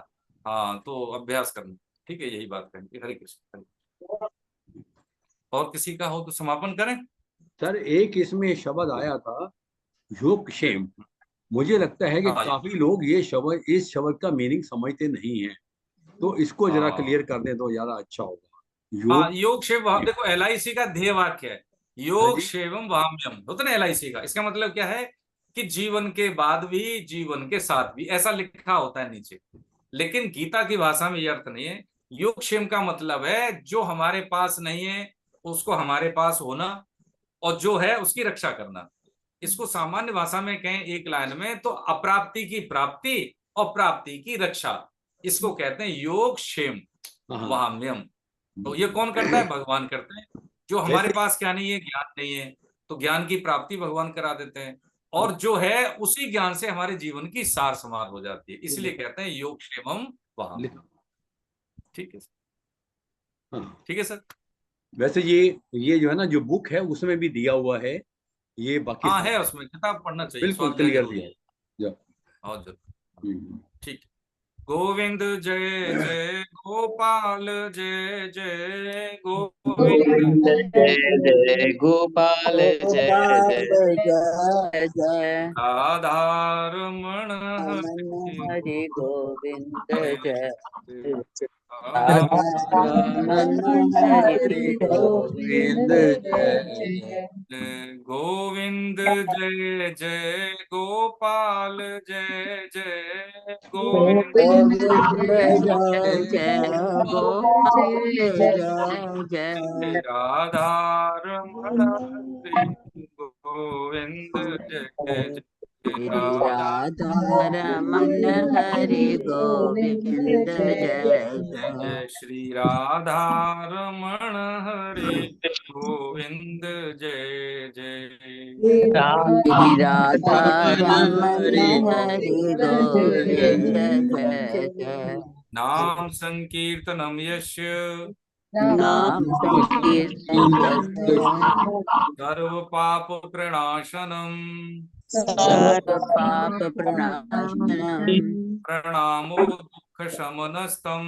हाँ तो अभ्यास करना, ठीक है, यही बात करेंगे। हरे कृष्ण, हरे कृष्ण। और किसी का हो तो समापन करें। सर एक इसमें शब्द आया था, योगक्षेम। मुझे लगता है कि हाँ काफी लोग ये शब्द, इस शब्द का मीनिंग समझते नहीं है, तो इसको जरा क्लियर हाँ कर दें तो ज्यादा अच्छा होगा। हाँ, योग। योग क्षेम देखो LIC का ध्येय वाक्य है, हाँ योग जी। क्षेमम वहाम्यम, होता ना LIC का। इसका मतलब क्या है कि जीवन के बाद भी, जीवन के साथ भी, ऐसा लिखा होता है नीचे। लेकिन गीता की भाषा में ये अर्थ नहीं है। योगक्षेम का मतलब है जो हमारे पास नहीं है उसको हमारे पास होना, और जो है उसकी रक्षा करना। इसको सामान्य भाषा में कहें एक लाइन में तो अप्राप्ति की प्राप्ति और प्राप्ति की रक्षा, इसको कहते हैं योगक्षेम हाँ हाँ। वहाम्यम। तो ये कौन करता है? भगवान करते हैं। जो हमारे वैसे पास क्या नहीं है, ज्ञान नहीं है, तो ज्ञान की प्राप्ति भगवान करा देते हैं। और जो है उसी ज्ञान से हमारे जीवन की सार समार हो जाती है, इसलिए कहते हैं योग क्षेमम वहां। ठीक है, हाँ। ठीक है सर। वैसे ये जो है ना, जो बुक है उसमें भी दिया हुआ है ये बाकी हाँ सब। है, उसमें किताब पढ़ना चाहिए, बिल्कुल स्वाध्याय क्लियर जरूरी दिया है। है। जा। और जरूर। हम्म। ठीक है। गोविंद जय जय गोपाल जय जय गोविंद जय जय गोपाल जय जय जय जय राधारमण हरि गोविंद जय राधारमण हरि गोविंद गोविंद जय जय गोपाल जय जय गोविंद गोविंद जय जय गोपाल जय जय राधारमण गोविंद जय जय राधा रमन हरि गोविंद जय जय जय श्री राधा रमण हरे गोविंद जय जय राधा रमन हरि गोविंद जय जय नाम संकीर्तनम यस्य नाम संकीर्तन सर्व पाप प्रणाशनम सर्व पाप प्रणाशनम प्रणामो दुख शमनस्तम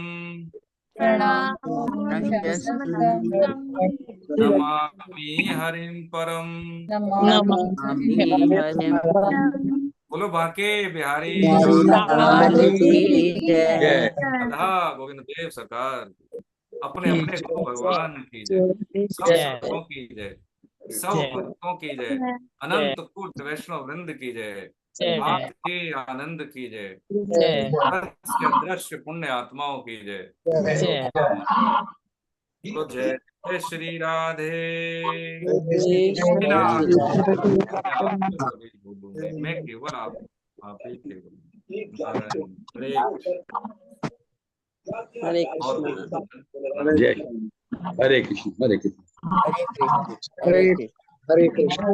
नमामि हरिं परम। नमामि हरिं बोलो बाके बिहारी लाल की जय जय राधा गोविंद देव सरकार। अपने अपने गुरु भगवान की जय। सब संतों की जय, सब भक्तों की जय, अनंत कोटि वैष्णव वृंद की जय, आपके आनंद की जय, दृश्य दृश्य पुण्य आत्माओं की जय। तो जय जय श्री राधे। बिना कभी बोलूंगी मैं, केवल आप ही केवल। हरे हरे और कृष्ण जय हरे कृष्ण हरे कृष्ण हरे कृष्ण हरे कृष्ण हरे कृष्ण